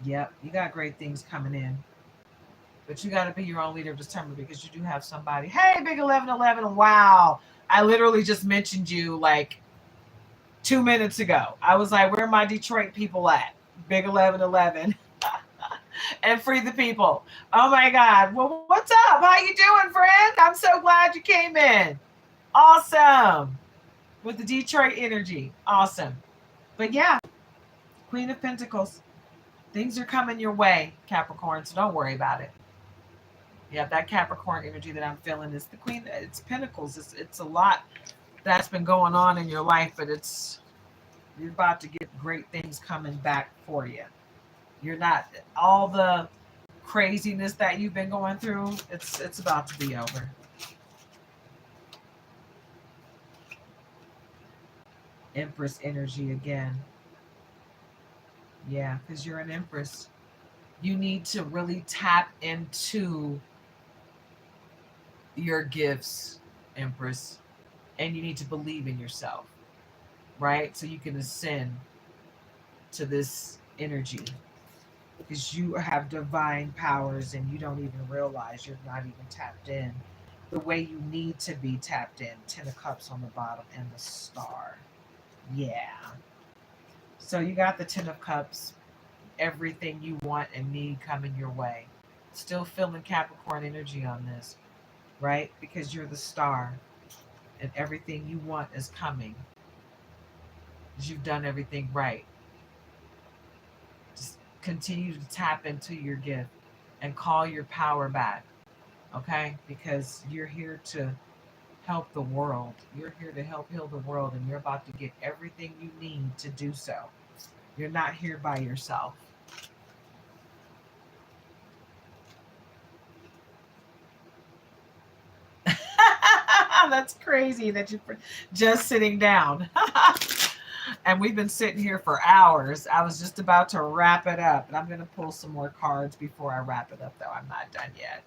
Yep, you got great things coming in. But you got to be your own leader of discernment, because you do have somebody. Hey, Big 1111. Wow. I literally just mentioned you like 2 minutes ago. I was like, where are my Detroit people at? Big 1111. And free the people. Oh my God. Well, what's up? How you doing, friend? I'm so glad you came in. Awesome. With the Detroit energy. Awesome. But yeah, Queen of Pentacles. Things are coming your way, Capricorn, so don't worry about it. Yeah, that Capricorn energy that I'm feeling is the Queen. It's Pentacles. It's a lot that's been going on in your life, but you're about to get great things coming back for you. You're not all the craziness that you've been going through. It's about to be over. Empress energy again. Yeah, because you're an Empress. You need to really tap into your gifts, Empress, and you need to believe in yourself, right? So you can ascend to this energy because you have divine powers and you don't even realize you're not even tapped in the way you need to be tapped in. 10 of Cups on the bottom and the star. Yeah. So you got the 10 of Cups, everything you want and need coming your way. Still feeling Capricorn energy on this, right? Because you're the star and everything you want is coming. Because you've done everything right. Just continue to tap into your gift and call your power back, okay? Because you're here to help the world. You're here to help heal the world, and you're about to get everything you need to do so. You're not here by yourself. That's crazy that you're just sitting down. And we've been sitting here for hours. I was just about to wrap it up, and I'm going to pull some more cards before I wrap it up, though. I'm not done yet.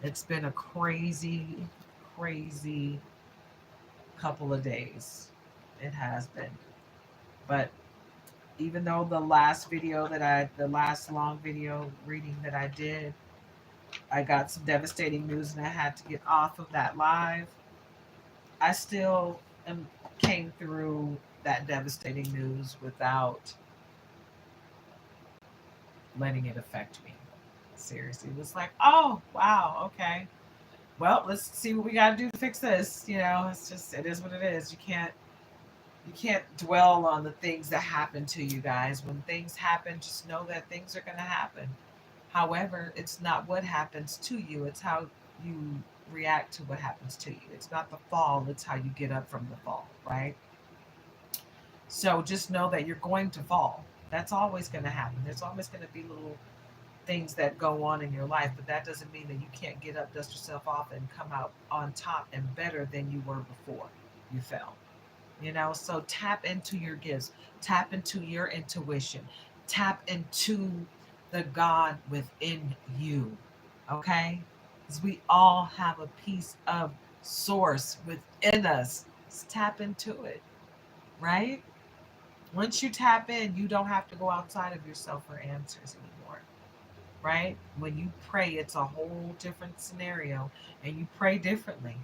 It's been a crazy, crazy couple of days. It has been. But even though the last long video reading that I did, I got some devastating news and I had to get off of that live, I still came through that devastating news without letting it affect me. Seriously, it was like, oh wow, okay. Well, let's see what we got to do to fix this. It's just, it is what it is. You can't dwell on the things that happen to you guys. When things happen, just know that things are going to happen. However, it's not what happens to you, it's how you react to what happens to you. It's not the fall, it's how you get up from the fall, right? So just know that you're going to fall. That's always going to happen. There's always going to be little things that go on in your life, but that doesn't mean that you can't get up, dust yourself off, and come out on top and better than you were before you fell. So tap into your gifts, tap into your intuition, tap into the God within you, okay? Because we all have a piece of source within us. Just tap into it, right? Once you tap in, you don't have to go outside of yourself for answers anymore, right? When you pray, it's a whole different scenario and you pray differently,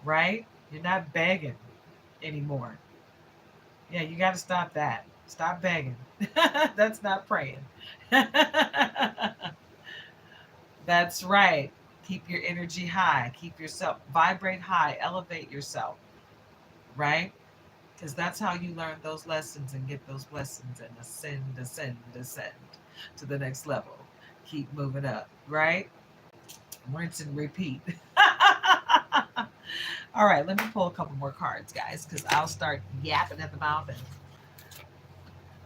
right? You're not begging anymore. Yeah, you got to stop that. Stop begging. That's not praying. That's right. Keep your energy high. Keep yourself, vibrate high, elevate yourself, right? Because that's how you learn those lessons and get those blessings and ascend, ascend, ascend to the next level. Keep moving up, right? Rinse and repeat. All right, let me pull a couple more cards, guys, because I'll start yapping at the mouth and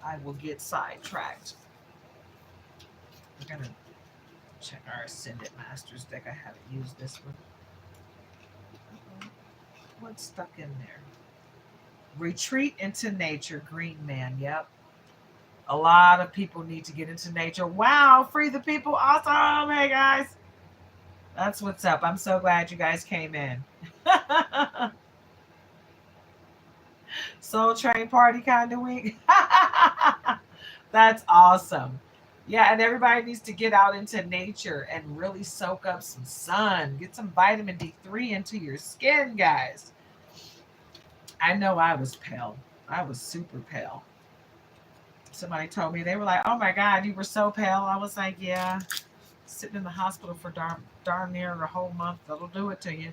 I will get sidetracked. We're going to check our Ascended Masters deck. I haven't used this one. What's stuck in there? Retreat into nature, Green Man. Yep. A lot of people need to get into nature. Wow, free the people. Awesome. Hey, guys. That's what's up. I'm so glad you guys came in. Soul Train Party kind of week. That's awesome. Yeah, and everybody needs to get out into nature and really soak up some sun. Get some vitamin D3 into your skin, guys. I know I was pale. I was super pale. Somebody told me, they were like, "Oh my God, you were so pale." I was like, "Yeah, sitting in the hospital for darn near a whole month. That'll do it to you."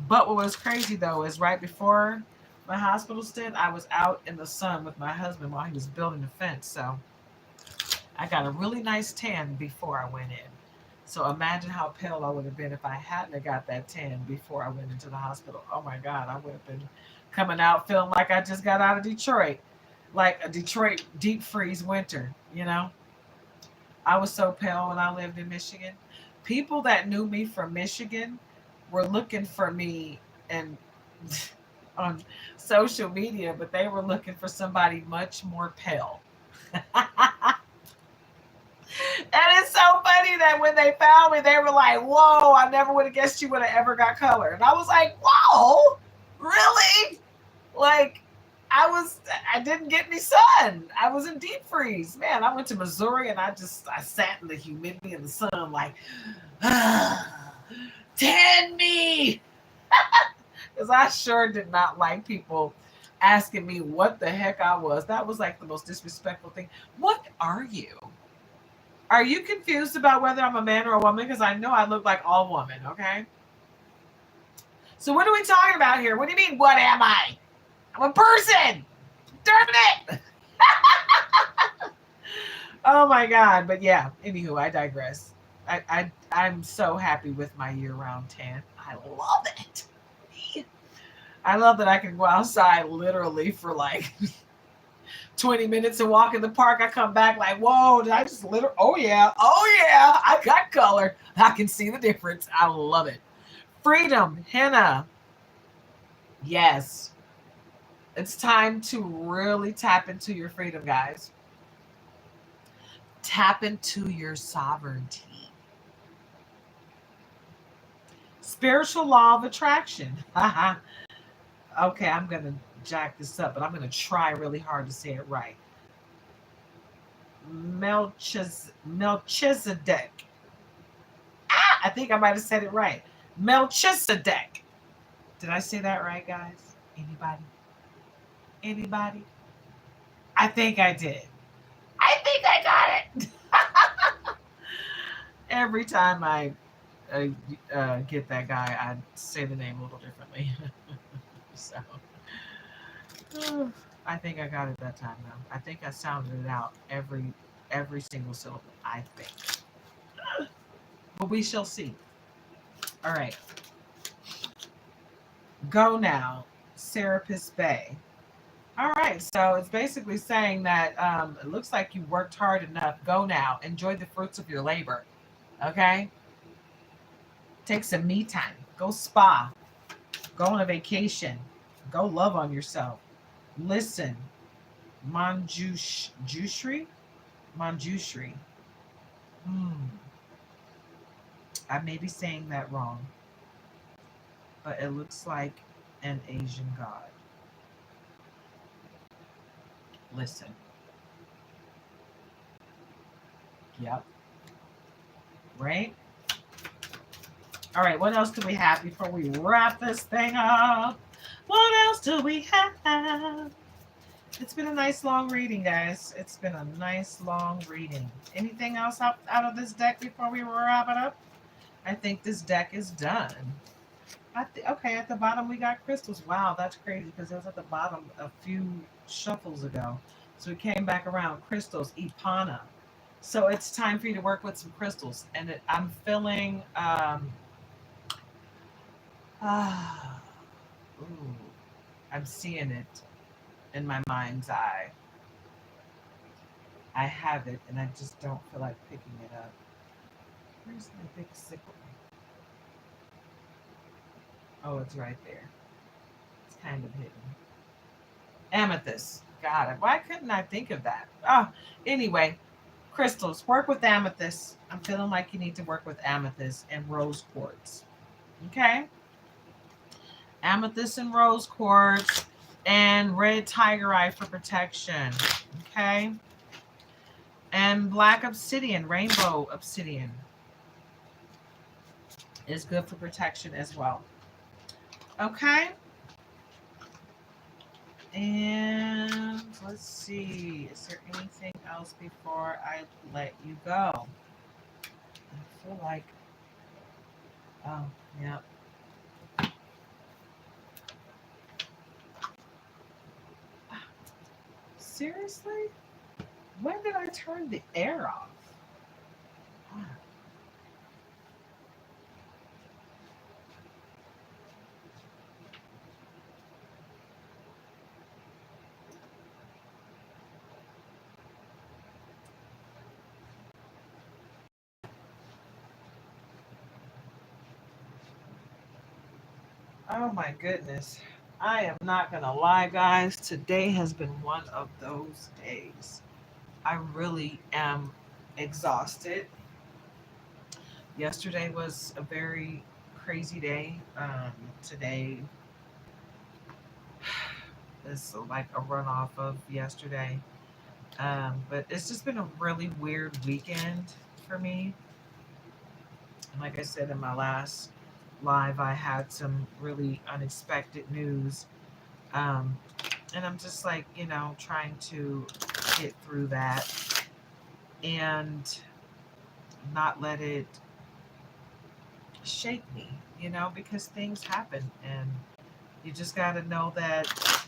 But what was crazy though is right before my hospital stint, I was out in the sun with my husband while he was building a fence. So I got a really nice tan before I went in. So imagine how pale I would have been if I hadn't have got that tan before I went into the hospital. Oh my God, I would have been coming out feeling like I just got out of Detroit, like a Detroit deep freeze winter, you know? I was so pale when I lived in Michigan. People that knew me from Michigan were looking for me and on social media, but they were looking for somebody much more pale. And it's so funny that when they found me, they were like, "Whoa, I never would have guessed you would have ever got color." And I was like, "Whoa, really?" Like, I didn't get any sun. I was in deep freeze. Man, I went to Missouri and I sat in the humidity in the sun, like, tan me. Because I sure did not like people asking me what the heck I was. That was like the most disrespectful thing. What are you? Are you confused about whether I'm a man or a woman? Because I know I look like all woman, okay? So what are we talking about here? What do you mean, what am I? I'm a person. Darn it. Oh my God. But yeah, anywho, I digress. I'm so happy with my year-round tan. I love it. I love that I can go outside literally for like 20 minutes and walk in the park. I come back like, whoa, did I just literally? Oh yeah, I got color. I can see the difference. I love it. Freedom, henna. Yes, it's time to really tap into your freedom, guys. Tap into your sovereignty. Spiritual law of attraction. Okay, I'm going to jack this up, but I'm going to try really hard to say it right. Melchizedek. I think I might have said it right. Melchizedek. Did I say that right, guys? Anybody? Anybody? I think I did. I think I got it. Every time I get that guy, I say the name a little differently. So I think I got it that time though. I think I sounded it out every single syllable. I think, but we shall see. All right, go now, Serapis Bay. All right, so it's basically saying that it looks like you worked hard enough. Go now, enjoy the fruits of your labor. Okay, take some me time. Go spa. Go on a vacation. Go love on yourself. Listen, Manjushri, Manjushri. Hmm. I may be saying that wrong, but it looks like an Asian god. Listen. Yep. Right? All right, what else do we have before we wrap this thing up? What else do we have? It's been a nice long reading, guys. It's been a nice long reading. Anything else out of this deck before we wrap it up? I think this deck is done. Okay, at the bottom we got crystals. Wow, that's crazy because it was at the bottom a few shuffles ago. So we came back around. Crystals, Ipana. So it's time for you to work with some crystals. And I'm feeling, ah, ooh, I'm seeing it in my mind's eye. I have it and I just don't feel like picking it up. Where's my big sickle? Oh, it's right there. It's kind of hidden. Amethyst. Got it. Why couldn't I think of that? Oh, anyway, crystals. Work with amethyst. I'm feeling like you need to work with amethyst and rose quartz. Okay? Amethyst and rose quartz and red tiger eye for protection. Okay? And black obsidian, rainbow obsidian is good for protection as well. Okay? And let's see, is there anything else before I let you go? I feel like, oh, yeah. Seriously? When did I turn the air off? Oh my goodness. I am not going to lie, guys. Today has been one of those days. I really am exhausted. Yesterday was a very crazy day. Today is like a runoff of yesterday. But it's just been a really weird weekend for me. And like I said in my last live, I had some really unexpected news. Um, and I'm just like, trying to get through that and not let it shake me, because things happen and you just got to know that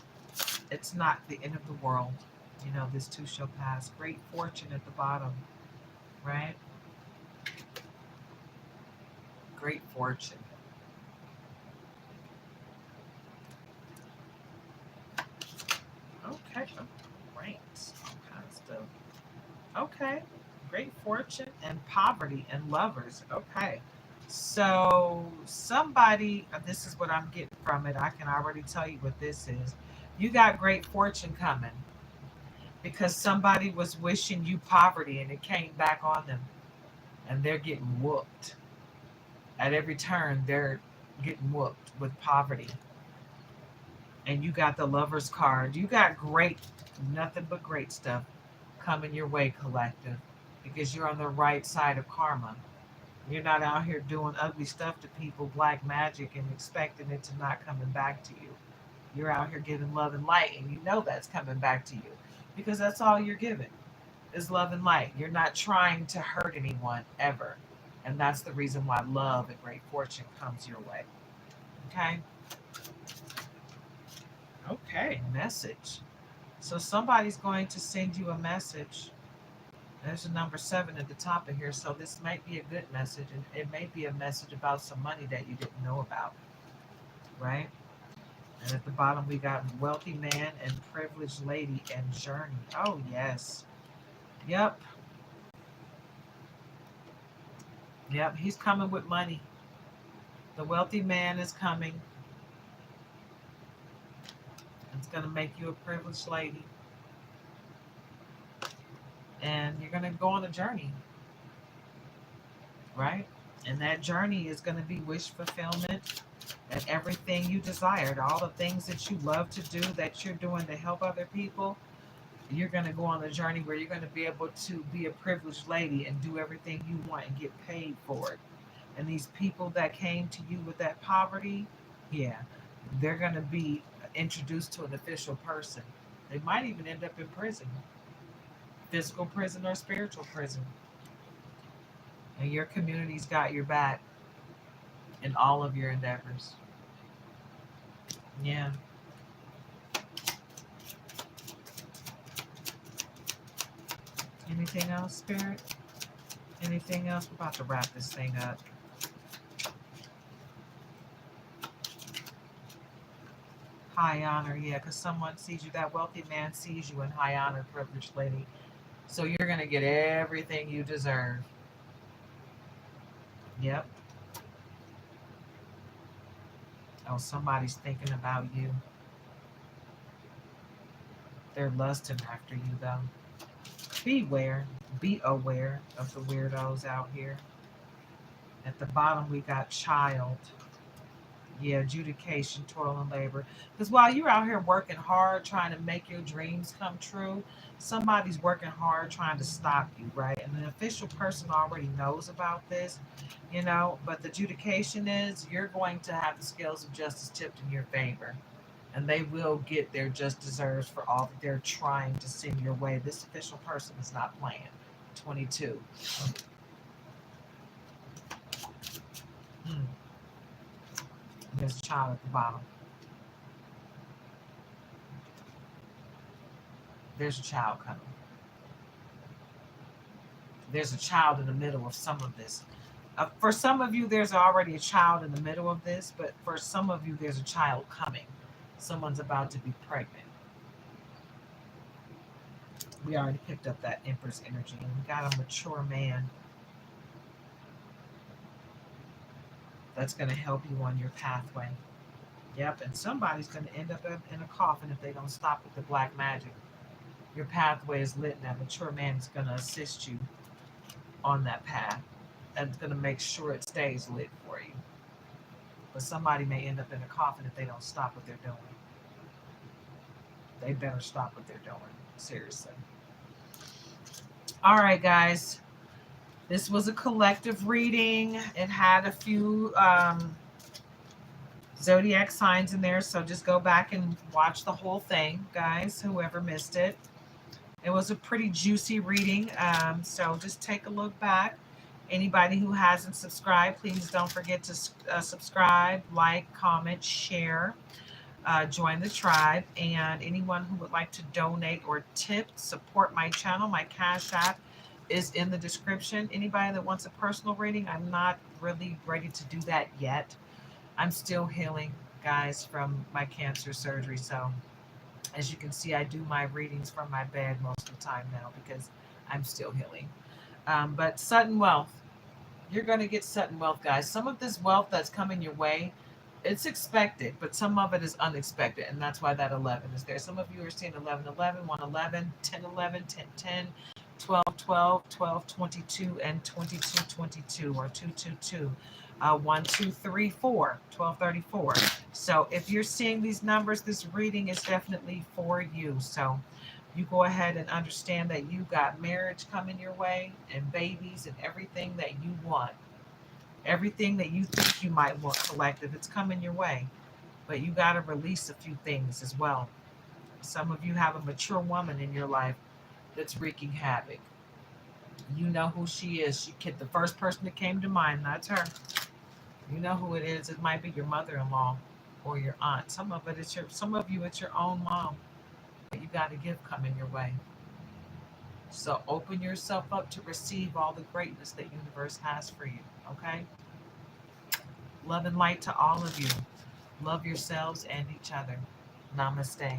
it's not the end of the world. This too shall pass. Great fortune at the bottom, right? Great fortune. Okay. Right. All kinds of stuff. Okay. Great fortune and poverty and lovers. Okay. So somebody, this is what I'm getting from it. I can already tell you what this is. You got great fortune coming because somebody was wishing you poverty and it came back on them and they're getting whooped. At every turn, they're getting whooped with poverty. And you got the lover's card. You got great, nothing but great stuff coming your way, collective, because you're on the right side of karma. You're not out here doing ugly stuff to people, black magic, and expecting it to not coming back to you. You're out here giving love and light, and you know that's coming back to you because that's all you're giving is love and light. You're not trying to hurt anyone ever. And that's the reason why love and great fortune comes your way. Okay? Okay, message. So somebody's going to send you a message. There's a number 7 at the top of here. So this might be a good message. And it may be a message about some money that you didn't know about. Right? And at the bottom, we got wealthy man and privileged lady and journey. Oh, yes. Yep. Yep. He's coming with money. The wealthy man is coming. It's going to make you a privileged lady. And you're going to go on a journey. Right? And that journey is going to be wish fulfillment and everything you desired. All the things that you love to do that you're doing to help other people. You're going to go on a journey where you're going to be able to be a privileged lady and do everything you want and get paid for it. And these people that came to you with that poverty, yeah, they're going to be introduced to an official person. They might even end up in prison, physical prison or spiritual prison. And your community's got your back in all of your endeavors. Yeah. Anything else, Spirit? Anything else? We're about to wrap this thing up. High honor, yeah, because someone sees you. That wealthy man sees you in high honor, privileged lady. So you're going to get everything you deserve. Yep. Oh, somebody's thinking about you. They're lusting after you, though. Beware. Be aware of the weirdos out here. At the bottom, we got child. Yeah, adjudication, toil, and labor. Because while you're out here working hard trying to make your dreams come true, somebody's working hard trying to stop you, right? And the official person already knows about this, but the adjudication is you're going to have the scales of justice tipped in your favor. And they will get their just deserves for all that they're trying to send your way. This official person is not playing. 22. There's a child at the bottom. There's a child coming. There's a child in the middle of some of this. For some of you, there's already a child in the middle of this, but for some of you, there's a child coming. Someone's about to be pregnant. We already picked up that Empress energy, and we got a mature man that's going to help you on your pathway. Yep, and somebody's going to end up in a coffin if they don't stop with the black magic. Your pathway is lit, and that mature man is going to assist you on that path. And it's going to make sure it stays lit for you. But somebody may end up in a coffin if they don't stop what they're doing. They better stop what they're doing. Seriously. All right, guys. This was a collective reading. It had a few zodiac signs in there, so just go back and watch the whole thing, guys, whoever missed it. It was a pretty juicy reading, so just take a look back. Anybody who hasn't subscribed, please don't forget to subscribe, like, comment, share, join the tribe. And anyone who would like to donate or tip, support my channel, my Cash App is in the description. Anybody that wants a personal reading, I'm not really ready to do that yet. I'm still healing, guys, from my cancer surgery. So as you can see, I do my readings from my bed most of the time now because I'm still healing. But sudden wealth. You're going to get sudden wealth, guys. Some of this wealth that's coming your way, it's expected, but some of it is unexpected. And that's why that 11 is there. Some of you are seeing 11, 11, 1, 11, 10, 11, 10, 10, 12, 12, 12, 22, and 22, 22, or 2, 2, 2. 1, 2, 3, 4, 12, 34. So if you're seeing these numbers, this reading is definitely for you. So you go ahead and understand that you got marriage coming your way and babies and everything that you want. Everything that you think you might want collective, it's coming your way. But you got to release a few things as well. Some of you have a mature woman in your life that's wreaking havoc. You know who she is. The first person that came to mind, that's her. You know who it is. It might be your mother-in-law or your aunt. Some of you, it's your own mom that you got a gift coming your way. So open yourself up to receive all the greatness that universe has for you. Okay? Love and light to all of you. Love yourselves and each other. Namaste.